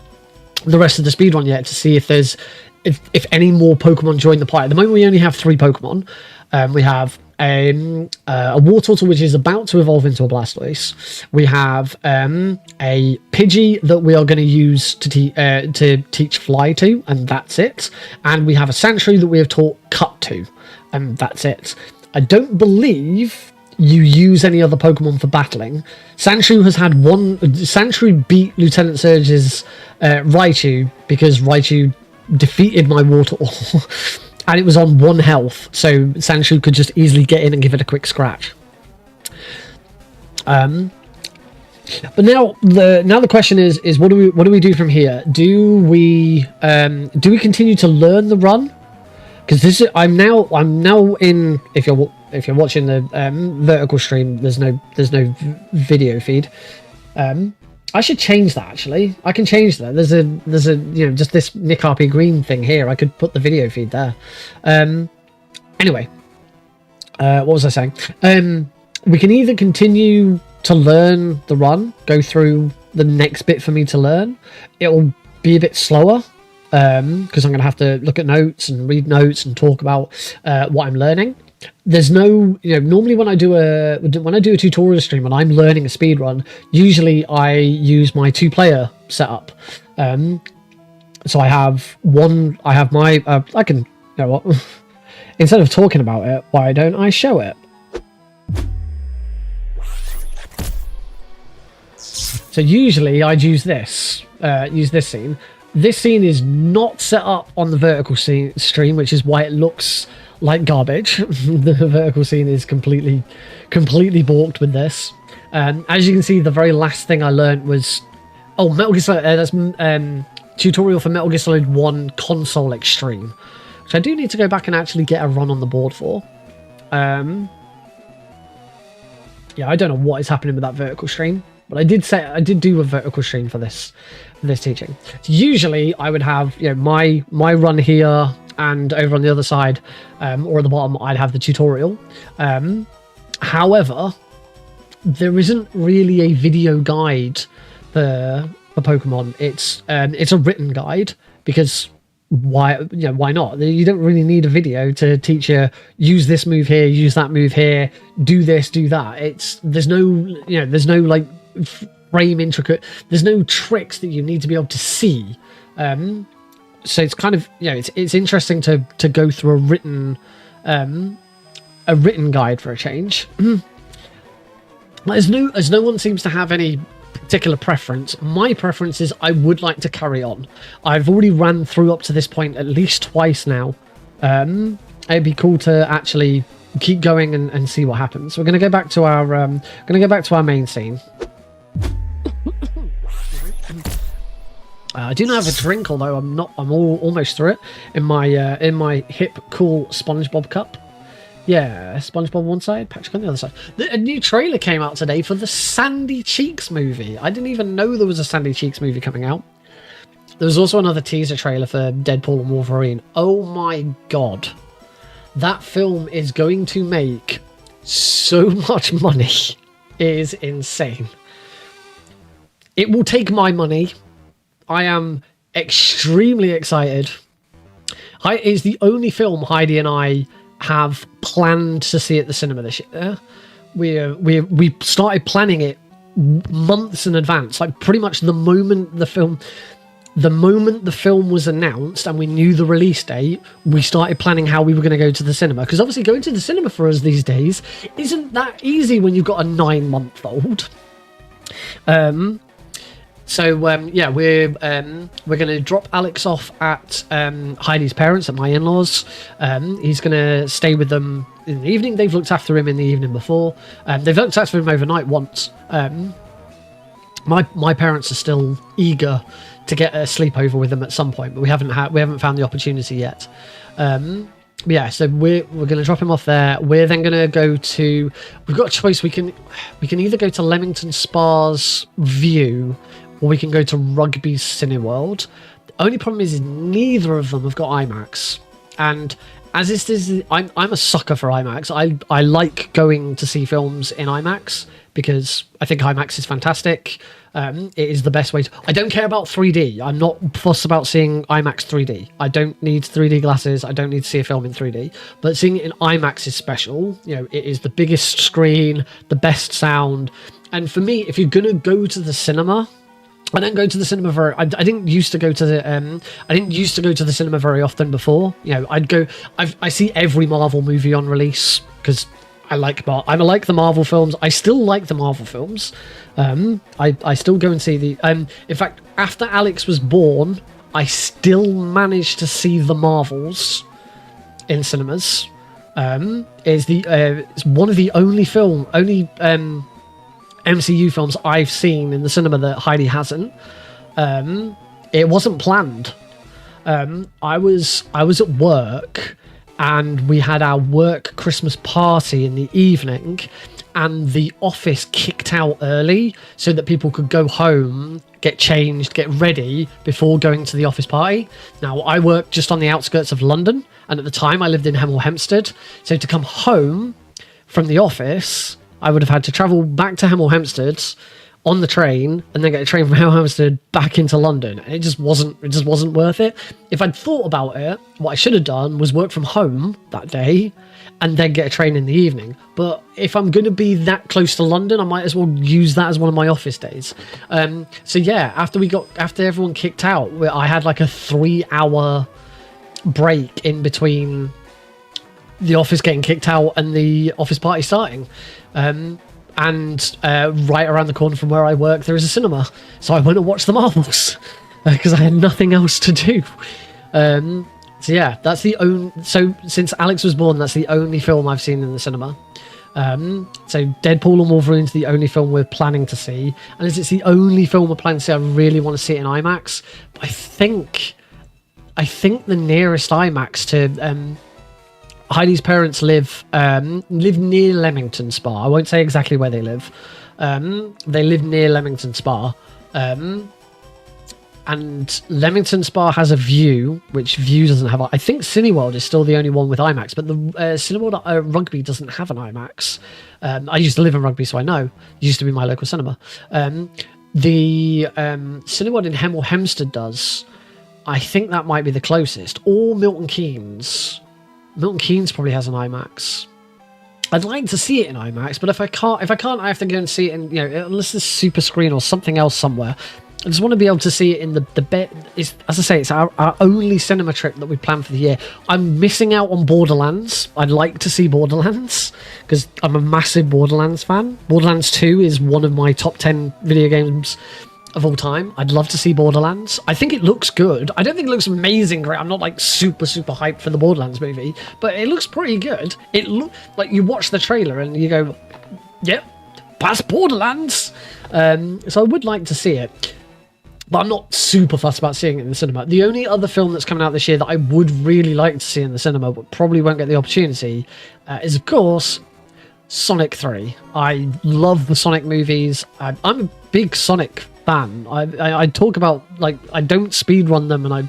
the rest of the speedrun yet to see if there's if any more Pokemon join the party. At the moment, we only have 3 Pokemon. We have a Wartortle, which is about to evolve into a Blastoise. We have a Pidgey that we are going to use to teach Fly to, and that's it. And we have a Sandshrew that we have taught Cut to, and that's it. I don't believe you use any other Pokemon for battling. Sandshrew has had one. Sandshrew beat Lieutenant Surge's Raichu because Raichu defeated my Wartortle. And it was on 1 health, so Sandshrew could just easily get in and give it a quick scratch. But now the question is what do we do from here? Do we continue to learn the run? Because I'm now in. If you're watching the vertical stream, there's no video feed. I should change that, actually. I can change that. There's a just this Nick RP Green thing here. I could put the video feed there. Anyway, what was I saying? We can either continue to learn the run, go through the next bit for me to learn. It'll be a bit slower because I'm going to have to look at notes and read notes and talk about what I'm learning. There's no, normally when I do a tutorial stream and I'm learning a speed run, usually I use my 2-player setup. So I have my I can, you know what, instead of talking about it, why don't I show it? So usually I'd use this scene. This scene is not set up on the vertical stream, which is why it looks like garbage. The vertical scene is completely balked with this. As you can see, the very last thing I learned was Metal Gear Solid. That's tutorial for Metal Gear Solid 1 Console Extreme, which I do need to go back and actually get a run on the board for. Yeah, I don't know what is happening with that vertical stream, but I did do a vertical stream for this teaching. So usually I would have my run here, and over on the other side, or at the bottom, I'd have the tutorial. However, there isn't really a video guide for Pokemon. It's a written guide, because why not? You don't really need a video to teach you use this move here, use that move here, do this, do that. There's no like frame intricate. There's no tricks that you need to be able to see. So it's kind of it's interesting to go through a written guide for a change. As no one seems to have any particular preference, my preference is I would like to carry on. I've already ran through up to this point at least twice now. It'd be cool to actually keep going and see what happens. So we're going to go back to our main scene. I do not have a drink, although I'm almost through it in my hip cool SpongeBob cup. Yeah, SpongeBob one side, Patrick on the other side. A new trailer came out today for the Sandy Cheeks movie. I didn't even know there was a Sandy Cheeks movie coming out. There was also another teaser trailer for Deadpool and Wolverine. Oh my god, that film is going to make so much money. It is insane. It will take my money. I am extremely excited. It's the only film Heidi and I have planned to see at the cinema this year. We started planning it months in advance. Like pretty much the moment the film was announced and we knew the release date, we started planning how we were going to go to the cinema. Because obviously going to the cinema for us these days isn't that easy when you've got a 9-month-old. So we're going to drop Alex off at Heidi's parents, at my in-laws. He's going to stay with them in the evening. They've looked after him in the evening before. They've looked after him overnight once. My parents are still eager to get a sleepover with them at some point, but we haven't found the opportunity yet. Yeah, so we're going to drop him off there. We're then going to go to. We've got a choice. We can either go to Leamington Spa's View, or we can go to Rugby's Cineworld. The only problem is neither of them have got IMAX. And as this is, I'm a sucker for IMAX. I like going to see films in IMAX because I think IMAX is fantastic. It is the best way to. I don't care about 3D. I'm not fussed about seeing IMAX 3D. I don't need 3D glasses. I don't need to see a film in 3D. But seeing it in IMAX is special. You know, it is the biggest screen, the best sound, and for me, if you're gonna go to the cinema. I don't go to the cinema very. I didn't used to go to the. I didn't used to go to the cinema very often before. You know, I'd go. I see every Marvel movie on release because I like the Marvel films. I still like the Marvel films. I still go and see the. In fact, after Alex was born, I still managed to see the Marvels in cinemas. It's one of the only MCU films I've seen in the cinema that Heidi hasn't. It wasn't planned. I was at work and we had our work Christmas party in the evening, and the office kicked out early so that people could go home, get changed, get ready before going to the office party. Now, I work just on the outskirts of London, and at the time I lived in Hemel Hempstead, so to come home from the office, I would have had to travel back to Hemel Hempstead on the train and then get a train from Hemel Hempstead back into London. And it just wasn't worth it. If I'd thought about it, what I should have done was work from home that day and then get a train in the evening. But if I'm going to be that close to London, I might as well use that as one of my office days. So yeah, after everyone kicked out, I had like a 3-hour break in between the office getting kicked out and the office party starting. And right around the corner from where I work, there is a cinema. So I went and watched the Marvels because I had nothing else to do. So yeah, that's the only. So since Alex was born, that's the only film I've seen in the cinema. So Deadpool and Wolverine's the only film we're planning to see, and as it's the only film we're planning to see, I really want to see it in IMAX. But I think the nearest IMAX to Heidi's parents live near Leamington Spa. I won't say exactly where they live. They live near Leamington Spa. And Leamington Spa has a View, which View doesn't have. I think Cineworld is still the only one with IMAX, but the Cineworld Rugby doesn't have an IMAX. I used to live in Rugby, so I know. It used to be my local cinema. The Cineworld in Hemel Hempstead does. I think that might be the closest. Or Milton Keynes. Milton Keynes probably has an IMAX. I'd like to see it in IMAX, but if I can't, I have to go and see it in, you know, unless there's super screen or something else somewhere. I just want to be able to see it in the bed. As I say, it's our only cinema trip that we planned for the year. I'm missing out on Borderlands. I'd like to see Borderlands because I'm a massive Borderlands fan. Borderlands 2 is one of my top 10 video games of all time. I'd love to see Borderlands. I think it looks good. I don't think it looks amazing great. I'm not like super hyped for the Borderlands movie, but it looks pretty good. It look like you watch the trailer and you go, yep, that's Borderlands. So I would like to see it, but I'm not super fussed about seeing it in the cinema. The only other film that's coming out this year that I would really like to see in the cinema, but probably won't get the opportunity, is of course Sonic 3. I love the Sonic movies. I'm a big Sonic fan. I talk about, like, I don't speedrun them, and I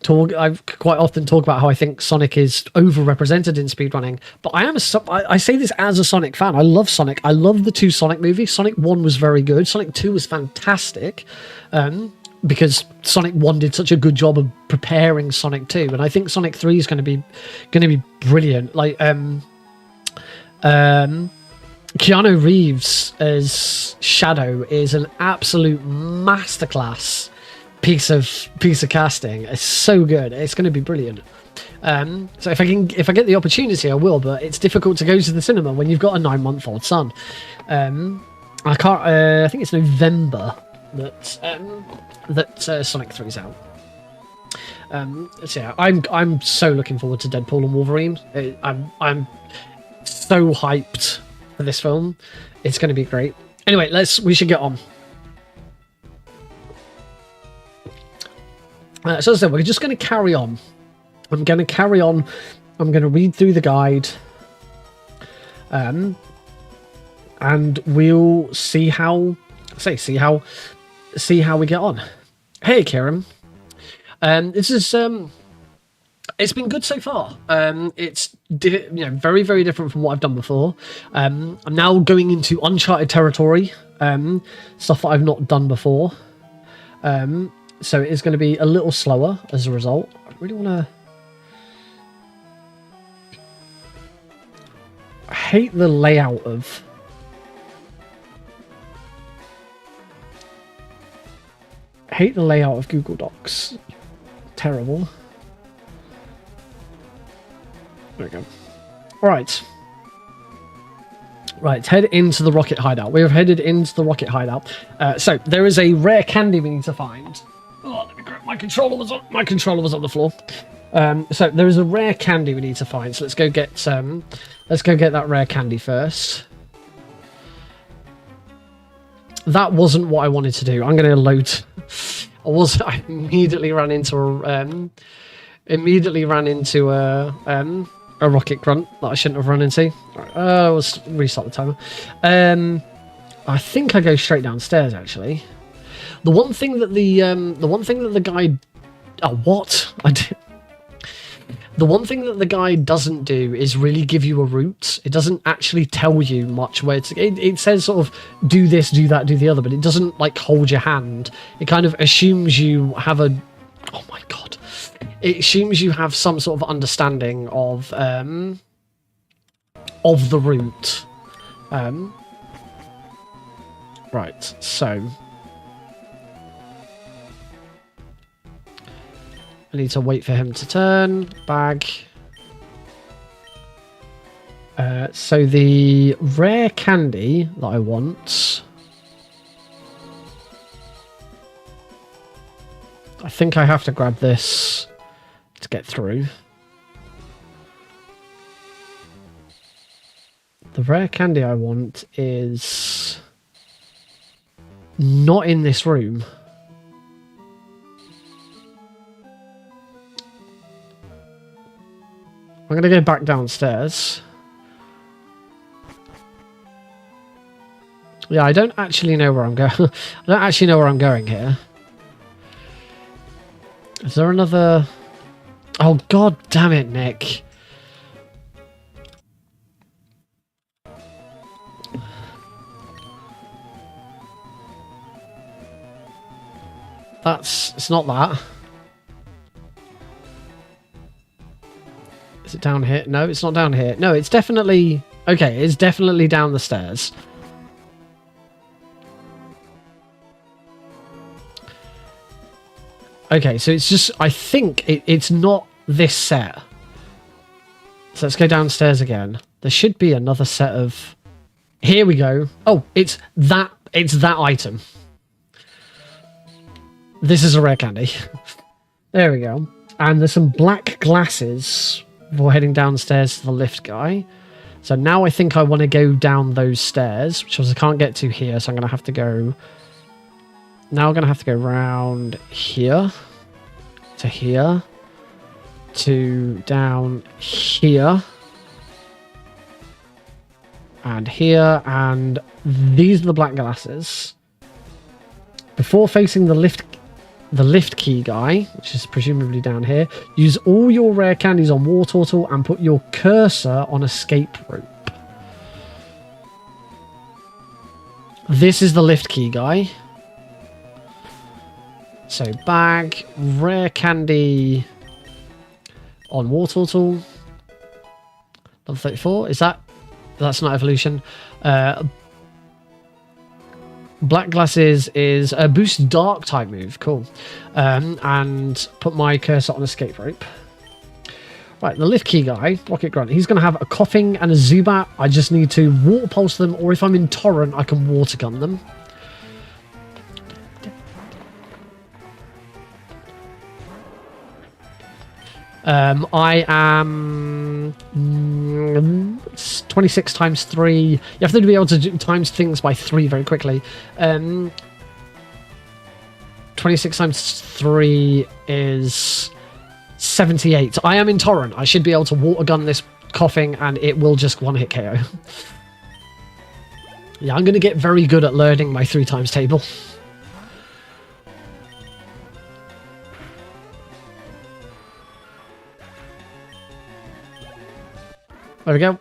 quite often talk about how I think Sonic is overrepresented in speedrunning, but I say this as a Sonic fan. I love Sonic. I love the two Sonic movies. Sonic 1 was very good. Sonic 2 was fantastic, because Sonic 1 did such a good job of preparing Sonic 2, and I think Sonic 3 is going to be brilliant. Like Keanu Reeves as Shadow is an absolute masterclass piece of casting. It's so good. It's going to be brilliant. So if I get the opportunity, I will. But it's difficult to go to the cinema when you've got a 9-month-old son. I can't. I think it's November that Sonic 3's out. So yeah, I'm so looking forward to Deadpool and Wolverine. I'm so hyped for this film. It's going to be great. Anyway, we should get on. So as I said, we're just going to carry on. I'm going to carry on. I'm going to read through the guide. And we'll see how we get on. Hey, Kieran. This is It's been good so far. It's very, very different from what I've done before. I'm now going into uncharted territory, stuff that I've not done before. So it is going to be a little slower as a result. I really want to... I hate the layout of... Google Docs. Terrible. There we go. Right. Right, head into the rocket hideout. We have headed into the rocket hideout. So there is a rare candy we need to find. Oh, let me grab my controller was on the floor. So there is a rare candy we need to find. So let's go get that rare candy first. That wasn't what I wanted to do. I'm going to load. I immediately ran into a rocket grunt that I shouldn't have run into. Let's restart the timer. I think I go straight downstairs actually. The one thing that the guy, the one thing that the guide doesn't do is really give you a route. It doesn't actually tell you much where to. It says sort of do this, do that, do the other, but it doesn't like hold your hand. It kind of assumes you have a. Oh my god! It assumes you have some sort of understanding of the route. Right, so. I need to wait for him to turn. Bag. So the rare candy that I want... I think I have to grab this to get through. The rare candy I want is not in this room. I'm going to go back downstairs. Yeah, I don't actually know where I'm going. I don't actually know where I'm going here. Is there another... Oh, god damn it, Nick. It's not that. Is it down here? No, it's not down here. No, it's definitely... Okay, it's definitely down the stairs. Okay, so it's just... I think it's not this set. So let's go downstairs again. There should be another set of... Here we go. Oh, it's that item. This is a rare candy. There we go. And there's some black glasses before heading downstairs to the lift guy. So now I think I want to go down those stairs, which I can't get to here, so I'm going to have to go... Now I'm going to have to go round here, to here, to down here, and here, and these are the black glasses. Before facing the lift key guy, which is presumably down here, use all your rare candies on War Turtle and put your cursor on escape rope. This is the lift key guy. So bag, rare candy on War Turtle. Level 34, is that? That's not evolution. Black glasses is a boost dark type move. Cool. And put my cursor on escape rope. Right, the lift key guy, Rocket Grunt, he's going to have a coughing and a Zubat. I just need to water pulse them, or if I'm in Torrent, I can water gun them. I am 26 times 3. You have to be able to do times things by 3 very quickly. 26 times 3 is 78. I am in Torrent. I should be able to water gun this coughing and it will just one hit KO. Yeah, I'm going to get very good at learning my 3 times table. There we go.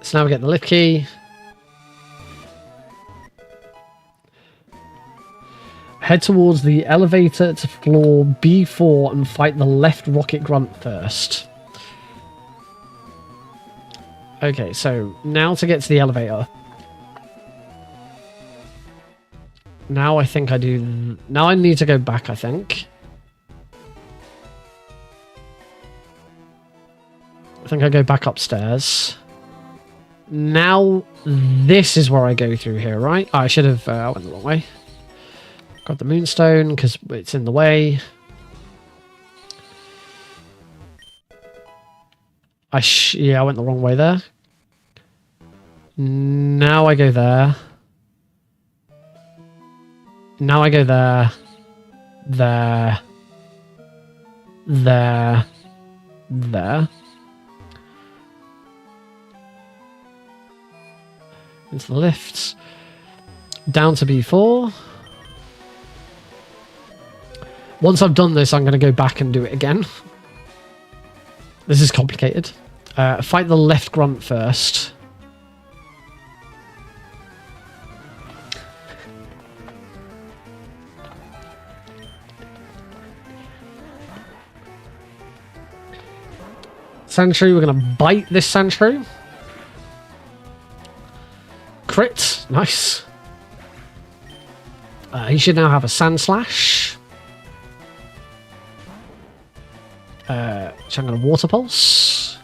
So now we get the lift key. Head towards the elevator to floor B4 and fight the left rocket grunt first. Okay, so now to get to the elevator. Now I think I do... Now I need to go back, I think. I think I go back upstairs. Now this is where I go through here, right? Oh, I should have... I went the wrong way. Got the moonstone because it's in the way. Yeah, I went the wrong way there. Now I go there. Now I go there. There. There. There. Into the lifts. Down to B4. Once I've done this, I'm going to go back and do it again. This is complicated. Fight the left grunt first. Sandshrew, we're going to bite this Sandshrew. Crit, nice. He should now have a Sand Slash. So I'm going to Water Pulse.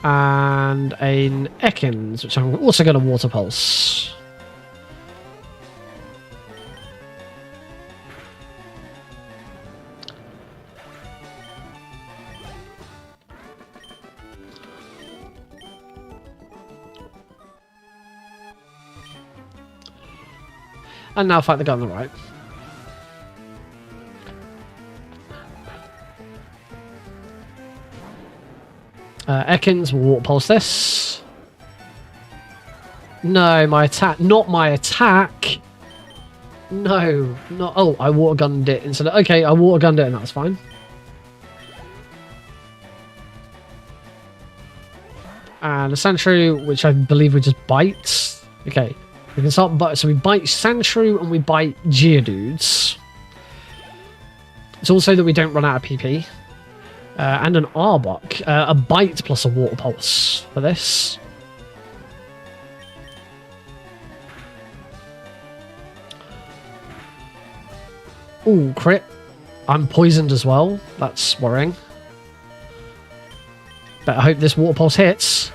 And an Ekans, which I'm also going to Water Pulse. And now fight the guy on the right. Ekans will Water Pulse this. No, my attack. Not my attack. No, not. Oh, I Water Gunned it instead of. Okay, I Water Gunned it and that's fine. And a Sandshrew, which I believe we just bite. Okay. We can start, so we bite Sandshrew and we bite Geodudes. It's also that we don't run out of PP. And an Arbok. A bite plus a Water Pulse for this. Ooh, crit. I'm poisoned as well. That's worrying. But I hope this Water Pulse hits.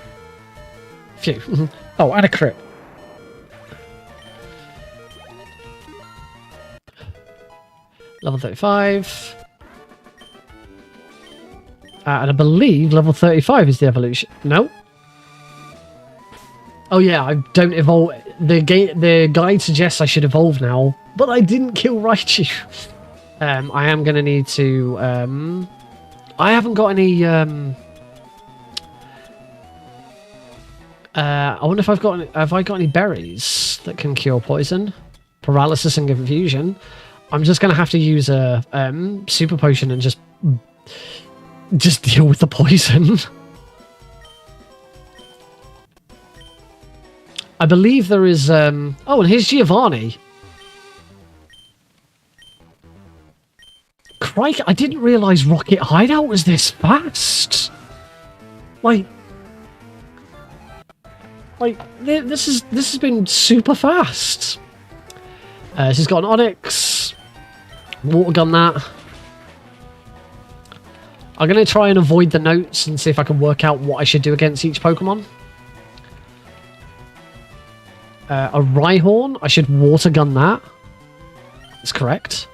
Phew. Oh, and a crit. Level 35. And I believe level 35 is the evolution. No? Oh yeah, I don't evolve. The guide suggests I should evolve now, but I didn't kill Raichu. I am going to need to... I haven't got any... I wonder if have I got any berries that can cure poison? Paralysis and confusion. I'm just going to have to use a super potion and just deal with the poison. I believe there is... oh, and here's Giovanni. Crikey, I didn't realise Rocket Hideout was this fast. Like this has been super fast. She's got an Onyx. Water gun that. I'm going to try and avoid the notes and see if I can work out what I should do against each Pokemon. A Rhyhorn. I should water gun that. That's correct.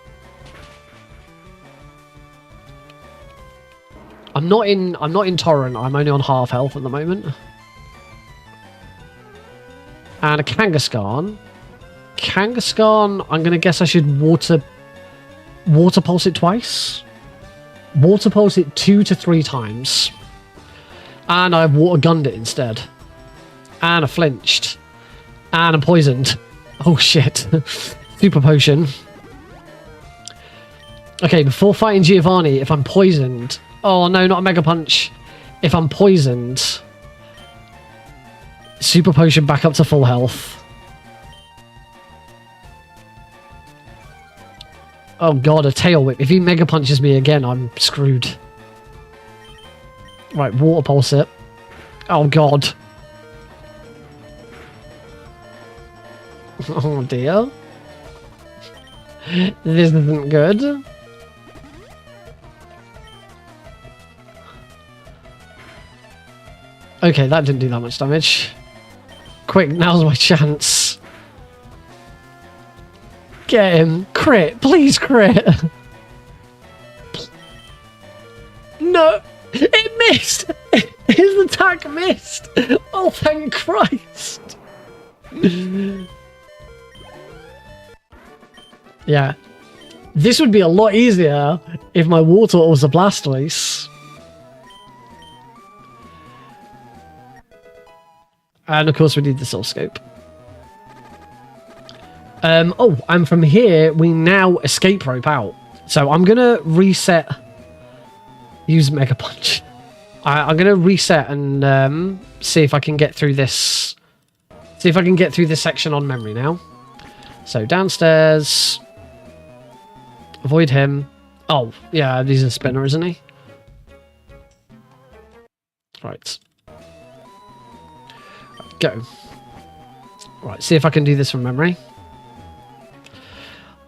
I'm not in Torrent. I'm only on half health at the moment. And a Kangaskhan. Kangaskhan, I'm going to guess I should water pulse it twice. Water pulse it 2 to 3 times. And I've water gunned it instead. And I flinched. And I'm poisoned. Oh shit. Super potion. Okay, before fighting Giovanni, if I'm poisoned... Oh no, not a Mega Punch. If I'm poisoned... Super potion back up to full health. Oh god, a tail whip. If he Mega Punches me again, I'm screwed. Right, water pulse it. Oh god. Oh dear. This isn't good. Okay, that didn't do that much damage. Quick, now's my chance. Get him. Crit. Please crit. No. It missed. His attack missed. Oh, thank Christ. Yeah. This would be a lot easier if my water was a Blastoise. And of course we need the Soul Scope. Oh, and from here we now escape rope out. So I'm gonna reset. Use Mega Punch. I'm gonna reset and see if I can get through this. See if I can get through this section on memory now. So downstairs. Avoid him. Oh, yeah, he's a spinner, isn't he? Right. Go. Right, see if I can do this from memory.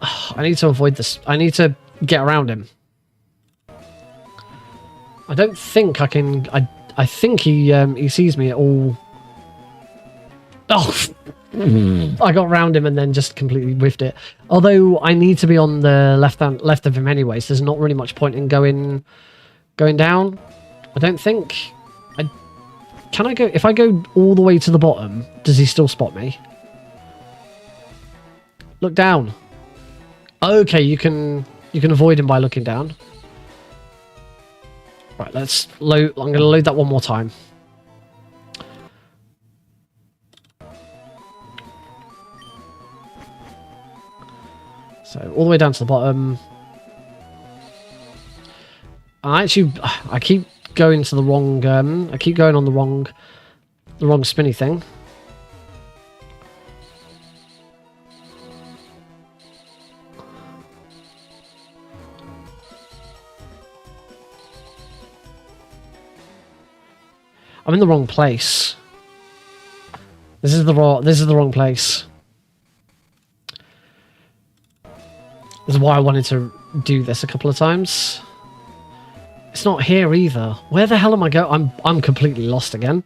Oh, I need to avoid this. I need to get around him. I don't think I can... I think he sees me at all... Oh! I got around him and then just completely whiffed it. Although I need to be on the left of him anyway, so there's not really much point in going down. I don't think... Can I go... If I go all the way to the bottom, does he still spot me? Look down. Okay, you can avoid him by looking down. Right, let's load... I'm going to load that one more time. So, all the way down to the bottom. I keep going to the wrong... I keep going on the wrong spinny thing. I'm in the wrong place. This is the wrong place. This is why I wanted to do this a couple of times. It's not here either. Where the hell am I going? I'm completely lost again.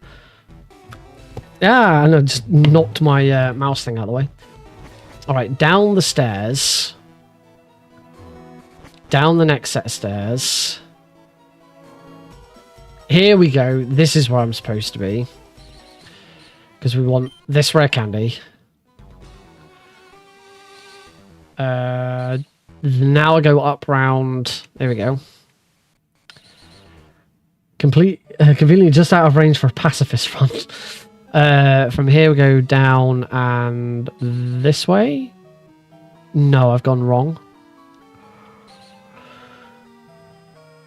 Yeah, and I just knocked my mouse thing out of the way. Alright, down the stairs. Down the next set of stairs. Here we go. This is where I'm supposed to be. Because we want this rare candy. Now I go up round. There we go. Conveniently just out of range for a pacifist front. From here we go down and this way. No, I've gone wrong.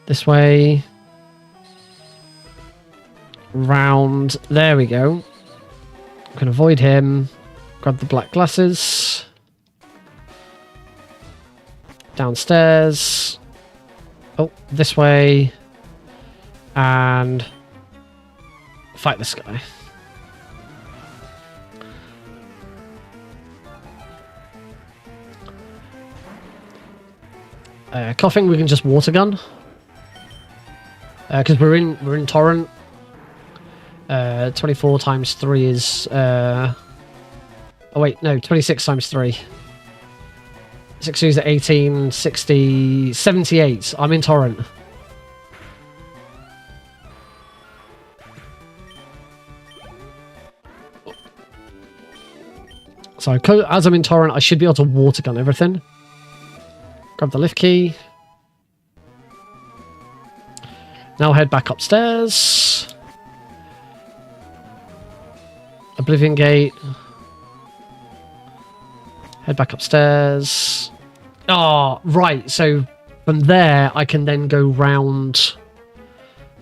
This way. Round. There we go. I can avoid him. Grab the black glasses. Downstairs. Oh, this way. And fight this guy. Coughing, we can just water gun. Because we're in torrent. 24 times 3 is... oh wait, no, 26 times 3. 6 is 18, 60, 78. I'm in torrent. So as I'm in torrent, I should be able to water gun everything. Grab the lift key. Now head back upstairs. Oblivion Gate. Head back upstairs. Oh, right. So from there, I can then go round.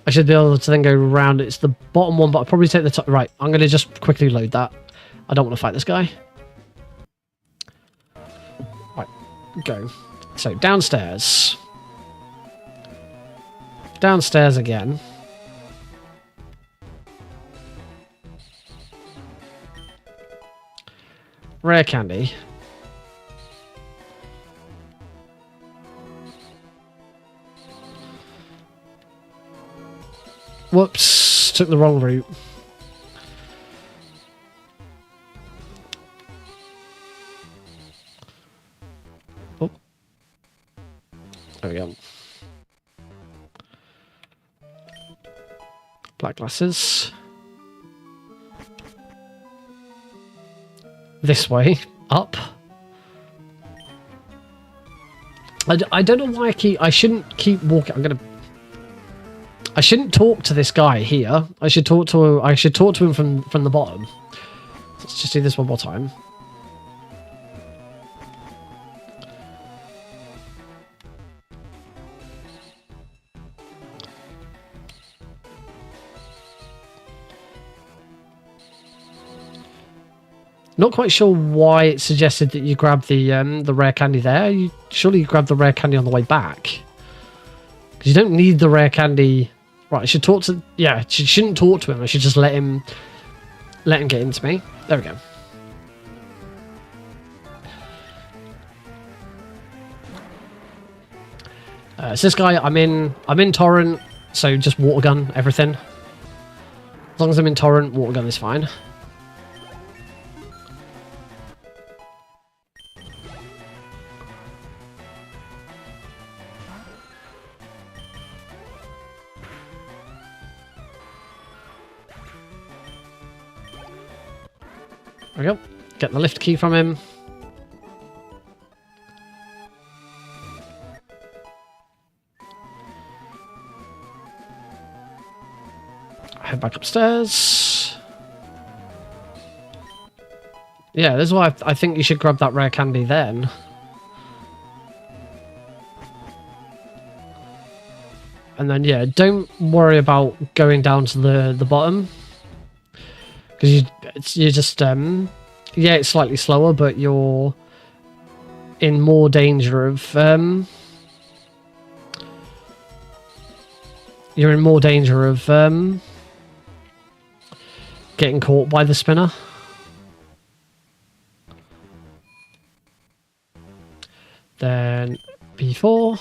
I should be able to then go round. It's the bottom one, but I'll probably take the top. Right, I'm going to just quickly load that. I don't want to fight this guy. Right, go. So downstairs. Downstairs again. Rare candy. Whoops, took the wrong route. Oh. There we go. Black glasses. This way, up. I don't know why I shouldn't keep walking. I shouldn't talk to this guy here. I should talk to him from the bottom. Let's just do this one more time. Not quite sure why it suggested that you grab the rare candy there. Surely you grab the rare candy on the way back. Because you don't need the rare candy. Right, I should talk to... Yeah, I shouldn't talk to him. I should just let him get into me. There we go. So this guy, I'm in Torrent, so just water gun everything. As long as I'm in Torrent, water gun is fine. There we go. Get the lift key from him. Head back upstairs. Yeah, this is why I think you should grab that rare candy then. And then, yeah, don't worry about going down to the bottom. Because you're just, yeah, it's slightly slower, but you're in more danger of, getting caught by the spinner. Then B4.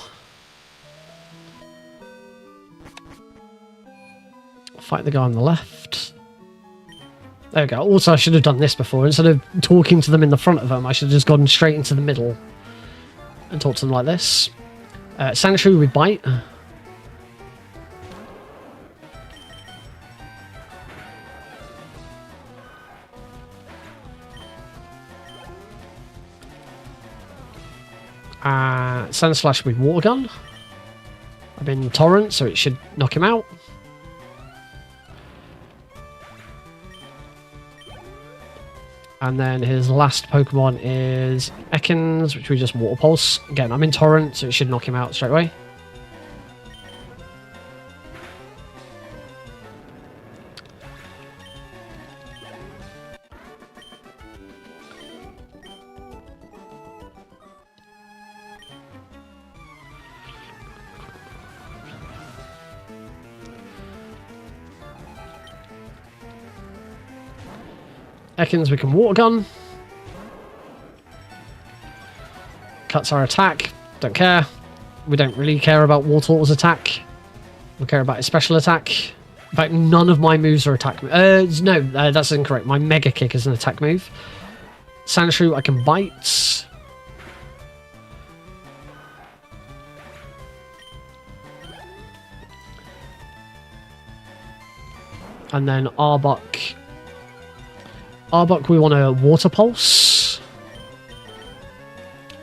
Fight the guy on the left. There we go. Also, I should have done this before. Instead of talking to them in the front of them, I should have just gone straight into the middle and talk to them like this. Sanctuary with bite. Sand Slash with water gun. I'm in Torrent, so it should knock him out. And then his last Pokemon is Ekans, which we just Water Pulse. Again, I'm in Torrent, so it should knock him out straight away. Ekans, we can water gun. Cuts our attack. Don't care. We don't really care about Wartortle's attack. We care about his special attack. In fact, none of my moves are attack moves. No, that's incorrect. My Mega Kick is an attack move. Sandshrew, I can bite. And then Arbok. Arbok, we want a Water Pulse.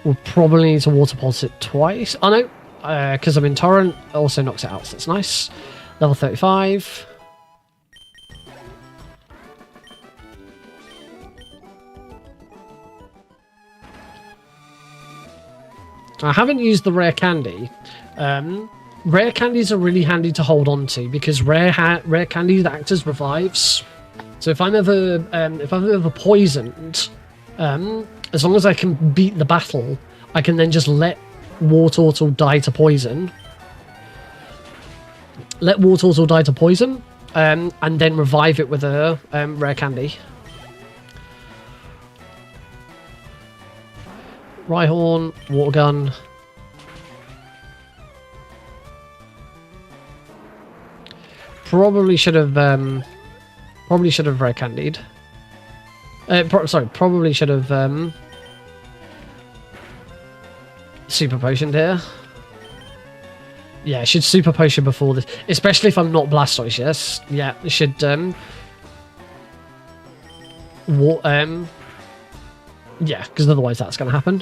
We'll probably need to Water Pulse it twice. Oh no, because I'm in Torrent, it also knocks it out, so that's nice. Level 35. I haven't used the rare candy. Rare candies are really handy to hold on to because rare candies act as revives. So if I'm ever poisoned, as long as I can beat the battle, I can then just let Wartortle die to poison. Let Wartortle die to poison, and then revive it with a rare candy. Rhyhorn, water gun. Probably should have rare candied. Probably should have super potioned here. Yeah, I should super potion before this, especially if I'm not Blastoise. Yes, yeah, I should yeah, because otherwise that's going to happen.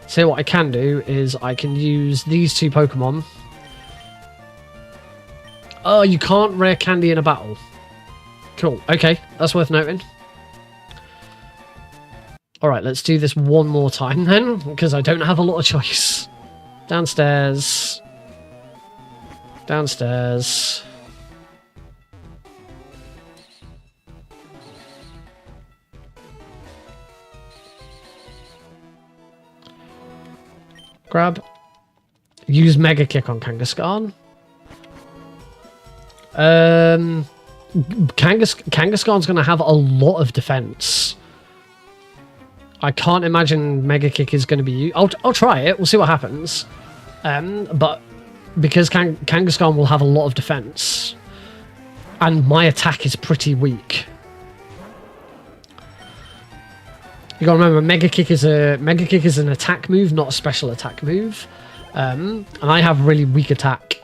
So what I can do is I can use these two Pokemon. Oh, you can't rare candy in a battle. Cool. Okay, that's worth noting. Alright, let's do this one more time then, because I don't have a lot of choice. Downstairs. Downstairs. Grab. Use Mega Kick on Kangaskhan. Kangaskhan's going to have a lot of defense. I can't imagine Mega Kick is going to be used. I'll try it. We'll see what happens. But because Kangaskhan will have a lot of defense, and my attack is pretty weak. You gotta remember, Mega Kick is an attack move, not a special attack move. And I have really weak attack.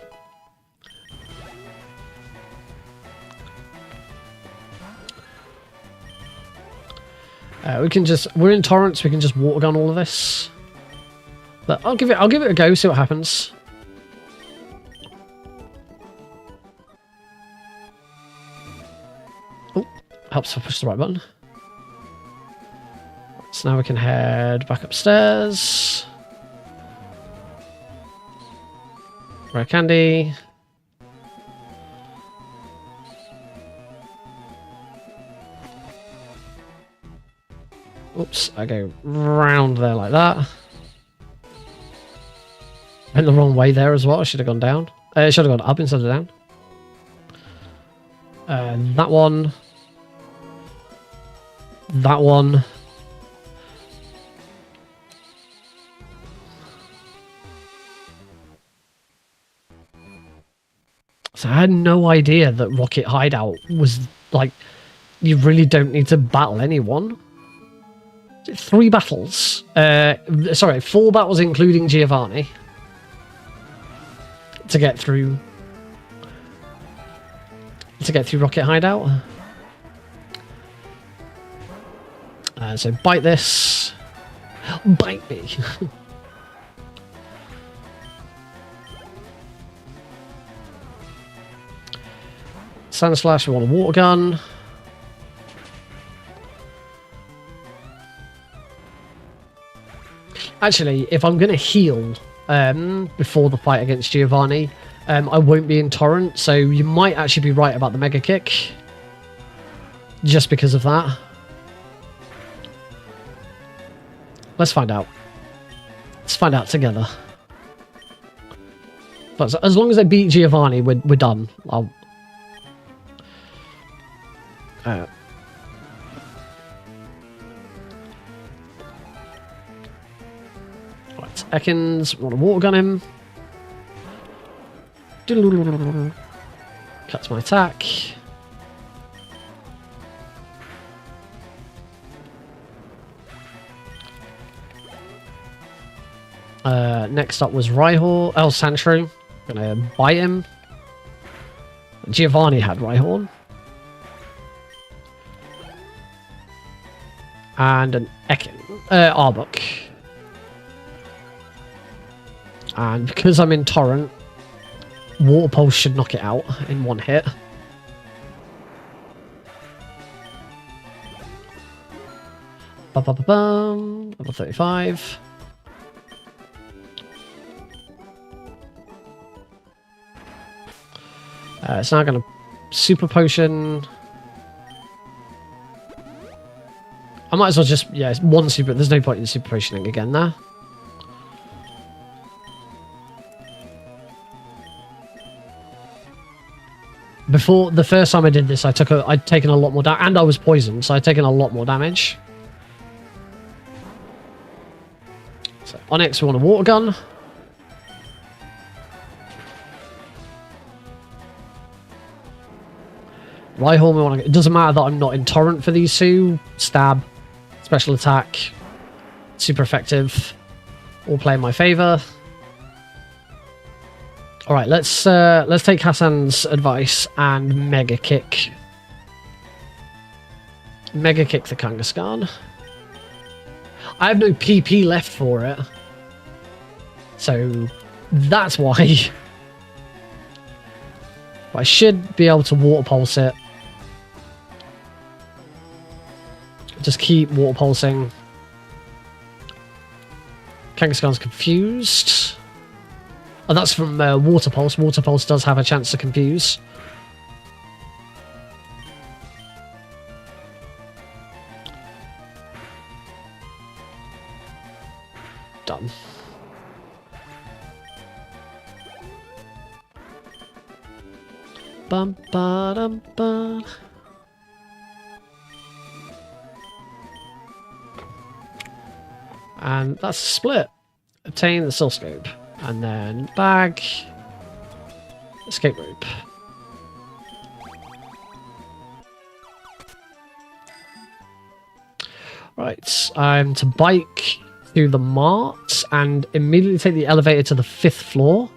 We're in Torrents, we can just water gun all of this. But I'll give it a go, see what happens. Oh, helps if I push the right button. So now we can head back upstairs. Rare candy. Oops, I go round there like that. Went the wrong way there as well. I should have gone down. I should have gone up instead of down. That one. That one. So I had no idea that Rocket Hideout was like, you really don't need to battle anyone. 3 battles. Sorry, 4 battles including Giovanni. To get through Rocket Hideout. So bite this. Bite me. Sandslash, we want a water gun. Actually, if I'm going to heal before the fight against Giovanni, I won't be in Torrent, so you might actually be right about the Mega Kick. Just because of that. Let's find out. Let's find out together. But as long as I beat Giovanni, we're done. Right, Ekans, want to water gun him. Cuts my attack. Next up was Rhyhorn. Oh, Sandshrew. Gonna bite him. Giovanni had Rhyhorn. And an Arbok. And because I'm in Torrent, Water Pulse should knock it out in one hit. Level 35. It's now going to super potion. I might as well just, yeah, it's one super. There's no point in super potioning again there. Before, the first time I did this, I'd taken a lot more damage, and I was poisoned, so I'd taken a lot more damage. So, Onyx, we want a water gun. Rhyhorn, we want to... It doesn't matter that I'm not in Torrent for these two. Stab, special attack, super effective, all play in my favour. All right, let's take Hassan's advice and Mega Kick. Mega Kick the Kangaskhan. I have no PP left for it, so that's why. But I should be able to Water Pulse it. Just keep Water Pulsing. Kangaskhan's confused. Oh, that's from Water Pulse. Water Pulse does have a chance to confuse. Done. Bum ba dum ba. And that's a split. Obtain the oscilloscope. And then bag. Escape rope. Right, I'm to bike to the mart and immediately take the elevator to the 5th floor.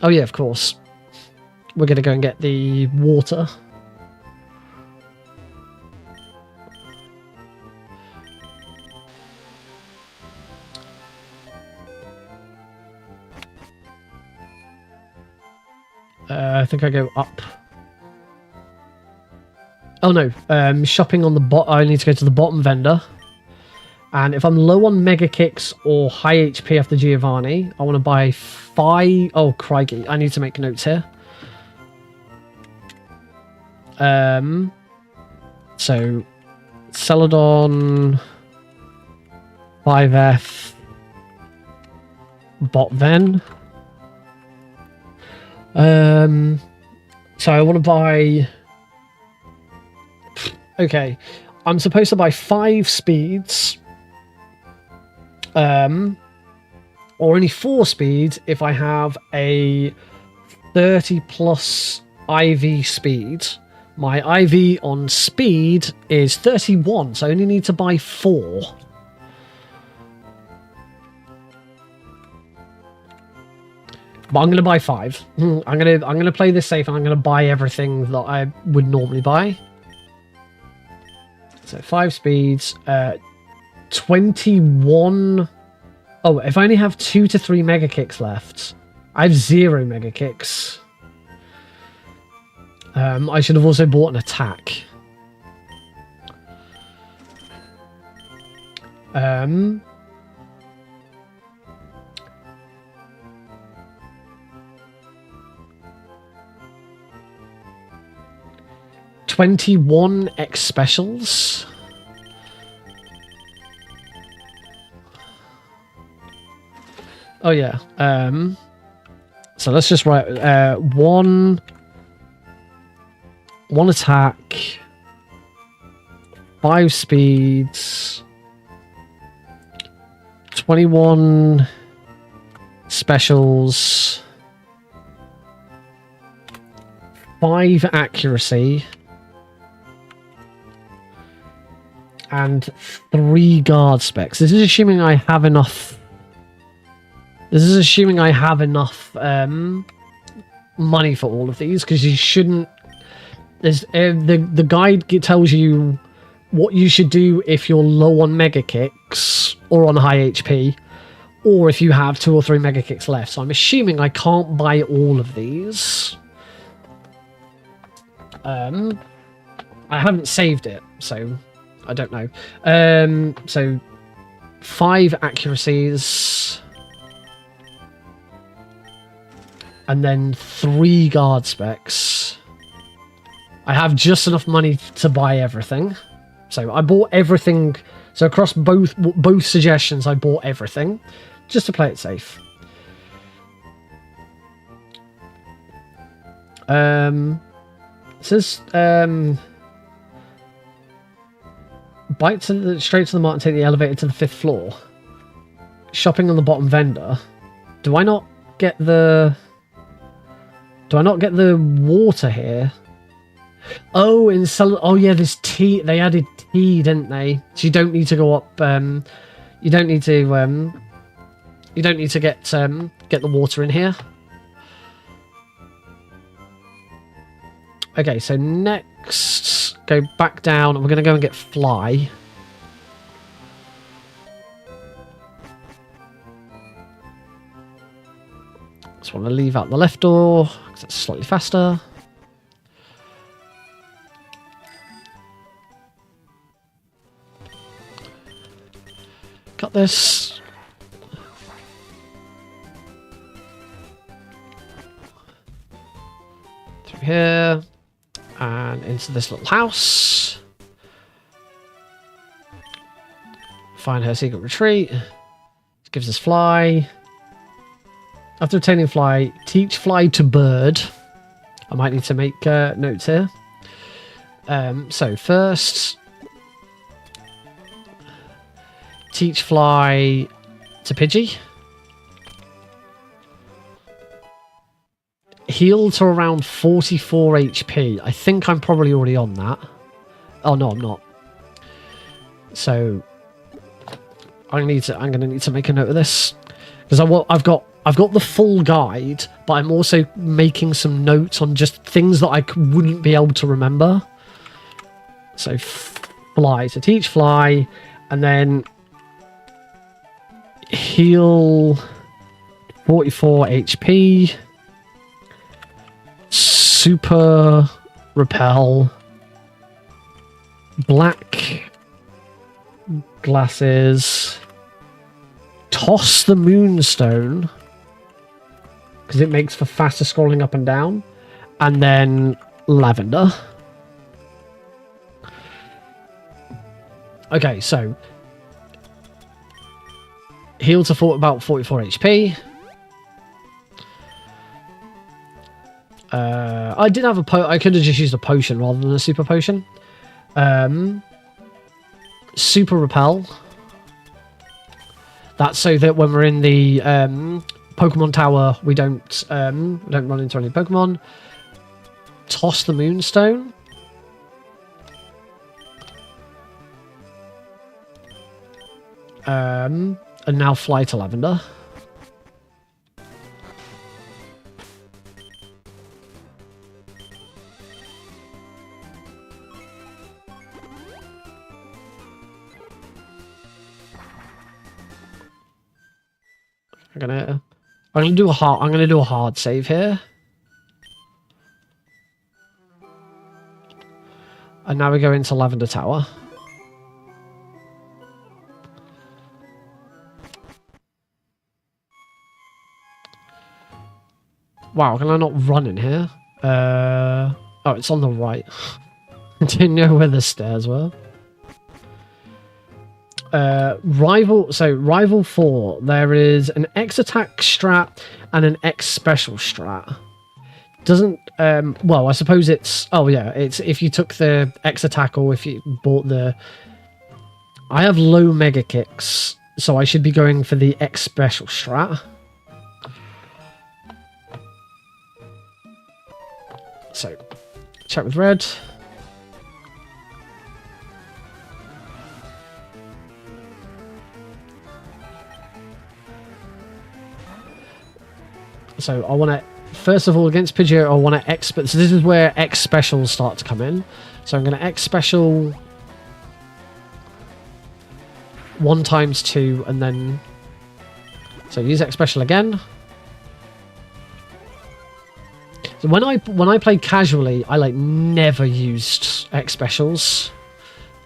Oh yeah, of course. We're going to go and get the water. I think I go up. Oh no, shopping on the bottom. I need to go to the bottom vendor. And if I'm low on Mega Kicks or high HP after Giovanni, I want to buy 5... Oh, crikey. I need to make notes here. So, Celadon, 5F, Bot Ven. So I want to buy... Okay, I'm supposed to buy 5 speeds. Or only 4 speeds if I have a 30 plus IV speed. My IV on speed is 31, so I only need to buy 4. But I'm gonna buy 5. I'm gonna play this safe and I'm gonna buy everything that I would normally buy. So 5 speeds, 21. Oh, if I only have 2 to 3 Mega Kicks left, I have 0 Mega Kicks. I should have also bought an attack. $21 X specials. Oh yeah. So let's just write one attack, 5 speeds, 21 specials, 5 accuracy, and 3 guard specs. This is assuming I have enough. This is assuming I have enough money for all of these, because you shouldn't. There's the guide tells you what you should do if you're low on Mega Kicks or on high HP, or if you have 2 or 3 Mega Kicks left. So I'm assuming I can't buy all of these. I haven't saved it, so I don't know. So 5 accuracies. And then 3 guard specs. I have just enough money to buy everything. So I bought everything. So across both suggestions, I bought everything. Just to play it safe. It says bike straight to the mart and take the elevator to the 5th floor. Shopping on the bottom vendor. Do I not get the water here? Oh, oh yeah, there's tea. They added tea, didn't they? So you don't need to go up. You don't need to get the water in here. Okay, so next, go back down, and we're going to go and get Fly. Just want to leave out the left door, because it's slightly faster. Got this. Through here. And into this little house. Find her secret retreat. This gives us Fly. After obtaining Fly, teach Fly to bird. I might need to make notes here. So first, teach Fly to Pidgey. Heal to around 44 HP. I think I'm probably already on that. Oh no, I'm not. So I'm gonna need to make a note of this because I've got the full guide, but I'm also making some notes on just things that I wouldn't be able to remember. So Fly, so teach Fly, and then heal 44 HP. Super repel. Black glasses. Toss the moonstone, because it makes for faster scrolling up and down. And then lavender. Okay, so heal to about 44 HP. I did have I could have just used a potion rather than a super potion. Super repel. That's so that when we're in the Pokemon Tower, we don't run into any Pokemon. Toss the moonstone. And now fly to lavender. I'm gonna do a hard save here. And now we go into Lavender Tower. Wow, can I not run in here? Oh, it's on the right. I didn't know where the stairs were. Rival 4, there is an X attack strat and an X special strat. Doesn't well, I suppose it's it's if you took the X attack or if you bought the I have low mega kicks, so I should be going for the X special strat. So check with red. So I want to, first of all, against Pidgeot, I want to X. So this is where X specials start to come in. So I'm going to X special 1 times 2, and then so use X special again. So when I played casually, I never used X specials.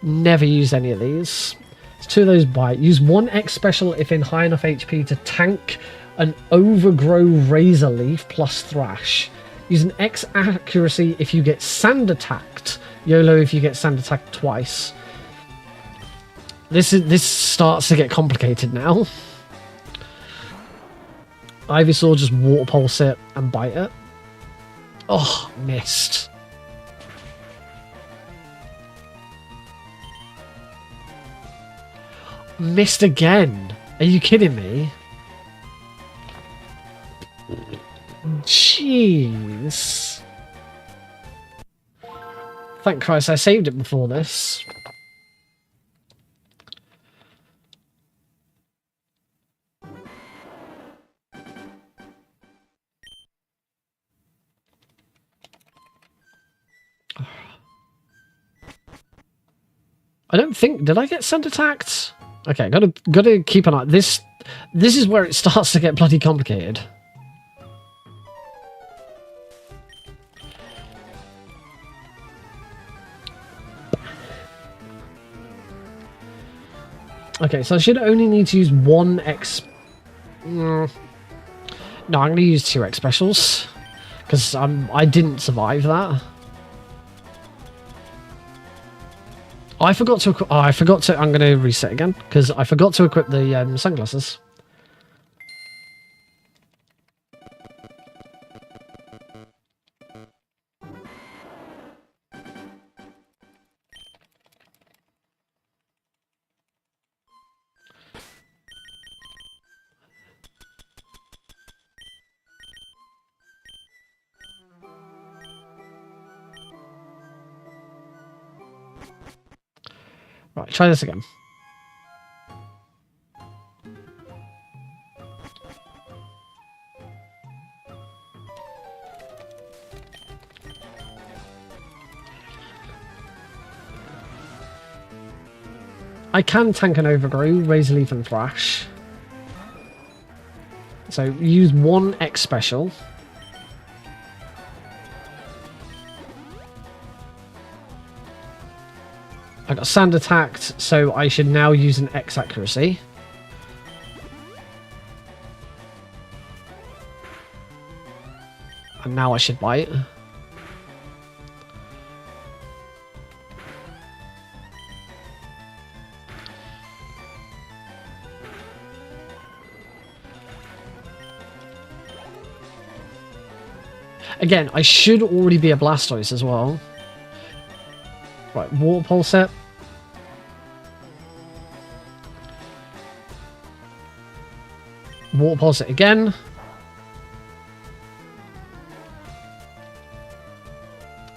Never use any of these. It's 2 of those bite. Use 1 X special if in high enough HP to tank an overgrow razor leaf plus thrash. Use an X accuracy if you get sand attacked. YOLO if you get sand attacked twice. This starts to get complicated now. Ivysaur, just water pulse it and bite it. Oh, missed. Missed again. Are you kidding me? Jeez. Thank Christ I saved it before this. I don't think... Did I get sand attacked? Okay, gotta keep an eye. This is where it starts to get bloody complicated. Okay, so I should only need to use 1 X... No, I'm going to use 2 X specials. Because I didn't survive that. I forgot to... Oh, I forgot to... I'm going to reset again. Because I forgot to equip the sunglasses. Right, try this again. I can tank an overgrow, razor leaf and thrash. So use 1 X special. I got sand attacked, so I should now use an X accuracy. And now I should bite. Again, I should already be a Blastoise as well. Right, water pulse it. Water pulse it again.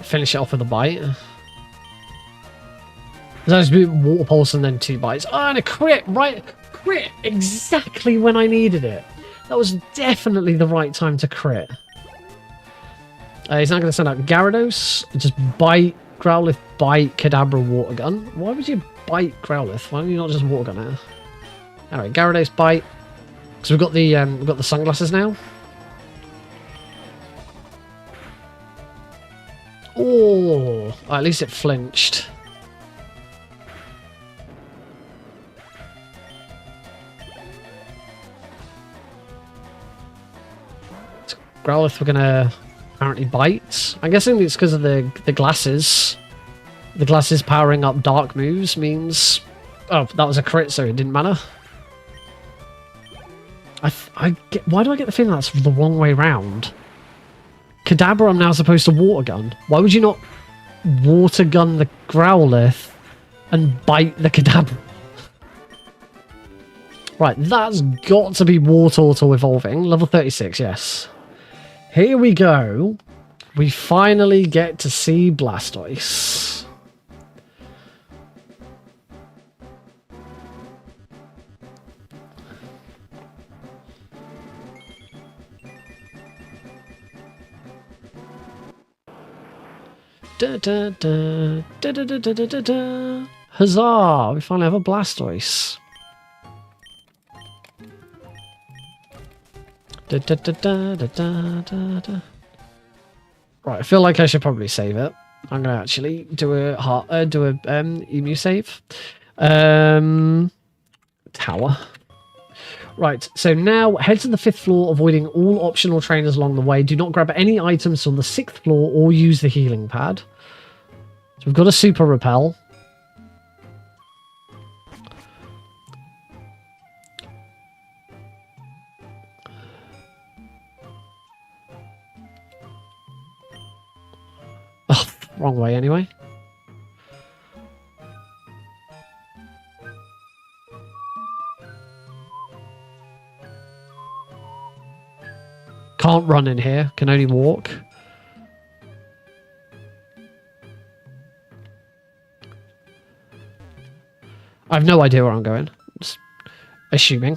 Finish it off with a bite. There's just water pulse and then 2 bites. Oh, and a crit! Right, crit exactly when I needed it. That was definitely the right time to crit. He's not going to send out Gyarados. Just bite. Growlithe, bite, Kadabra, Water Gun. Why would you bite Growlithe? Why don't you not just Water Gun it? Alright, Gyarados, bite. Because we've got the sunglasses now. Oh, at least it flinched. Growlithe, we're gonna apparently bite. I'm guessing it's because of the glasses. The glasses powering up dark moves means... Oh, that was a crit, so it didn't matter. Why do I get the feeling that's the wrong way round? Kadabra I'm now supposed to water gun. Why would you not water gun the Growlithe and bite the Kadabra? Right, that's got to be water auto evolving. Level 36, yes. Here we go. We finally get to see Blastoise. Da, da, da, da, da, da, da, da, da. Huzzah! We finally have a Blastoise. Da, da, da, da, da, da, da, da. Right, I feel like I should probably save it. I'm gonna actually do a emu save. Tower. Right, so now head to the 5th floor, avoiding all optional trainers along the way. Do not grab any items on the 6th floor or use the healing pad. So we've got a super repel. Oh, wrong way anyway. Can't run in here, can only walk. I have no idea where I'm going. Just assuming.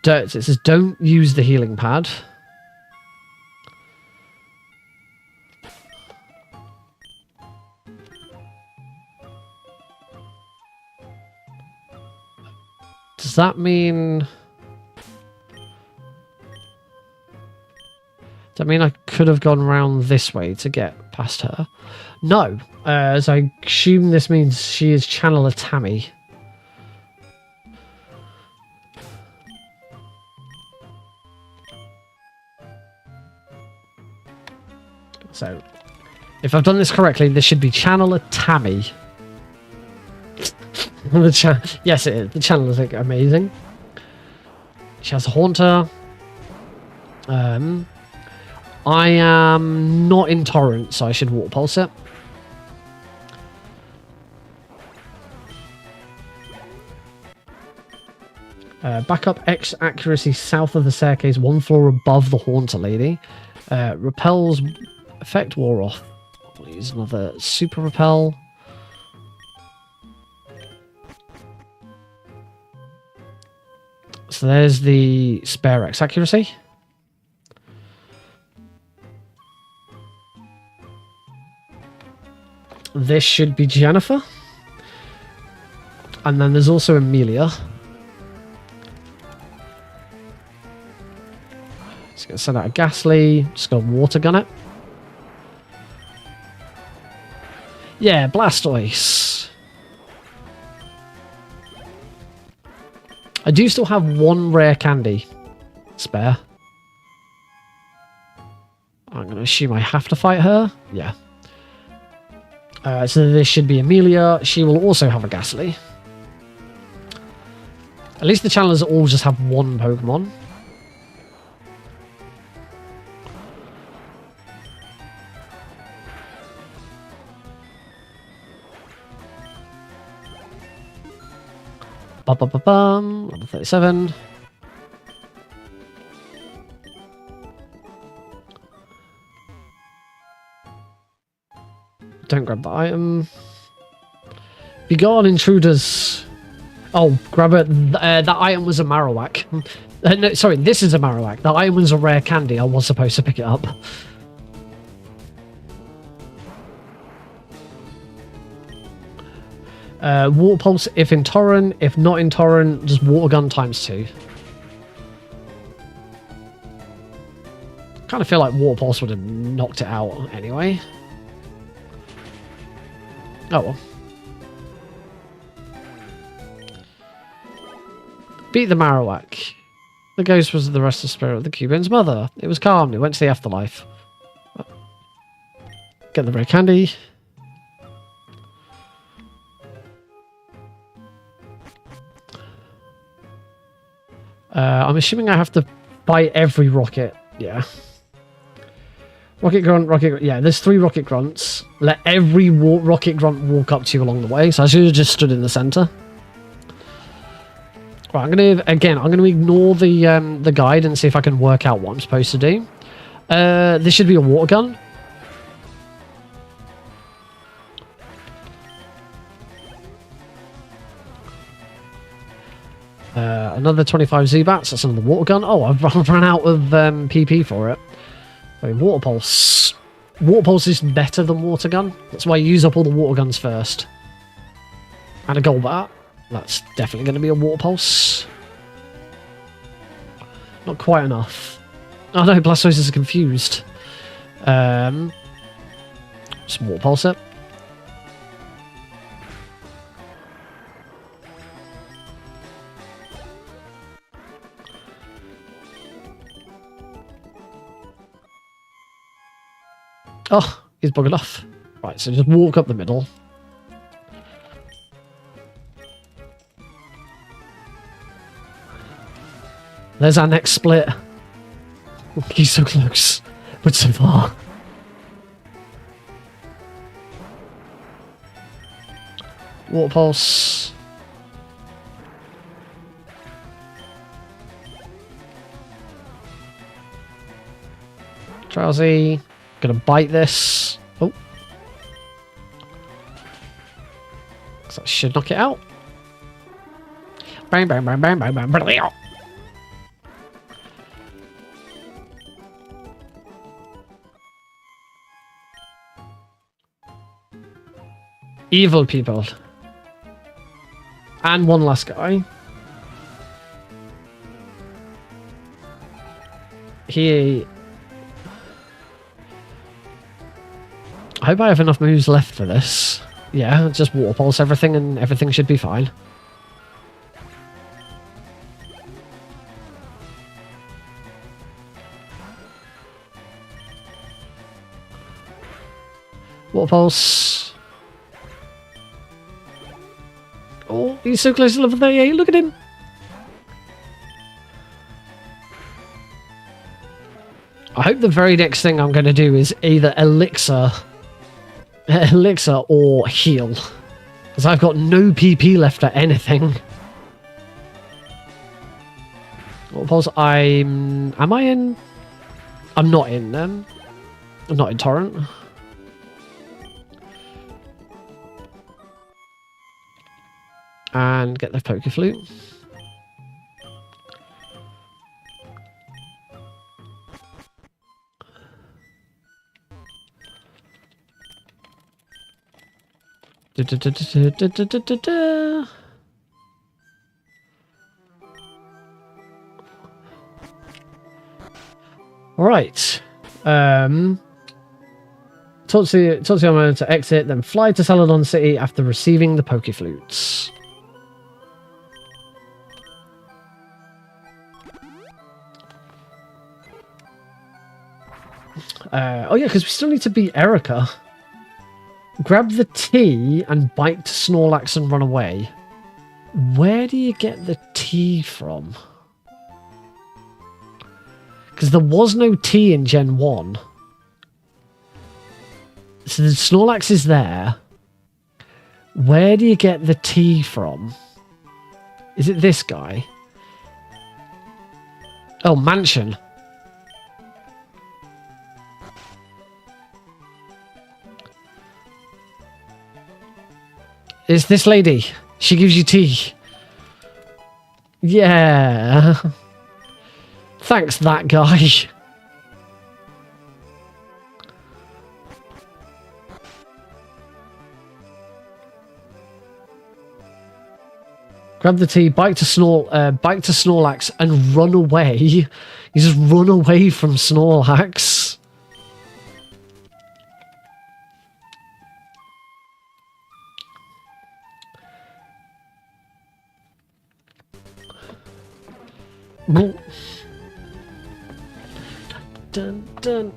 It says don't use the healing pad. Does that mean... Does that mean I could have gone round this way to get past her? No. As I assume this means she is Channeler Tammy. So, if I've done this correctly, this should be Channeler Tammy. Yes, it is. The channel is like amazing. She has a Haunter. I am not in Torrent, so I should Water Pulse it. Backup X accuracy south of the staircase, 1 floor above the Haunter Lady. Repels effect wore off. I'll use another super repel. So there's the spare X accuracy. This should be Jennifer. And then there's also Amelia. Just gonna send out a Ghastly. Just gonna water gun it. Yeah, Blastoise. I do still have 1 rare candy spare. I'm going to assume I have to fight her. Yeah. So this should be Amelia. She will also have a Ghastly. At least the channelers all just have 1 Pokemon. Level 37. Don't grab the item. Be gone, intruders. Oh, grab it. That item was a Marowak. No, sorry, this is a Marowak. The item was a rare candy. I was supposed to pick it up. Water Pulse if in Torrent. If not in Torrent, just Water Gun ×2. Kind of feel like Water Pulse would have knocked it out anyway. Oh well. Beat the Marowak. The ghost was the restless spirit of the Cuban's mother. It was calm. It went to the afterlife. Get the rare candy. I'm assuming I have to fight every rocket. Yeah. Rocket Grunt, Rocket Grunt. Yeah, there's 3 Rocket Grunts. Let every Rocket Grunt walk up to you along the way. So I should have just stood in the center. Right, I'm gonna ignore the guide and see if I can work out what I'm supposed to do. This should be a water gun. Another 25 Z-Bats. That's another water gun. Oh, I've run out of PP for it. Wait, Water Pulse. Water Pulse is better than Water Gun. That's why I use up all the Water Guns first. And a Golbat. That's definitely going to be a Water Pulse. Not quite enough. Oh no, Blastoise is confused. Some water pulse it. Oh, he's buggered off. Right, so just walk up the middle. There's our next split. He's so close, but so far. Water pulse. Drowsy. Gonna bite this. Oh. So that should knock it out. Bang, bang, bang, bang, bang, bang, bang. Evil people. And one last guy. I hope I have enough moves left for this. Yeah, just water pulse everything and everything should be fine. Water pulse. Oh, he's so close to level 38. Look at him. I hope the very next thing I'm going to do is either elixir or heal. Because I've got no PP left for anything. Water pulse, am I in? I'm not in them. I'm not in Torrent. And get the Poke Flute. Right. Talk to your to exit, then fly to Celadon City after receiving the Poke Flutes. Oh yeah, because we still need to beat Erica. Grab the T and bite to Snorlax and run away. Where do you get the T from? Because there was no T in Gen 1. So the Snorlax is there. Where do you get the T from? Is it this guy? Oh, Mansion. It's this lady. She gives you tea. Yeah. Thanks, that guy. Grab the tea, bite to Snorlax, and run away. You just run away from Snorlax. Dun, dun.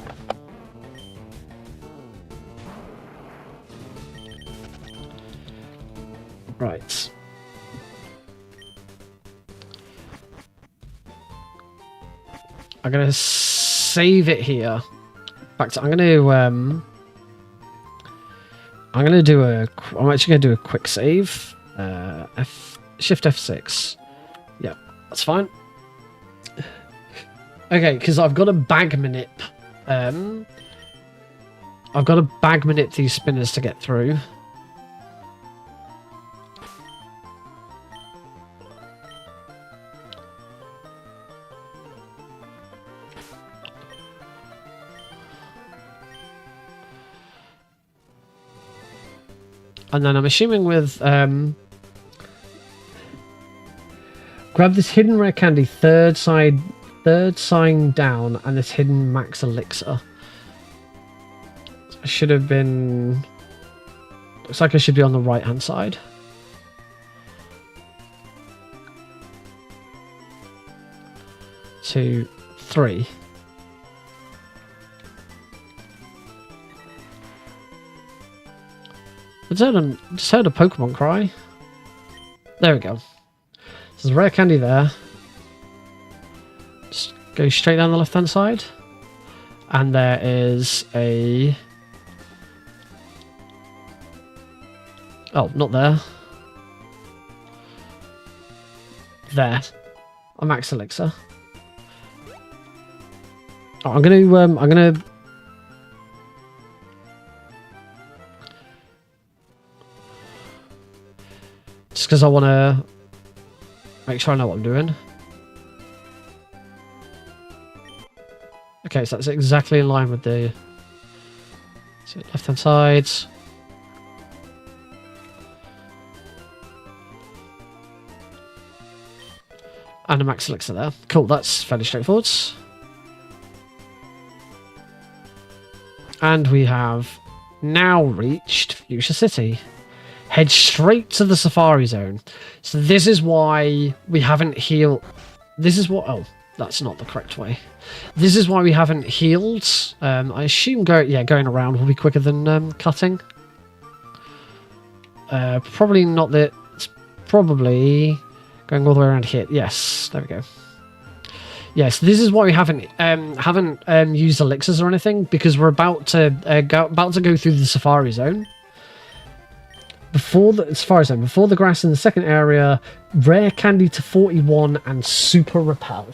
Right. I'm gonna save it here. In fact, I'm actually gonna do a quick save. Shift F6. Yeah, that's fine. Okay, because I've got to bag manip. I've got to bag manip these spinners to get through. And then I'm assuming with grab this hidden rare candy, third sign down, and this hidden max elixir. I should have been... Looks like I should be on the right-hand side. Two, three. I just heard a Pokemon cry. There we go. There's a rare candy there. Just go straight down the left-hand side. And there is a... Oh, not there. There. A max elixir. Oh, I'm gonna just because I want to make sure I know what I'm doing. Okay, so that's exactly in line with the left-hand sides. And a max elixir there. Cool, that's fairly straightforward. And we have now reached Fuchsia City. Head straight to the Safari Zone. So this is why we haven't healed... This is what... Oh, that's not the correct way. This is why we haven't healed. I assume going around will be quicker than cutting. Probably not that... It's probably going all the way around here. Yes, there we go. Yes, this is why we haven't used elixirs or anything, because we're about to go through the Safari Zone. Before the grass in the second area, rare candy to 41 and super repel.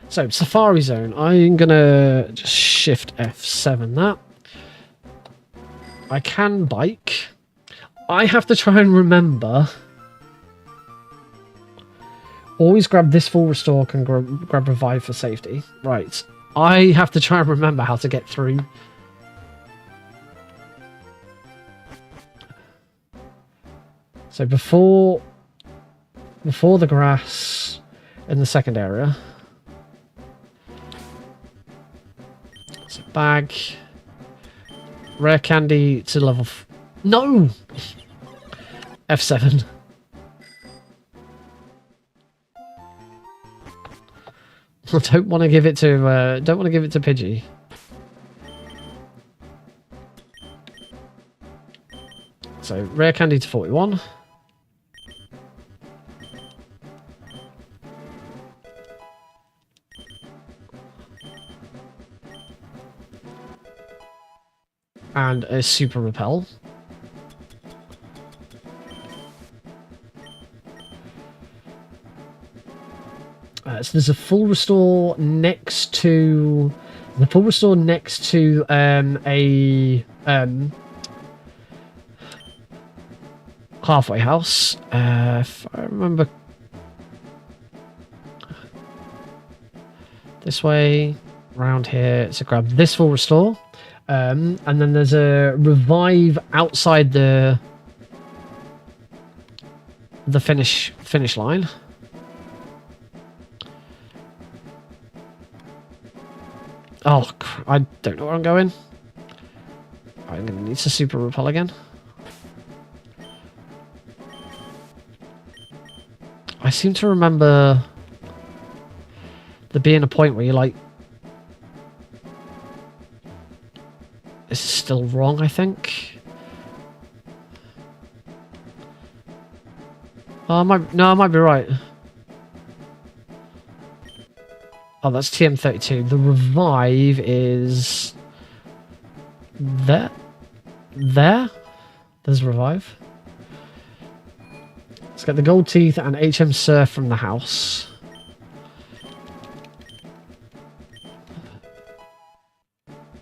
So Safari Zone, I'm gonna just shift F7 that. I can bike. I have to try and remember. Always grab this full restore, can grab revive for safety. Right. I have to try and remember how to get through. So before the grass in the second area. So bag. Rare candy to level... No! F7. I don't want to give it to Pidgey. So rare candy to 41. And a super repel. So there's a full restore next to a halfway house. If I remember this way, around here, so grab this full restore, and then there's a revive outside the finish line. Oh, I don't know where I'm going. I'm going to need to super repel again. I seem to remember there being a point where you're like... This is still wrong, I think. Oh, I might be right. Oh, that's TM32. The revive is... There? There's revive. Let's get the gold teeth and HM Surf from the house.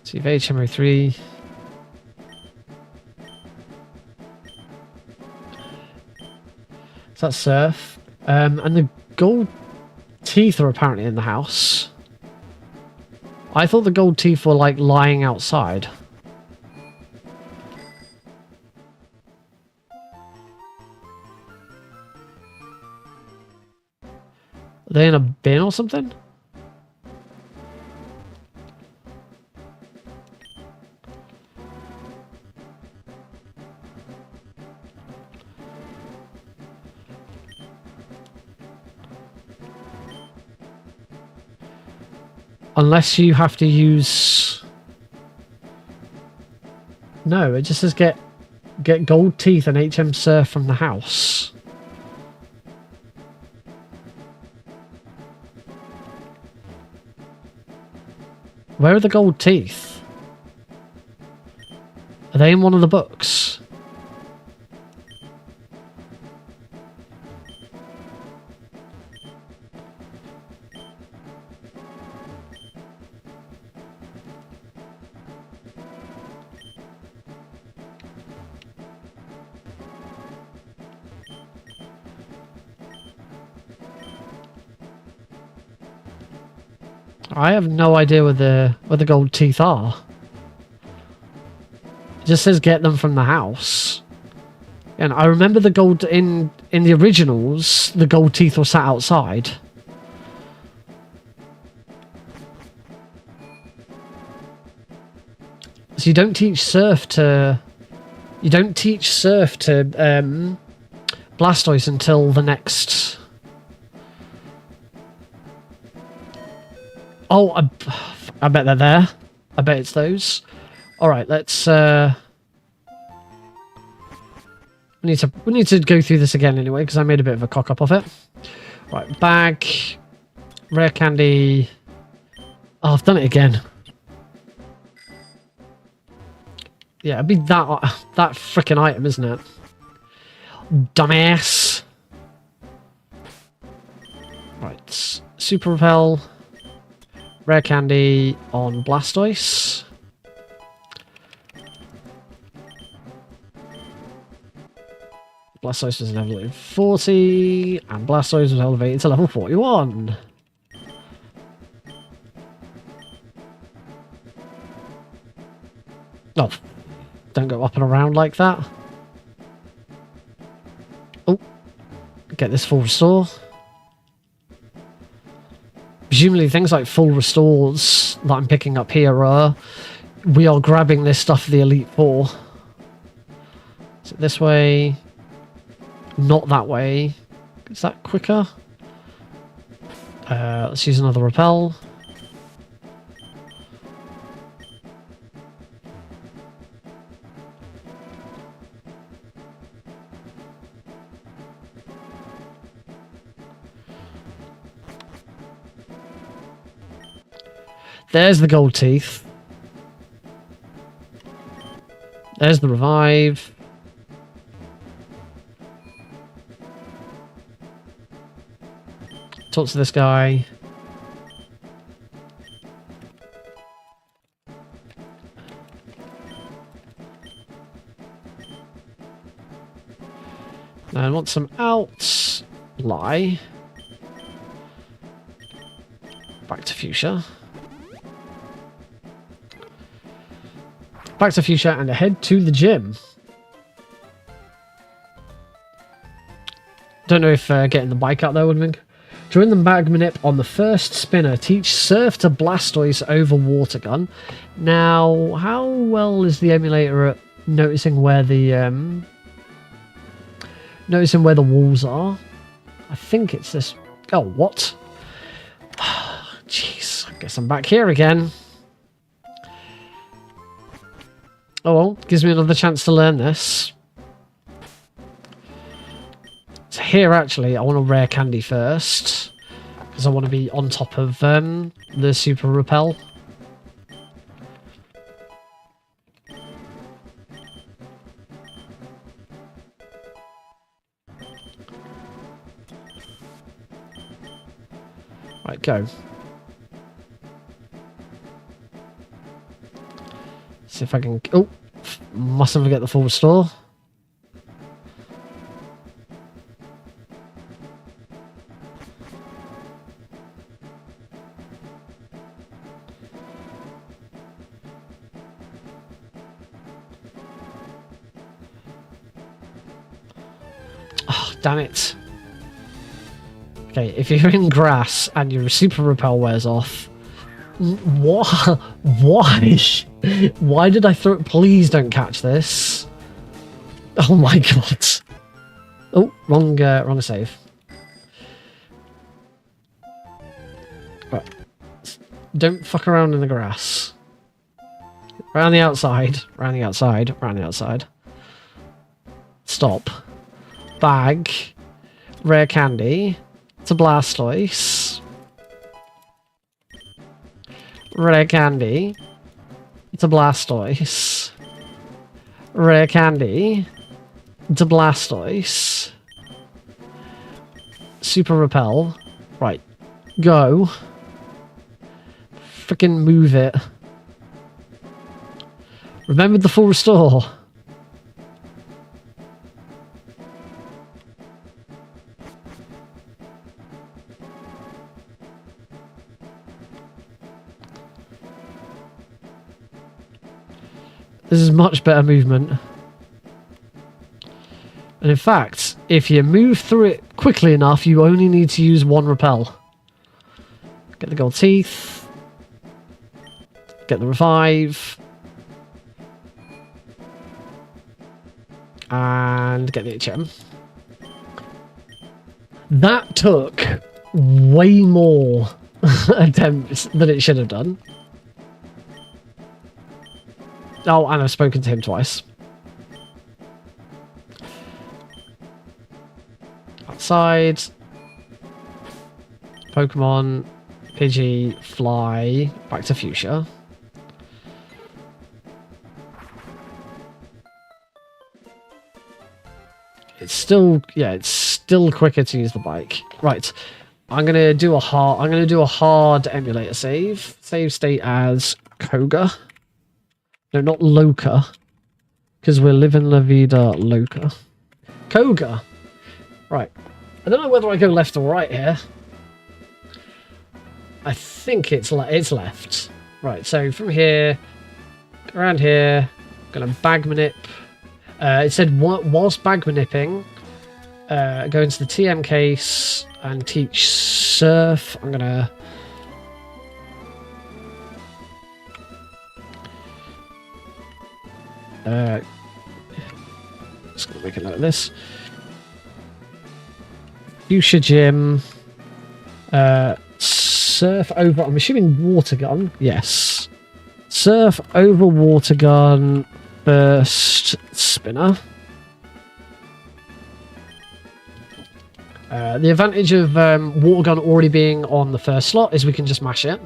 So you've HM03. So that's Surf. And the gold teeth are apparently in the house. I thought the gold teeth were like lying outside. Are they in a bin or something? Unless you have to use... No, it just says get gold teeth and HM Surf from the house. Where are the gold teeth? Are they in one of the books? I have no idea where the gold teeth are. It just says get them from the house. And I remember the gold in the originals, the gold teeth were sat outside. So you don't teach Surf to Blastoise until the next. Oh, I bet they're there. I bet it's those. All right, let's. We need to go through this again anyway because I made a bit of a cock up of it. Right, bag, rare candy. Oh, I've done it again. Yeah, it'd be that freaking item, isn't it? Dumbass. Right, Super Repel. Rare candy on Blastoise. Blastoise was level 40, and Blastoise was elevated to level 41. Oh, don't go up and around like that. Oh, get this full restore. Presumably things like full restores that I'm picking up here are... We are grabbing this stuff for the Elite Four. Is it this way? Not that way. Is that quicker? Let's use another repel. There's the gold teeth. There's the revive. Talk to this guy. Now I want some outs. Lie. Back to Fuchsia. Back to Fuchsia and head to the gym. Don't know if getting the bike out there would have been... During the Magmanip on the first spinner, teach Surf to Blastoise over Water Gun. Now, how well is the emulator at noticing where the walls are? I think it's this. Oh, what? Jeez, I guess I'm back here again. Oh well, gives me another chance to learn this. So here, actually, I want a rare candy first. Because I want to be on top of the Super Repel. Right, go. See if I can... Oh! Mustn't forget the full restore. Oh, damn it. Okay, if you're in grass and your Super Repel wears off... What? Why? Why did I throw it? Please don't catch this. Oh my god. Oh, wrong save. Right. Don't fuck around in the grass. Round the outside. Round the outside. Round the outside. Stop. Bag. Rare candy. It's a Blastoise. Rare candy. It's a Blastoise. Rare candy. It's a Blastoise. Super repel. Right. Go. Freaking move it. Remember the full restore. This is much better movement. And in fact, if you move through it quickly enough, you only need to use one repel. Get the gold teeth. Get the revive. And get the HM. That took way more attempts than it should have done. Oh, and I've spoken to him twice. Outside. Pokemon. Pidgey. Fly. Back to Fuchsia. It's still, yeah, it's still quicker to use the bike. Right. I'm gonna do a hard emulator save. Save state as Koga. No, not Loca. Because we're living La Vida Loca. Koga. Right. I don't know whether I go left or right here. I think it's left. Right, so from here, around here, I'm going to bag manip. It said whilst bag manipping, go into the TM case and teach surf. I'm going to... just gonna make it like this. Fuchsia Gym. Surf over. I'm assuming water gun. Yes. Surf over water gun. Burst spinner. The advantage of water gun already being on the first slot is we can just mash it.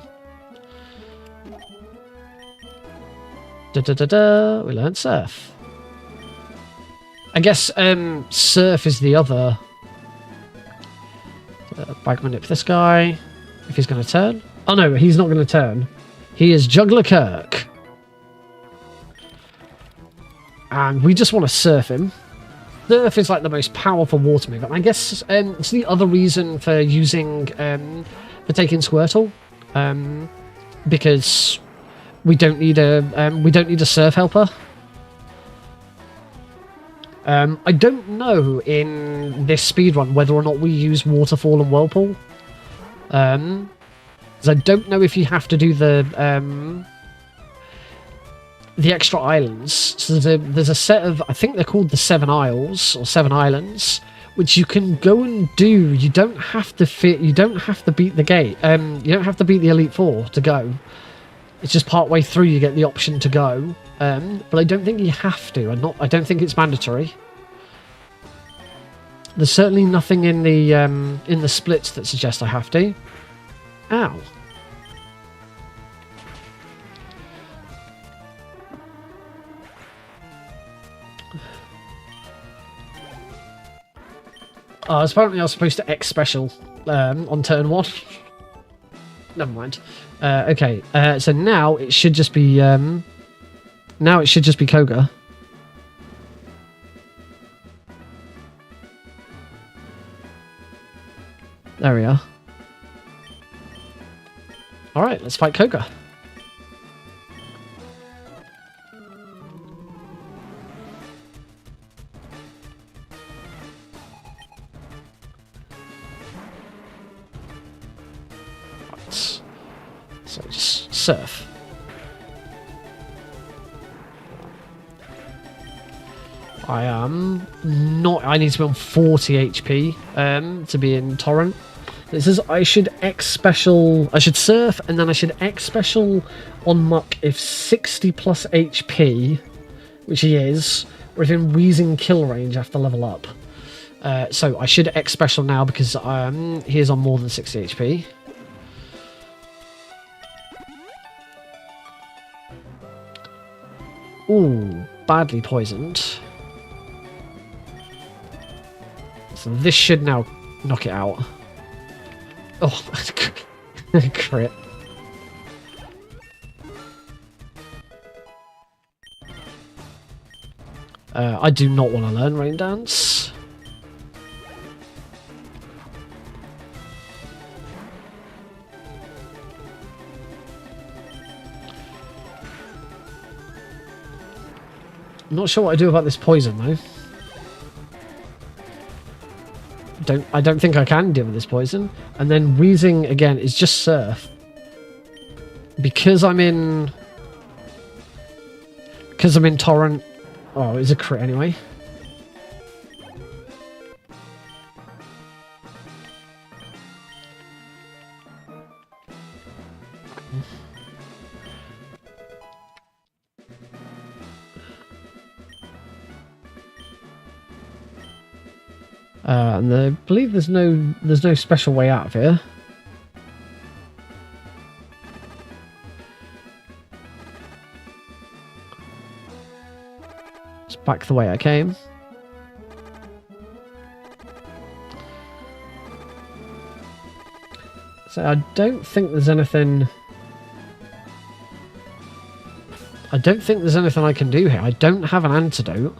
We learned surf. I guess surf is the other. Bag manip this guy. If he's going to turn. Oh no, he's not going to turn. He is Juggler Kirk. And we just want to surf him. Surf is like the most powerful water move. And I guess it's the other reason for using, for taking Squirtle. Because we don't need a surf helper. I don't know in this speedrun whether or not we use Waterfall and Whirlpool. Because I don't know if you have to do the extra islands. So there's a set of, I think they're called the 7 Isles or 7 Islands, which you can go and do. You don't have to you don't have to beat the gate. You don't have to beat the Elite Four to go. It's just part way through you get the option to go. But I don't think you have to. I don't think it's mandatory. There's certainly nothing in the splits that suggest I have to. Ow. Apparently I was supposed to X special on turn 1. Never mind. Okay, so now it should just be Koga. There we are. Alright, let's fight Koga. Right. So just surf. I am not. I need to be on 40 HP to be in Torrent. It says I should X special. I should surf, and then I should X special on Muck if 60 plus HP, which he is, or if in wheezing kill range after level up. So I should X special now because he is on more than 60 HP. Ooh, badly poisoned. So this should now knock it out. Oh, crit. I do not want to learn Rain Dance. I'm not sure what I do about this poison though. I don't think I can deal with this poison. And then wheezing again is just surf. Because I'm in torrent. Oh, it's a crit anyway. And I believe there's no special way out of here. It's back the way I came. So I don't think there's anything. I don't think there's anything I can do here. I don't have an antidote.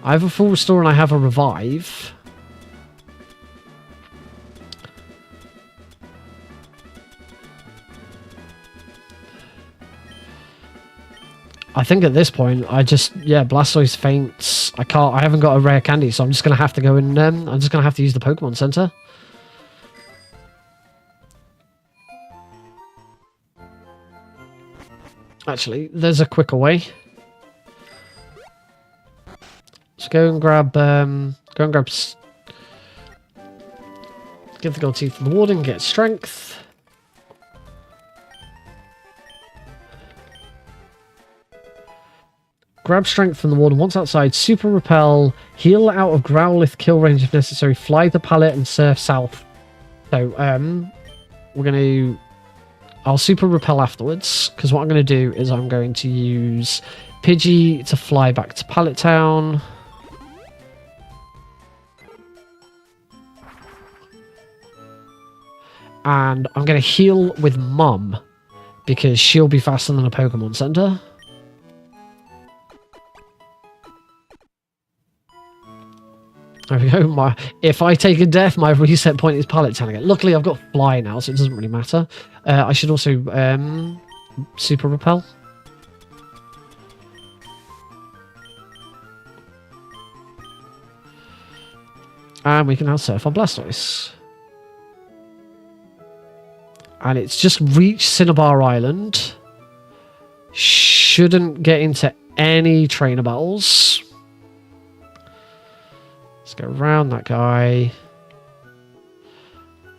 I have a full restore and I have a revive. I think at this point I just Blastoise faints. I haven't got a rare candy, so I'm just gonna have to go in. I'm just gonna have to use the Pokemon Center. Actually, there's a quicker way. Let's go and grab. Give the gold teeth to the warden. Get strength. Grab strength from the warden once outside. Super repel. Heal out of Growlithe kill range if necessary. Fly the pallet and surf south. So we're gonna. I'll super repel afterwards because what I'm going to do is I'm going to use Pidgey to fly back to Pallet Town. And I'm going to heal with Mum because she'll be faster than a Pokemon Center. There we go. If I take a death, my reset point is Pallet Town again. Luckily, I've got Fly now, so it doesn't really matter. I should also super repel. And we can now surf on Blastoise. And it's just reached Cinnabar Island. Shouldn't get into any trainer battles. Let's go around that guy.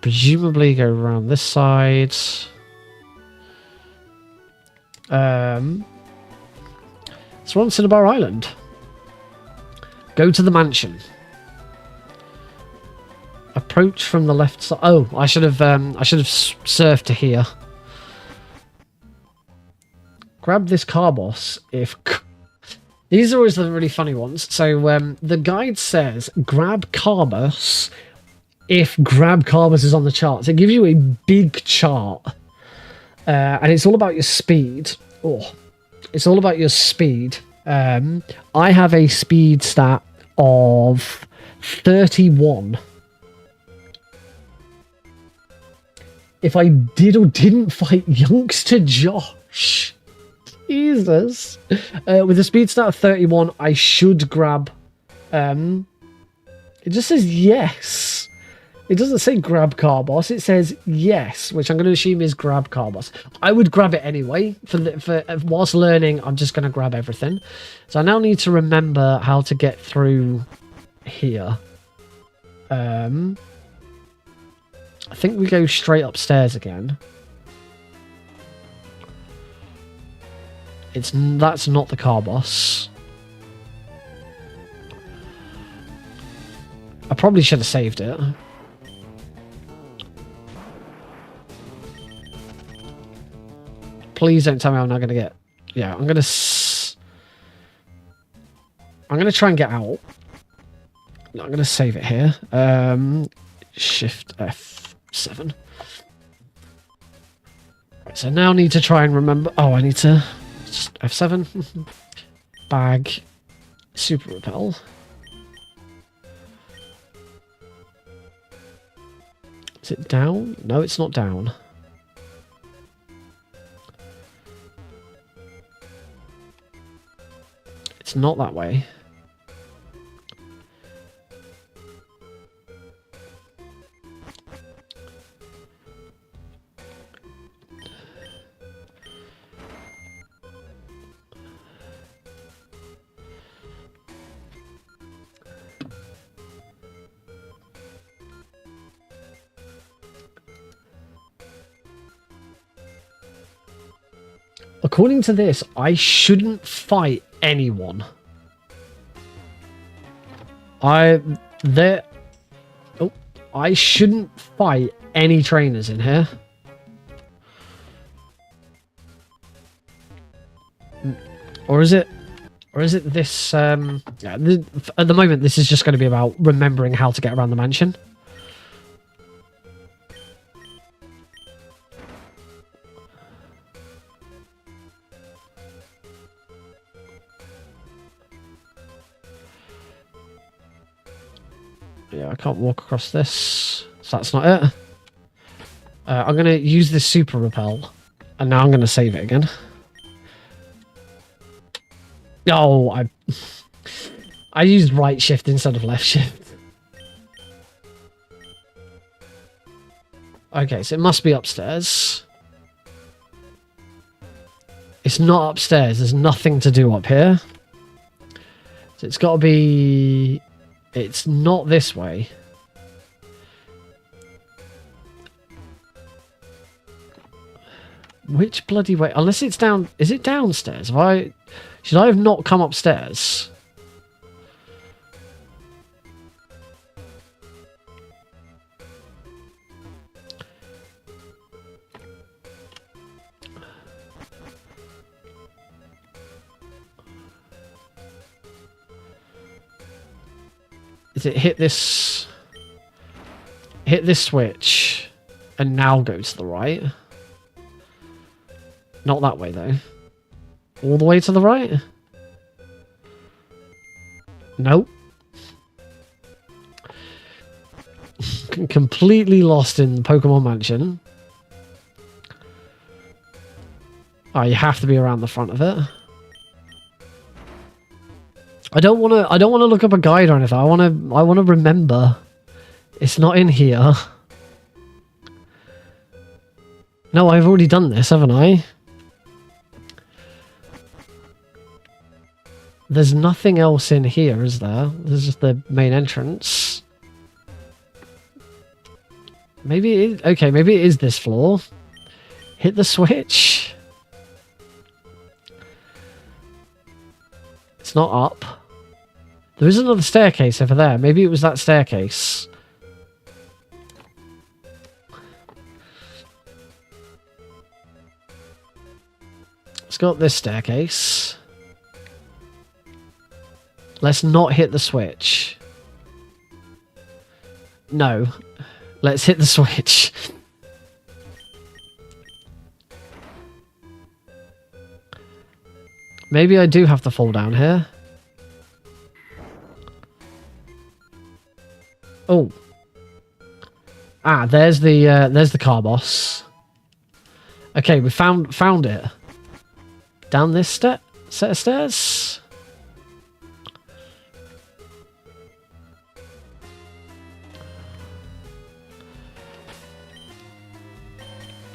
Presumably go around this side. So we're on Cinnabar Island. Go to the mansion. Approach from the left side. Oh, I should have surfed to here. Grab this Carbos if. These are always the really funny ones. So the guide says grab Carbos if grab Carbos is on the charts. It gives you a big chart. And it's all about your speed. Oh, it's all about your speed. I have a speed stat of 31. If I did or didn't fight youngster Josh. Jesus. With a speed stat of 31, I should grab... it just says yes. It doesn't say grab Carbos. It says yes, which I'm going to assume is grab Carbos. I would grab it anyway. Whilst learning, I'm just going to grab everything. So I now need to remember how to get through here. I think we go straight upstairs again. That's not the car boss. I probably should have saved it. Please don't tell me I'm not going to get... Yeah, I'm going to try and get out. No, I'm going to save it here. Shift F7. Right, so now I need to try and remember... Oh, I need to... Just F7. Bag. Super repel. Is it down? No, it's not down. It's not that way. According to this, I shouldn't fight anyone. I shouldn't fight any trainers in here. Or is it this yeah, at the moment this is just going to be about remembering how to get around the mansion. Yeah, I can't walk across this, so that's not it. I'm going to use this super repel, and now I'm going to save it again. Oh, I used right shift instead of left shift. Okay, so it must be upstairs. It's not upstairs. There's nothing to do up here. So it's got to be... It's not this way. Which bloody way? Unless it's down... Is it downstairs? Should I have not come upstairs? Is it hit this switch and now go to the right? Not that way though. All the way to the right? Nope. Completely lost in the Pokemon Mansion. Oh, you have to be around the front of it. I don't want to look up a guide or anything. I want to remember. It's not in here. No, I've already done this, haven't I? There's nothing else in here, is there? This is the main entrance. Maybe it is, okay, maybe it is this floor. Hit the switch. It's not up. There is another staircase over there. Maybe it was that staircase. Let's go up this staircase. Let's not hit the switch. No. Let's hit the switch. Maybe I do have to fall down here. Oh. Ah, there's the car boss. Okay, we found it. Down this set of stairs.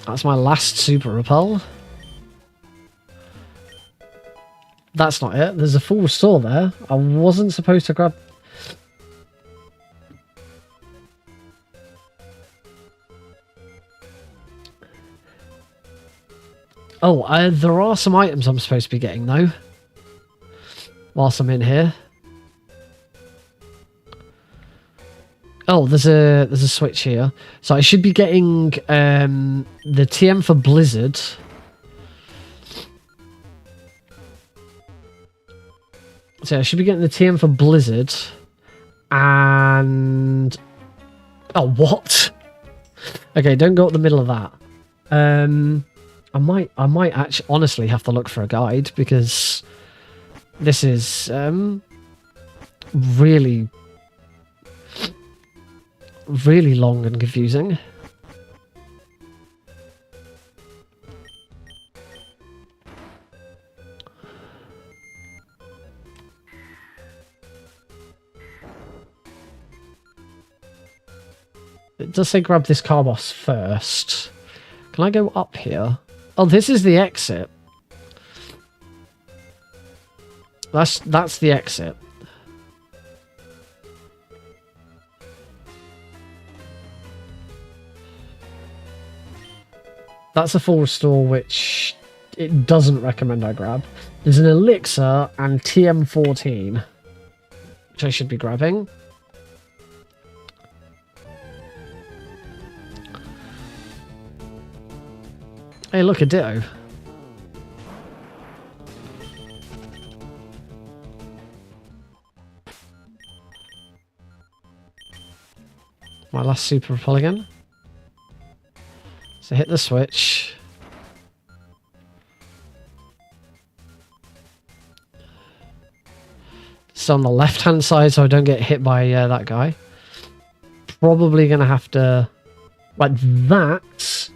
That's my last super repel. That's not it. There's a full restore there. I wasn't supposed to grab... Oh, there are some items I'm supposed to be getting, though. Whilst I'm in here. Oh, there's a switch here. So I should be getting the TM for Blizzard. So I should be getting the TM for Blizzard. And... Oh, what? Okay, don't go up the middle of that. I might actually honestly have to look for a guide, because this is really long and confusing. It does say grab this car boss first. Can I go up here? Oh, this is the exit. That's the exit. That's a full restore, which it doesn't recommend I grab. There's an elixir and TM14, which I should be grabbing. Hey, look, a ditto. My last super repel again. So hit the switch. It's on the left-hand side, so I don't get hit by that guy. Probably going to have to... Like, that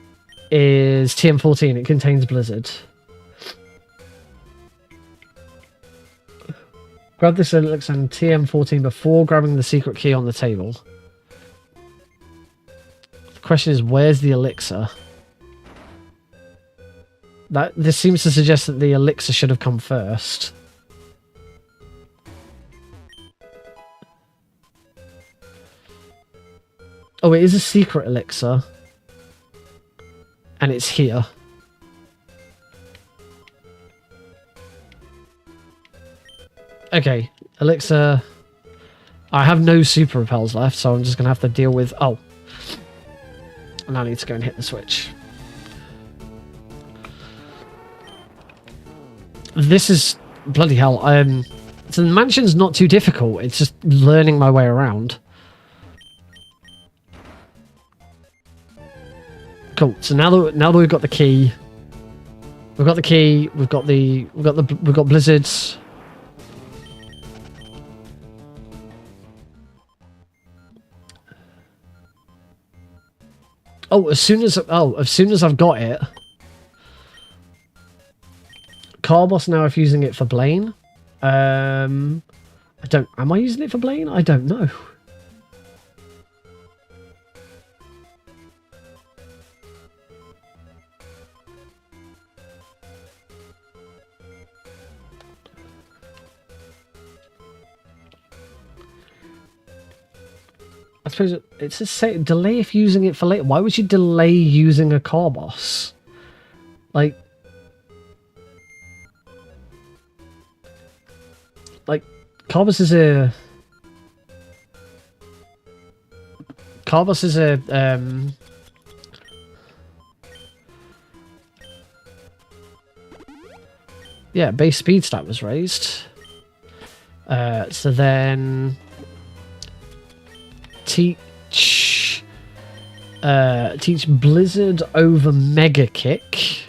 is TM14. It contains Blizzard. Grab this elixir and TM14 before grabbing the secret key on the table. The question is, where's the elixir? This seems to suggest that the elixir should have come first. Oh, it is a secret elixir. And it's here. Okay, elixir. I have no super repels left, so I'm just going to have to deal with... Oh. And I need to go and hit the switch. This is... Bloody hell. So the mansion's not too difficult. It's just learning my way around. Cool. So now that we've got the key, we've got blizzards. As soon as I've got it, Carbos now if using it for Blaine. Am I using it for Blaine? I don't know. I suppose it's a say delay if using it for later. Why would you delay using a car boss? Like Carbos is a yeah, base speed stat was raised. So then teach Blizzard over Mega Kick.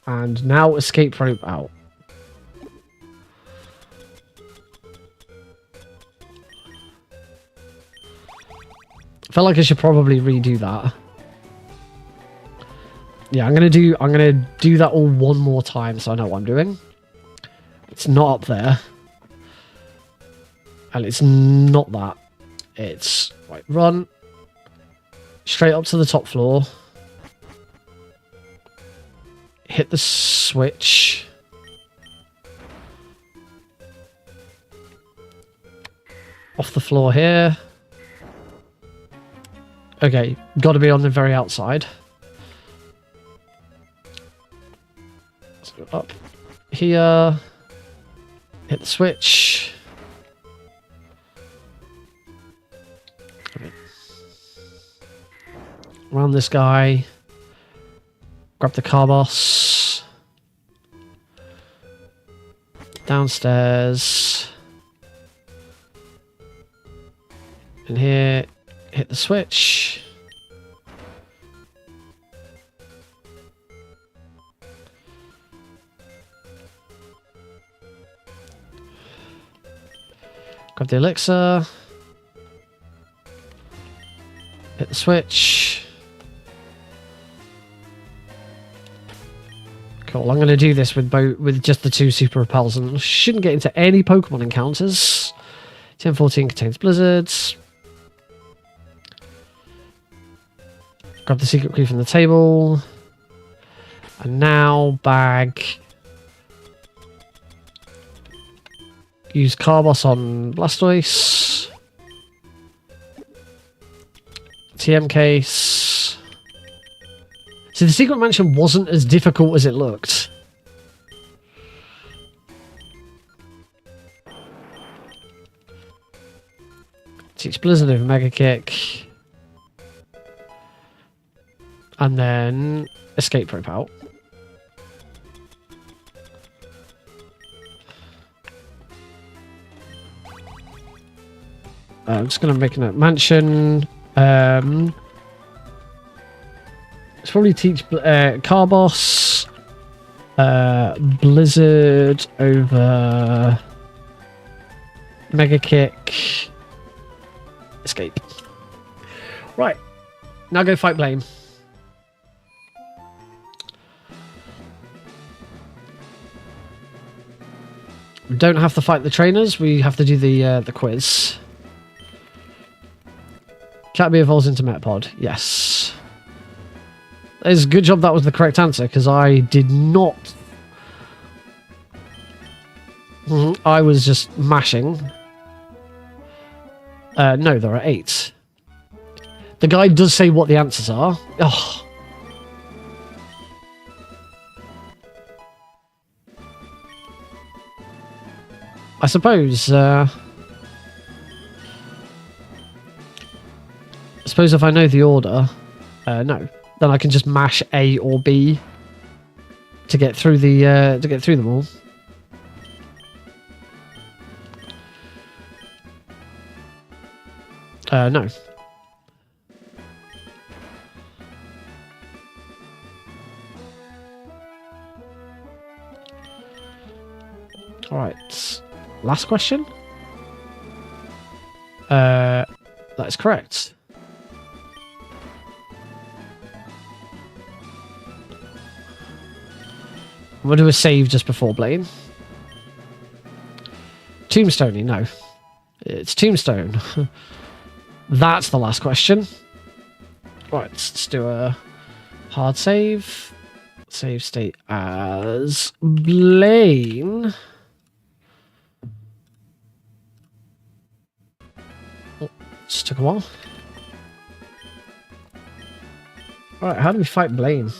And now escape rope out. Felt like I should probably redo that. Yeah, I'm gonna do that all one more time so I know what I'm doing. It's not up there. And it's not that. It's right, run straight up to the top floor. Hit the switch. Off the floor here. Okay, got to be on the very outside. Let's go up here. Hit the switch. Okay. Around this guy. Grab the car boss. Downstairs. In here. Hit the switch. Grab the elixir. Hit the switch. Cool, I'm going to do this with just the 2 super repels and shouldn't get into any Pokemon encounters. 1014 contains blizzards. Grab the secret key from the table. And now bag. Use Carbos on Blastoise. TM case. So the secret mansion wasn't as difficult as it looked. Teach Blizzard over Mega Kick. And then escape rope out. I'm just going to make a mansion. Let's probably teach Carbos. Blizzard over Mega Kick. Escape. Right. Now go fight Blame. We don't have to fight the trainers. We have to do the quiz. Caterpie evolves into Metapod. Yes. It's a good job that was the correct answer, because I did not... I was just mashing. No, there are 8. The guide does say what the answers are. Oh. I suppose if I know the order, no, then I can just mash A or B to get through them all. No. All right. Last question. That is correct. I'm going to do a save just before Blaine. Tombstone, no. It's Tombstone. That's the last question. Right, let's do a hard save. Save state as Blaine. Oh, just took a while. Right, how do we fight Blaine?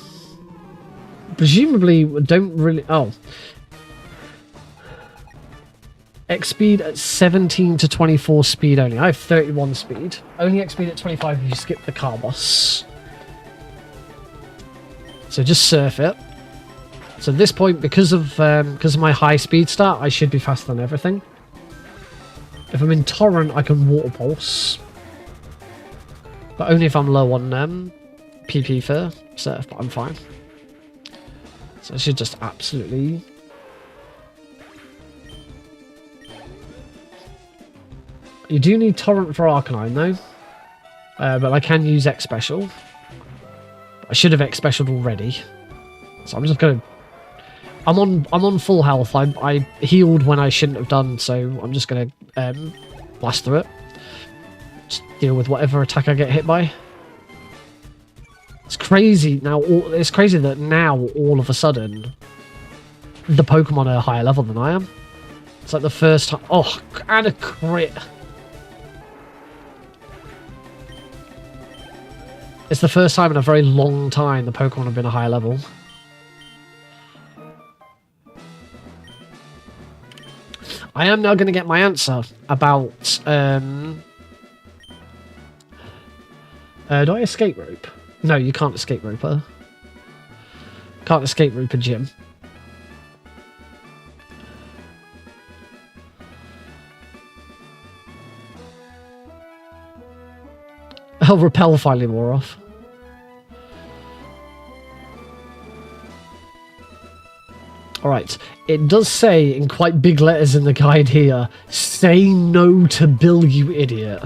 Presumably, don't really... Oh. X speed at 17 to 24 speed only. I have 31 speed. Only X speed at 25 if you skip the car boss. So just surf it. So at this point, because of my high speed start, I should be faster than everything. If I'm in Torrent, I can water pulse. But only if I'm low on PP for surf, but I'm fine. So I should just absolutely... You do need Torrent for Arcanine though. But I can use X Special. I should have X Specialed already. So I'm just gonna... I'm on full health. I healed when I shouldn't have done, so I'm just gonna blast through it. Just deal with whatever attack I get hit by. It's crazy now. It's crazy that now all of a sudden the Pokemon are higher level than I am. It's like the first time. Oh, and a crit. It's the first time in a very long time the Pokemon have been a higher level. I am now going to get my answer about... do I escape rope? No, you can't escape roper. Can't escape rope a gym. Oh, repel finally wore off. Alright, it does say in quite big letters in the guide here, say no to Bill, you idiot.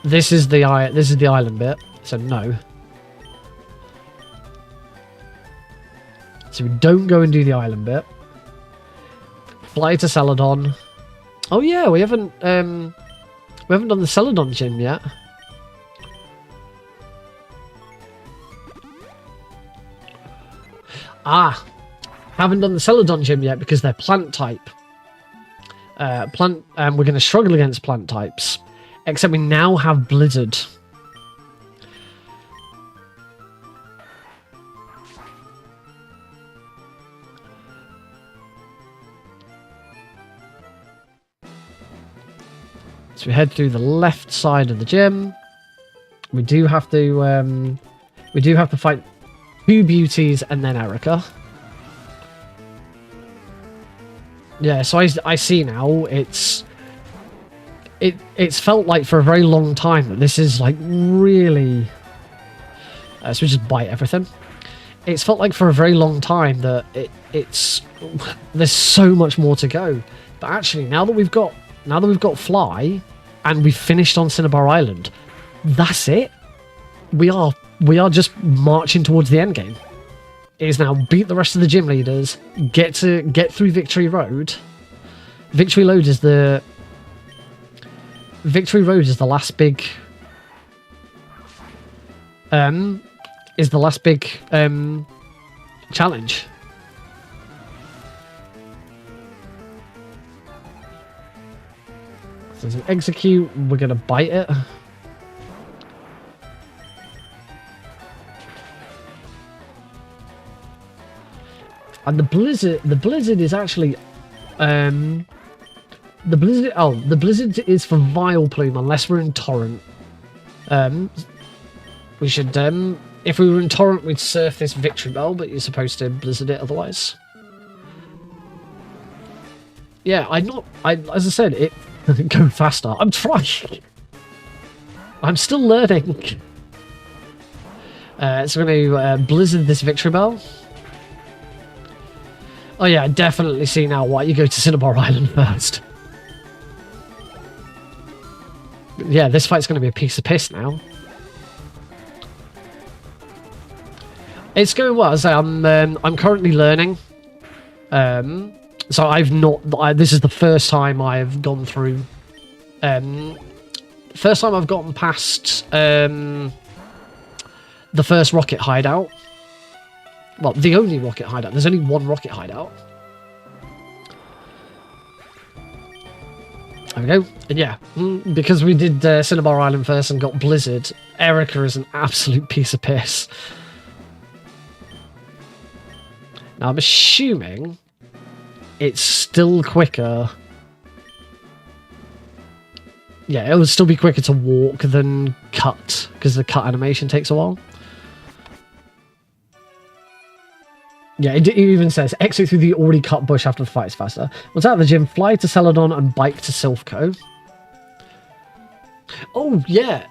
This is the island bit, so no. So we don't go and do the island bit. Fly to Celadon. Oh yeah, we haven't done the Celadon gym yet. Ah, haven't done the Celadon gym yet because they're plant type. We're going to struggle against plant types. Except we now have Blizzard. So we head through the left side of the gym. We do have to fight two beauties and then Erica. Yeah, so I see now. It's felt like for a very long time that this is like really. So we just bite everything. It's felt like for a very long time that it's there's so much more to go. But actually, now that we've got Fly, and we've finished on Cinnabar Island, that's it. We are just marching towards the end game. It is now beat the rest of the gym leaders, get through Victory Road. Victory Road is the last big challenge. So there's an execute, we're gonna bite it. And the blizzard is actually the blizzard is for Vileplume unless we're in Torrent. We should if we were in Torrent we'd surf this Victory Bell, but you're supposed to blizzard it otherwise. Yeah, as I said, it go faster. I'm trying. I'm still learning. So we're going to blizzard this Victory Bell. Oh yeah, I definitely see now why you go to Cinnabar Island first. Yeah, this fight's going to be a piece of piss now. It's going well. So I'm currently learning. So this is the first time I've gone through. First time I've gotten past the first rocket hideout. Well, the only rocket hideout. There's only one rocket hideout. There we go. And yeah, because we did Cinnabar Island first and got Blizzard, Erica is an absolute piece of piss. Now, I'm assuming it's still quicker. Yeah, it would still be quicker to walk than cut, because the cut animation takes a while. Yeah, it even says, exit through the already cut bush after the fight is faster. Once out of the gym, fly to Celadon and bike to Silphco. Oh, yeah.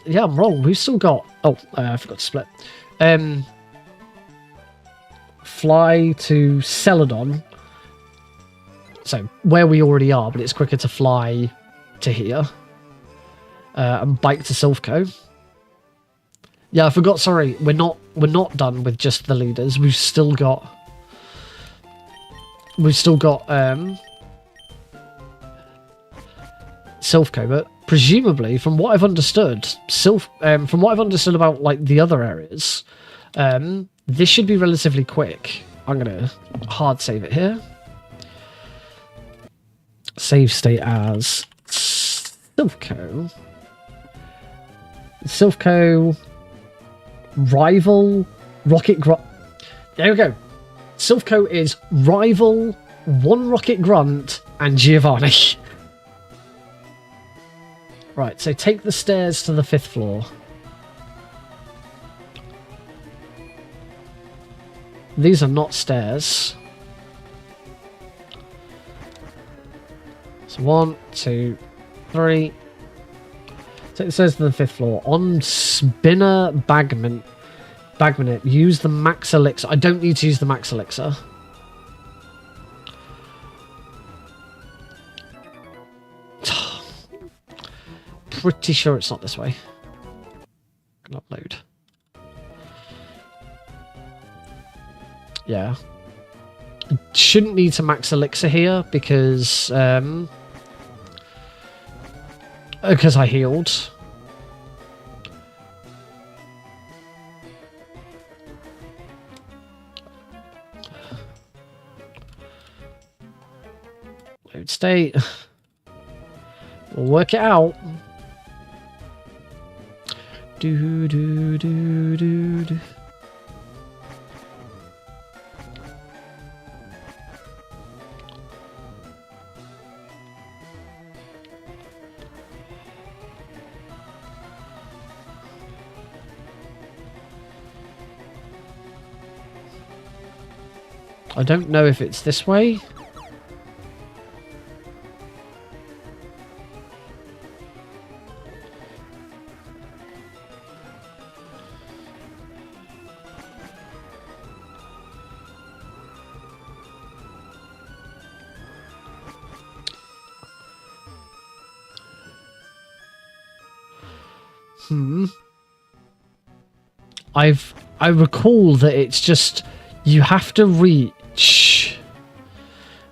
Yeah, I'm wrong. We've still got... Oh, I forgot to split. Fly to Celadon. So, where we already are, but it's quicker to fly to here. And bike to Silphco. Yeah, I forgot, sorry. We're not done with just the leaders. We've still got Silphco, but presumably, from what I've understood, from what I've understood about like the other areas, this should be relatively quick. I'm gonna hard save it here. Save state as Silphco. Silphco, Rival, Rocket Grunt. There we go. Silphco is Rival, One Rocket Grunt, and Giovanni. Right, so take the stairs to the 5th floor. These are not stairs. So 1, 2, 3. Take the stairs to the 5th floor. On Spinner Bagman. Bagmanet, use the max elixir. I don't need to use the max elixir. Pretty sure it's not this way. Can upload. Yeah. Shouldn't need to max elixir here because I healed. Load state. We'll work it out. Do do do do do. I don't know if it's this way. I recall that it's just you have to reach.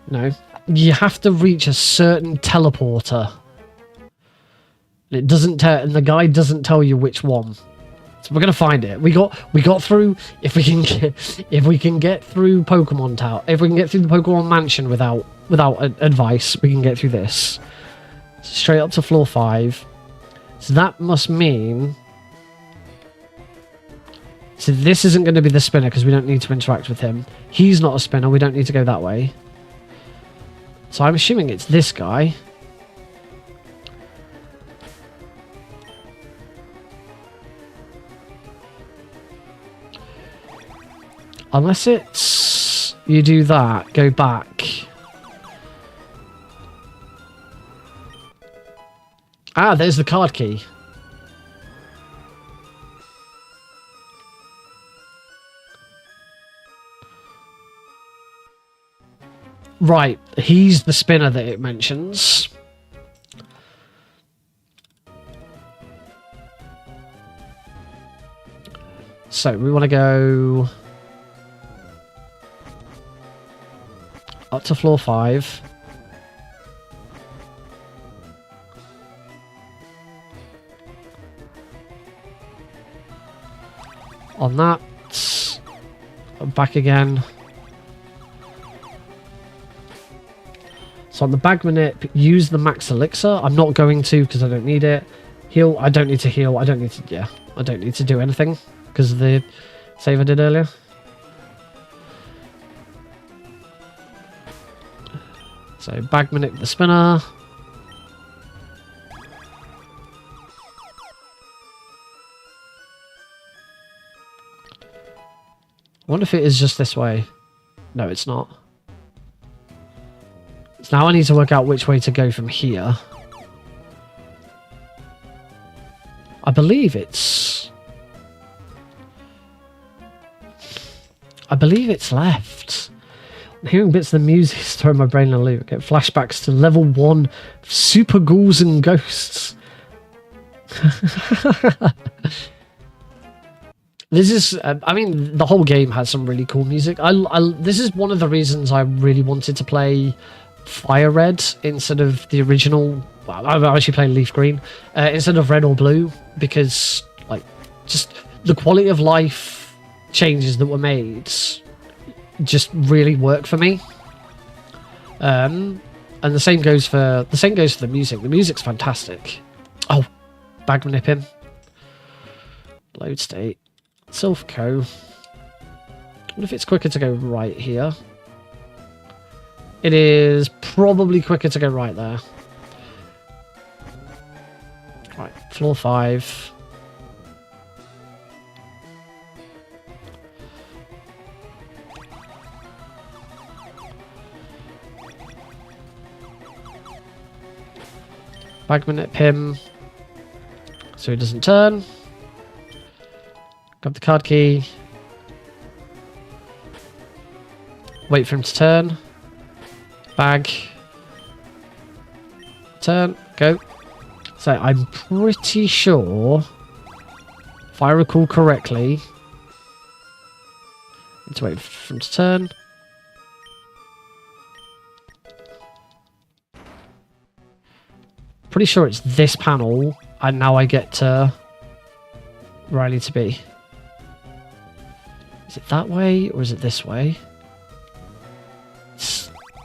No, you have to reach a certain teleporter. It doesn't tell, and the guide doesn't tell you which one. So we're gonna find it. We got through. If we can get through Pokemon Tower, if we can get through the Pokemon Mansion without advice, we can get through this. Straight up to floor 5. So that must mean. So this isn't going to be the spinner because we don't need to interact with him. He's not a spinner. We don't need to go that way. So I'm assuming it's this guy. Unless it's... You do that, go back. Ah, there's the card key. Right, he's the spinner that it mentions. So we want to go up to floor 5. On that, back again. So on the Bagmanip, use the max elixir. I'm not going to because I don't need it. Heal. I don't need to heal. I don't need to. Yeah, I don't need to do anything because of the save I did earlier. So Bagmanip the spinner. I wonder if it is just this way. No, it's not. So now I need to work out which way to go from here. I believe it's left. I'm hearing bits of the music is throwing my brain in a loop. Get flashbacks to level 1 Super Ghouls and Ghosts. This is, I mean, the whole game has some really cool music. This is one of the reasons I really wanted to play Fire Red instead of the original. Well, I'm actually playing Leaf Green instead of Red or Blue because, like, just the quality of life changes that were made just really work for me. And the same goes for the music. The music's fantastic. Oh, Bagmanip him. Load state. Silphco. What if it's quicker to go right here? It is probably quicker to go right there. Right, floor 5. Bagmanip him so he doesn't turn. Grab the card key. Wait for him to turn. Bag. Turn. Go. So I'm pretty sure, if I recall correctly, need to wait for him to turn. Pretty sure it's this panel, and now I get to where I need to be. Is it that way, or is it this way?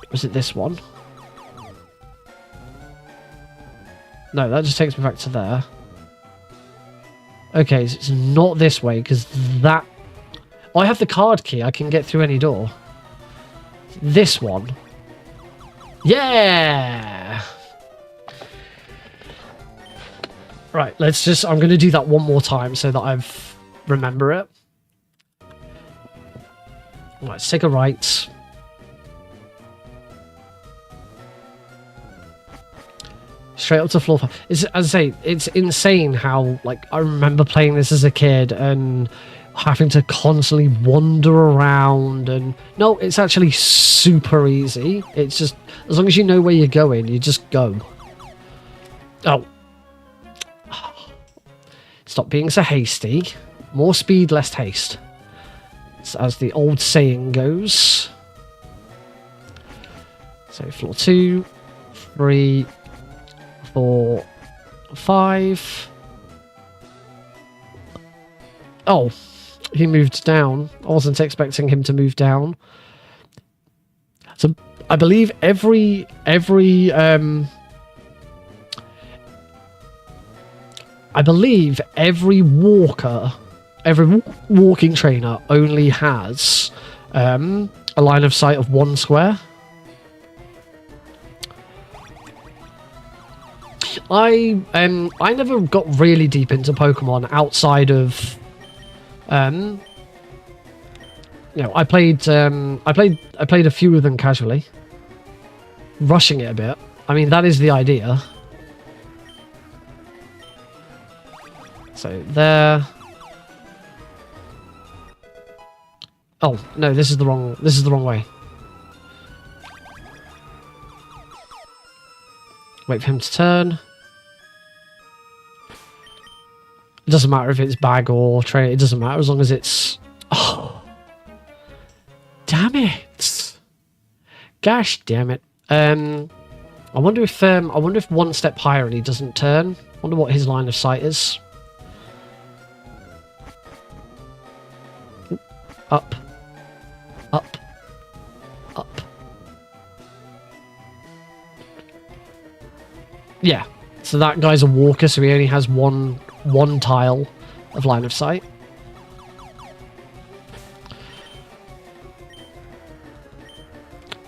Or is it this one? No, that just takes me back to there. Okay, so it's not this way, because that... Oh, I have the card key. I can get through any door. This one. Yeah! Right, let's just... I'm going to do that one more time so that I've... remember it. Right, let's take a right. Straight up to floor 5. It's, as I say, it's insane how, like, I remember playing this as a kid and having to constantly wander around and... No, it's actually super easy. It's just, as long as you know where you're going, you just go. Oh. Stop being so hasty. More speed, less haste. As the old saying goes. So, floor 2, 3... 4, 5. Oh, he moved down. I wasn't expecting him to move down. So I believe every walker, every walking trainer only has a line of sight of 1 square. I never got really deep into Pokemon outside of, you know, I played a few of them casually, rushing it a bit. I mean, that is the idea. So there. Oh no, this is the wrong way. Wait for him to turn. It doesn't matter if it's bag or tray. It doesn't matter as long as it's... Oh. Damn it. Gosh damn it. I wonder if one step higher and he doesn't turn. I wonder what his line of sight is. Up. Up. Up. Yeah. So that guy's a walker, so he only has one tile of line of sight.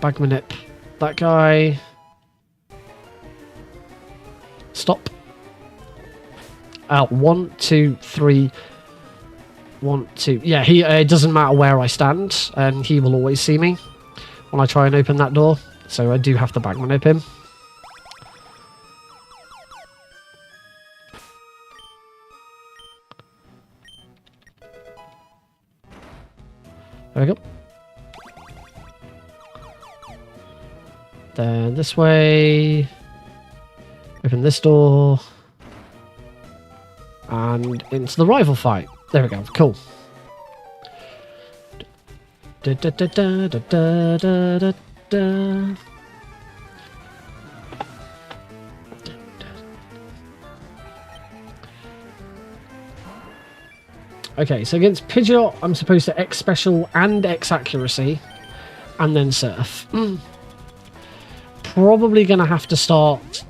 Bagmanip. That guy. Stop. 1, 2, 3. 1, 2. Yeah, it doesn't matter where I stand, and he will always see me when I try and open that door. So I do have to Bagmanip him. There we go. Then this way. Open this door. And into the rival fight. There we go. Cool. Da, da, da, da, da, da, da, da. Okay, so against Pidgeot, I'm supposed to X Special and X Accuracy, and then Surf. Probably going to have to start...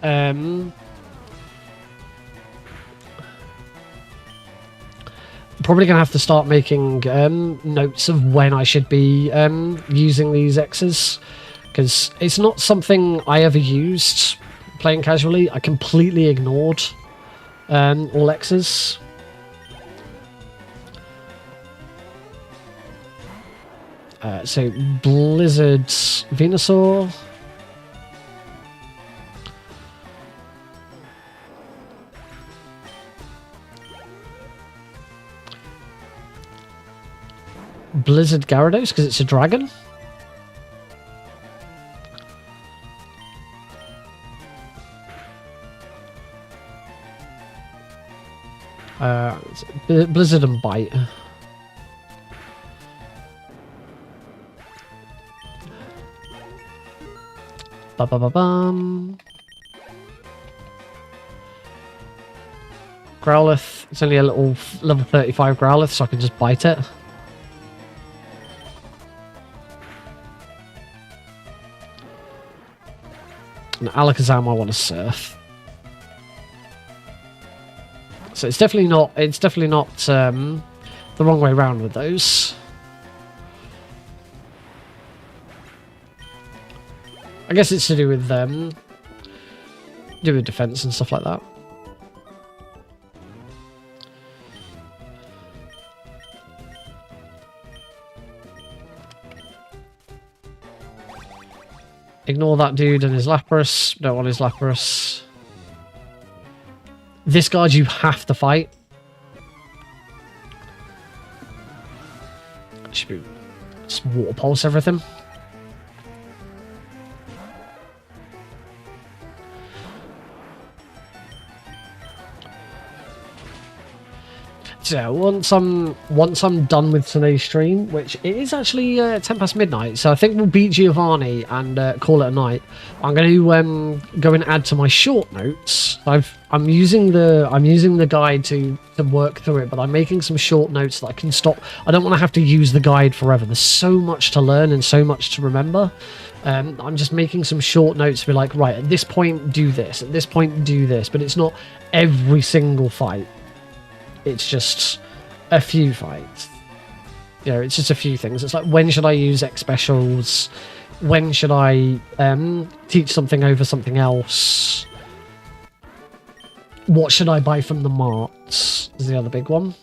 probably going to have to start making notes of when I should be using these X's, because it's not something I ever used playing casually. I completely ignored all X's. So Blizzard Venusaur. Blizzard Gyarados, because it's a dragon. Blizzard and Bite. Ba-ba-ba-bum. Growlithe. It's only a little level 35 Growlithe, so I can just bite it. And Alakazam I want to surf. So it's definitely not the wrong way around with those. I guess it's to do with defense and stuff like that. Ignore that dude and his Lapras. Don't want his Lapras. This guard you have to fight. Should be just water pulse everything. So once I'm done with today's stream, which it is actually 10 past midnight, so I think we'll beat Giovanni and call it a night. I'm going to go and add to my short notes. I'm using the guide to work through it, but I'm making some short notes that I can stop. I don't want to have to use the guide forever. There's so much to learn and so much to remember. I'm just making some short notes to be like, right, at this point do this, at this point do this, but it's not every single fight. It's just a few fights. You know, it's just a few things. It's like, when should I use X specials? When should I teach something over something else? What should I buy from the marts? Is the other big one.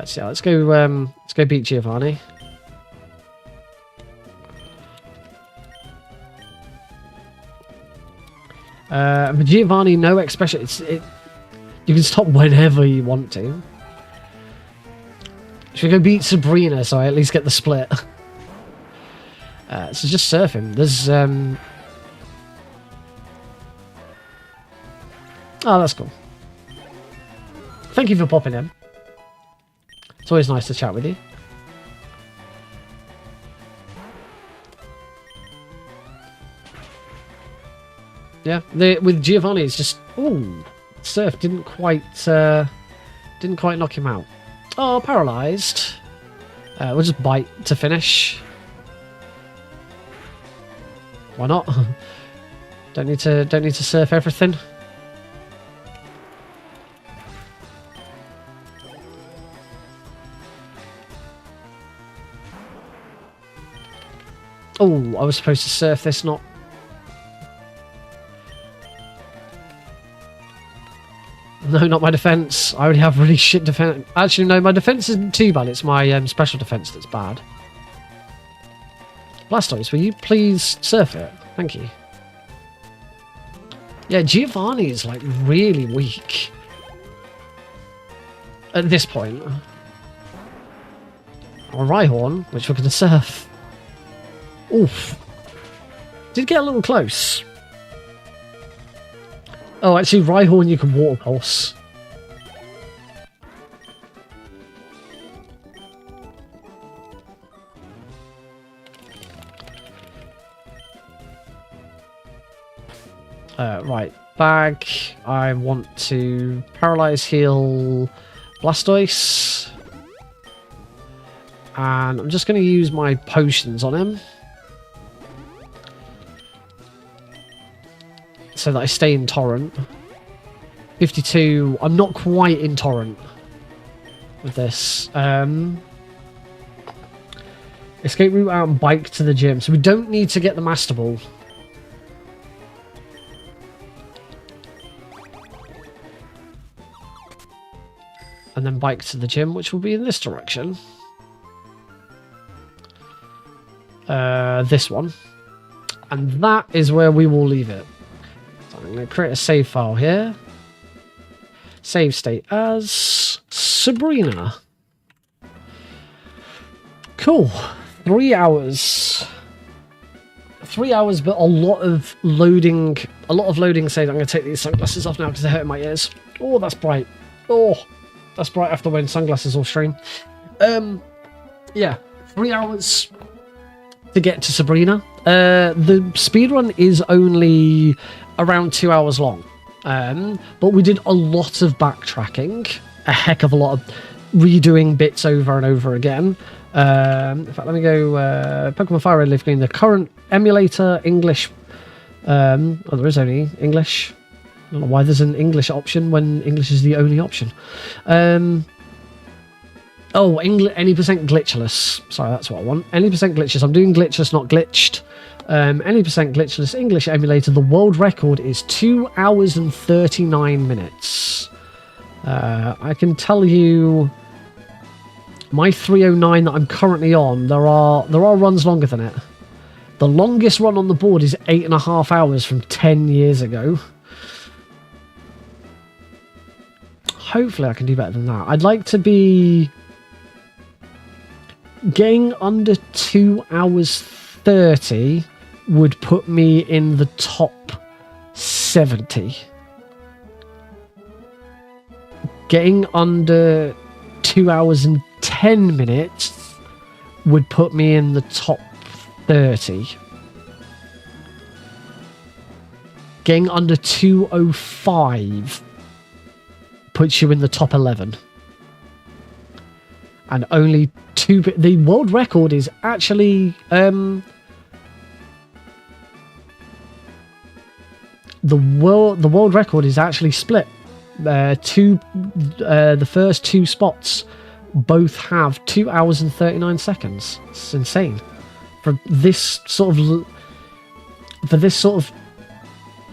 So yeah, let's go beat Giovanni. But Giovanni, no X special. You can stop whenever you want to. Should we go beat Sabrina so I at least get the split? So just surf him. There's oh, that's cool. Thank you for popping in. It's always nice to chat with you. Yeah, with Giovanni, it's just surf didn't quite knock him out. Oh, paralyzed. We'll just bite to finish. Why not? Don't need to surf everything. Oh, I was supposed to surf this, not. No, not my defense. I already have really shit defense. Actually, no, my defense isn't too bad. It's my special defense that's bad. Blastoise, will you please surf it? Thank you. Yeah, Giovanni is like really weak at this point. Or Rhyhorn, which we're going to surf. Oof. Did get a little close. Oh, actually, Rhyhorn you can water pulse. Right, bag. I want to paralyze heal Blastoise. And I'm just going to use my potions on him. So that I stay in Torrent. 52. I'm not quite in torrent with this. Escape route out and bike to the gym. So we don't need to get the Master Ball. And then bike to the gym, which will be in this direction. This one. And that is where we will leave it. So I'm going to create a save file here. Save state as Sabrina. Cool. 3 hours. 3 hours, but a lot of loading saves. I'm going to take these sunglasses off now because they're hurting my ears. Oh, that's bright. Oh, that's bright after wearing sunglasses all stream. Yeah, 3 hours to get to Sabrina. The speedrun is only around 2 hours long. But we did a lot of backtracking, a heck of a lot of redoing bits over and over again. In fact, let me go Pokemon Fire Red LeafGreen, the current emulator English. Oh, there is only English. I don't know why there's an English option when English is the only option. Oh, any percent glitchless. Sorry, that's what I want. Any percent glitchless. I'm doing glitchless, not glitched. Any percent glitchless English emulator. The world record is 2 hours and 39 minutes. I can tell you, my 309 that I'm currently on, there are runs longer than it. The longest run on the board is 8.5 hours from 10 years ago. Hopefully I can do better than that. I'd like to be getting under 2 hours 30 would put me in the top 70. Getting under 2 hours and 10 minutes would put me in the top 30. Getting under 2:05 puts you in the top 11. And only the world record is actually the world record is actually split. The first two spots both have 2 hours and 39 seconds. It's insane for this sort of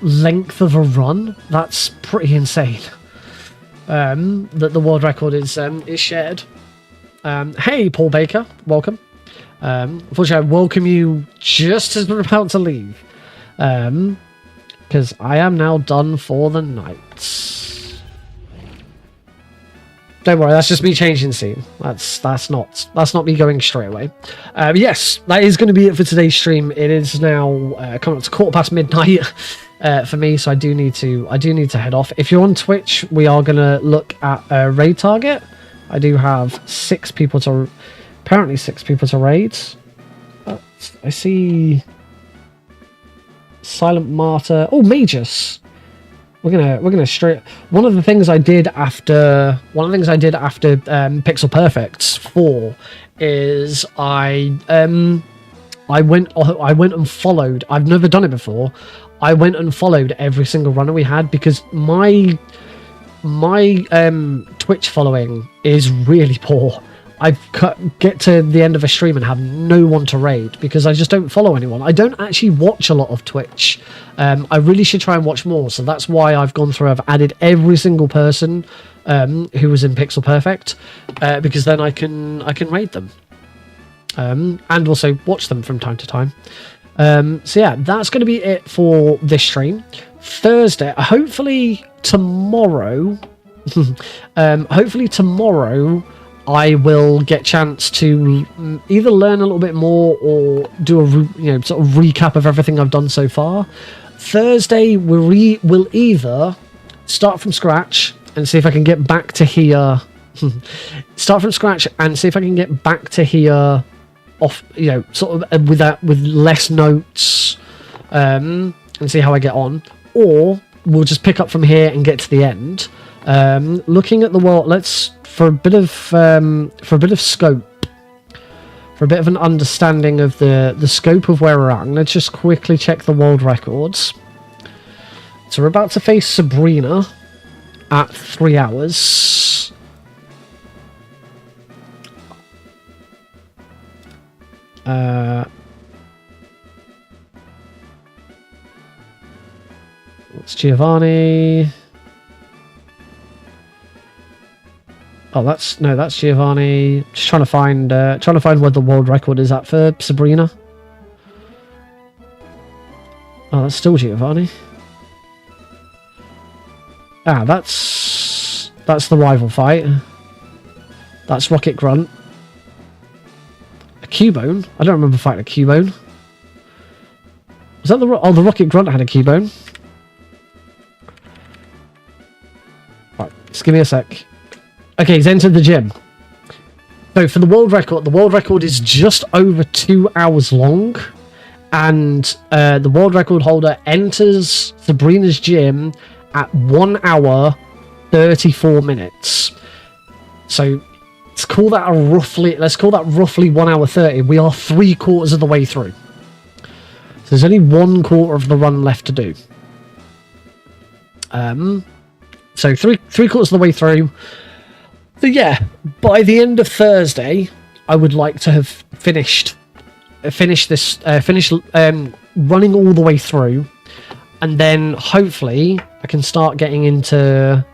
length of a run. That's pretty insane. That the world record is shared. Hey, Paul Baker, welcome. Unfortunately, I welcome you just as we're about to leave, because I am now done for the night. Don't worry, that's just me changing scene. That's not me going straight away. Yes, that is going to be it for today's stream. It is now coming up to midnight for me, so I do need to head off. If you're on Twitch, we are going to look at a raid target. I do have apparently six people to raid. But I see Silent Martyr. Oh, Magus. We're gonna straight. One of the things I did after Pixel Perfect 4 is I went and followed. I've never done it before. I went and followed every single runner we had because my Twitch following is really poor. I get to the end of a stream and have no one to raid because I just don't follow anyone. I don't actually watch a lot of Twitch. I really should try and watch more, so that's why I've gone through. I've added every single person who was in Pixel Perfect because then I can raid them and also watch them from time to time. So yeah, that's going to be it for this stream. Thursday, hopefully tomorrow. Hopefully tomorrow. I will get a chance to either learn a little bit more or do a sort of recap of everything I've done so far. Thursday we'll either start from scratch and see if I can get back to here. Start from scratch and see if I can get back to here off, sort of with less notes, and see how I get on. Or we'll just pick up from here and get to the end. Looking at the world, for a bit of scope, for a bit of an understanding of the scope of where we're at. Let's just quickly check the world records. So we're about to face Sabrina. at 3 hours. It's Giovanni. Oh, that's Giovanni. Just trying to find where the world record is at for Sabrina. Oh, that's still Giovanni. Ah, that's the rival fight. That's Rocket Grunt. A Cubone? I don't remember fighting a Cubone. Was that the Rocket Grunt had a Cubone? Right, just give me a sec. Okay, he's entered the gym. So for the world record is just over 2 hours long, and the world record holder enters Sabrina's gym at 1 hour 34 minutes. So let's call that roughly 1 hour 30. We are 3/4 of the way through. So there's only 1/4 of the run left to do. So three-quarters of the way through. So yeah, by the end of Thursday, I would like to have finished running all the way through, and then hopefully I can start getting into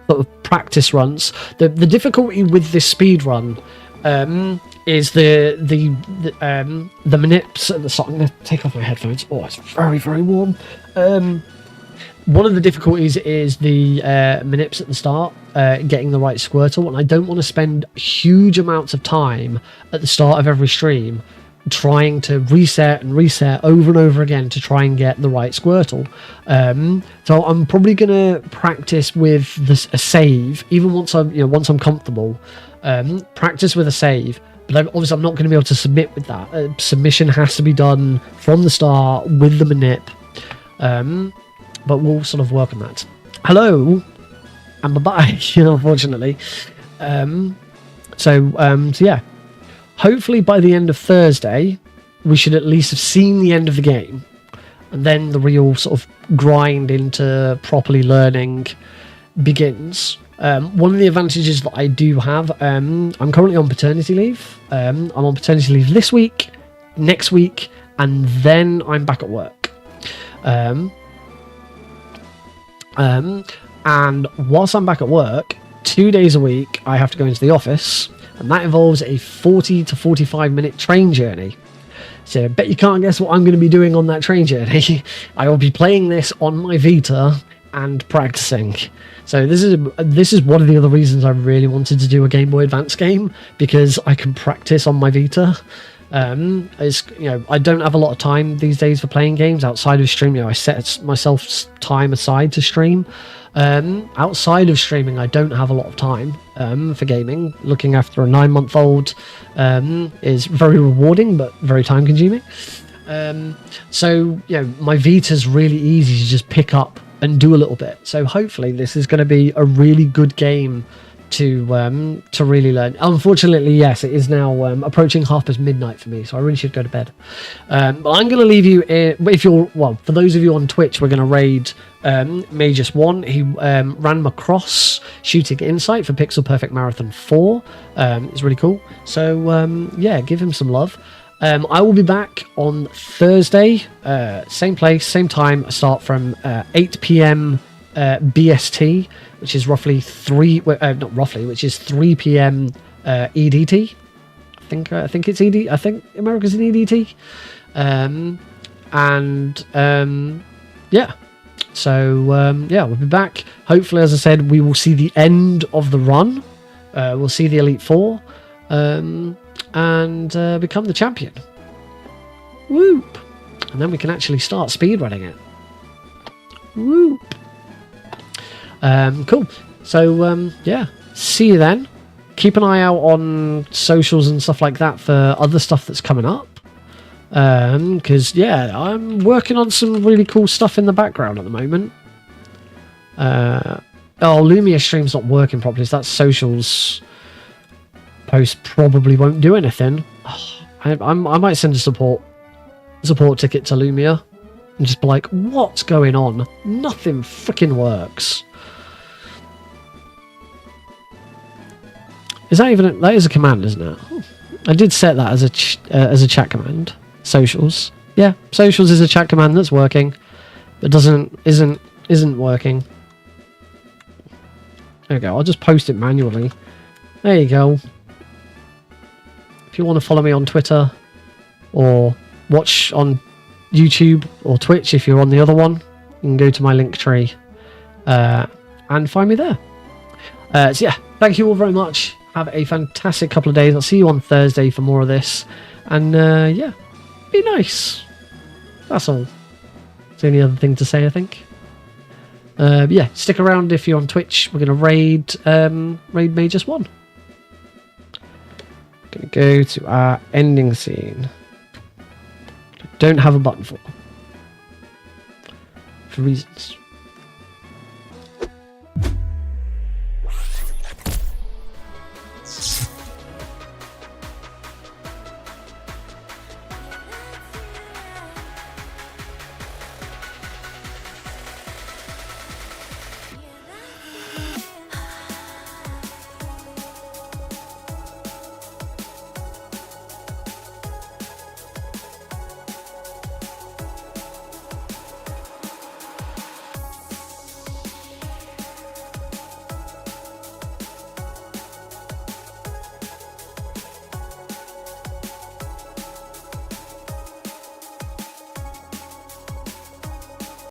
sort of practice runs. The difficulty with this speed run is the manips at the start. I'm going to take off my headphones. Oh, it's very, very warm. One of the difficulties is the manips at the start, getting the right Squirtle, and I don't want to spend huge amounts of time at the start of every stream trying to reset over and over again to try and get the right Squirtle. So I'm probably going to practice with a save, even once I'm comfortable. Practice with a save, but obviously I'm not going to be able to submit with that. Submission has to be done from the start with the manip. But we'll sort of work on that. Hello, and bye-bye, unfortunately. So yeah. Hopefully by the end of Thursday, we should at least have seen the end of the game. And then the real sort of grind into properly learning begins. One of the advantages that I do have, I'm currently on paternity leave. I'm on paternity leave this week, next week, and then I'm back at work. And whilst I'm back at work, 2 days a week, I have to go into the office, and that involves a 40 to 45 minute train journey. So I bet you can't guess what I'm going to be doing on that train journey. I will be playing this on my Vita and practicing. So this is one of the other reasons I really wanted to do a Game Boy Advance game, because I can practice on my Vita. I don't have a lot of time these days for playing games outside of stream. I set myself time aside to stream. Outside of streaming, I don't have a lot of time for gaming. Looking after a 9-month-old is very rewarding but very time consuming. So my Vita's really easy to just pick up and do a little bit. So hopefully this is going to be a really good game to really learn. Unfortunately, yes, it is now approaching midnight for me, so I really should go to bed. But I'm going to leave you for those of you on Twitch, we're going to raid Magus1. He ran Macross Shooting Insight for Pixel Perfect Marathon 4. It's really cool. So give him some love. I will be back on Thursday, same place, same time. I start from 8 p.m. BST, which is roughly 3 p.m. EDT. I think it's ED. I think America's in EDT. We'll be back. Hopefully, as I said, we will see the end of the run. We'll see the Elite Four, and become the champion. Whoop! And then we can actually start speedrunning it. Whoop! Cool. So see you then. Keep an eye out on socials and stuff like that for other stuff that's coming up. Because I'm working on some really cool stuff in the background at the moment. Lumia stream's not working properly, so that socials post probably won't do anything. I might send a support ticket to Lumia and just be like, what's going on? Nothing freaking works. Is that even that is a command, isn't it? I did set that as a chat command. Socials. Yeah, socials is a chat command that's working, but isn't working. There we go. I'll just post it manually. There you go. If you want to follow me on Twitter or watch on YouTube or Twitch, if you're on the other one, you can go to my link tree and find me there. So yeah, thank you all very much. Have a fantastic couple of days. I'll see you on Thursday for more of this. And yeah, be nice. That's all. It's the only other thing to say, I think. Yeah, stick around if you're on Twitch. We're going to raid Magus 1. Going to go to our ending scene. Don't have a button for reasons.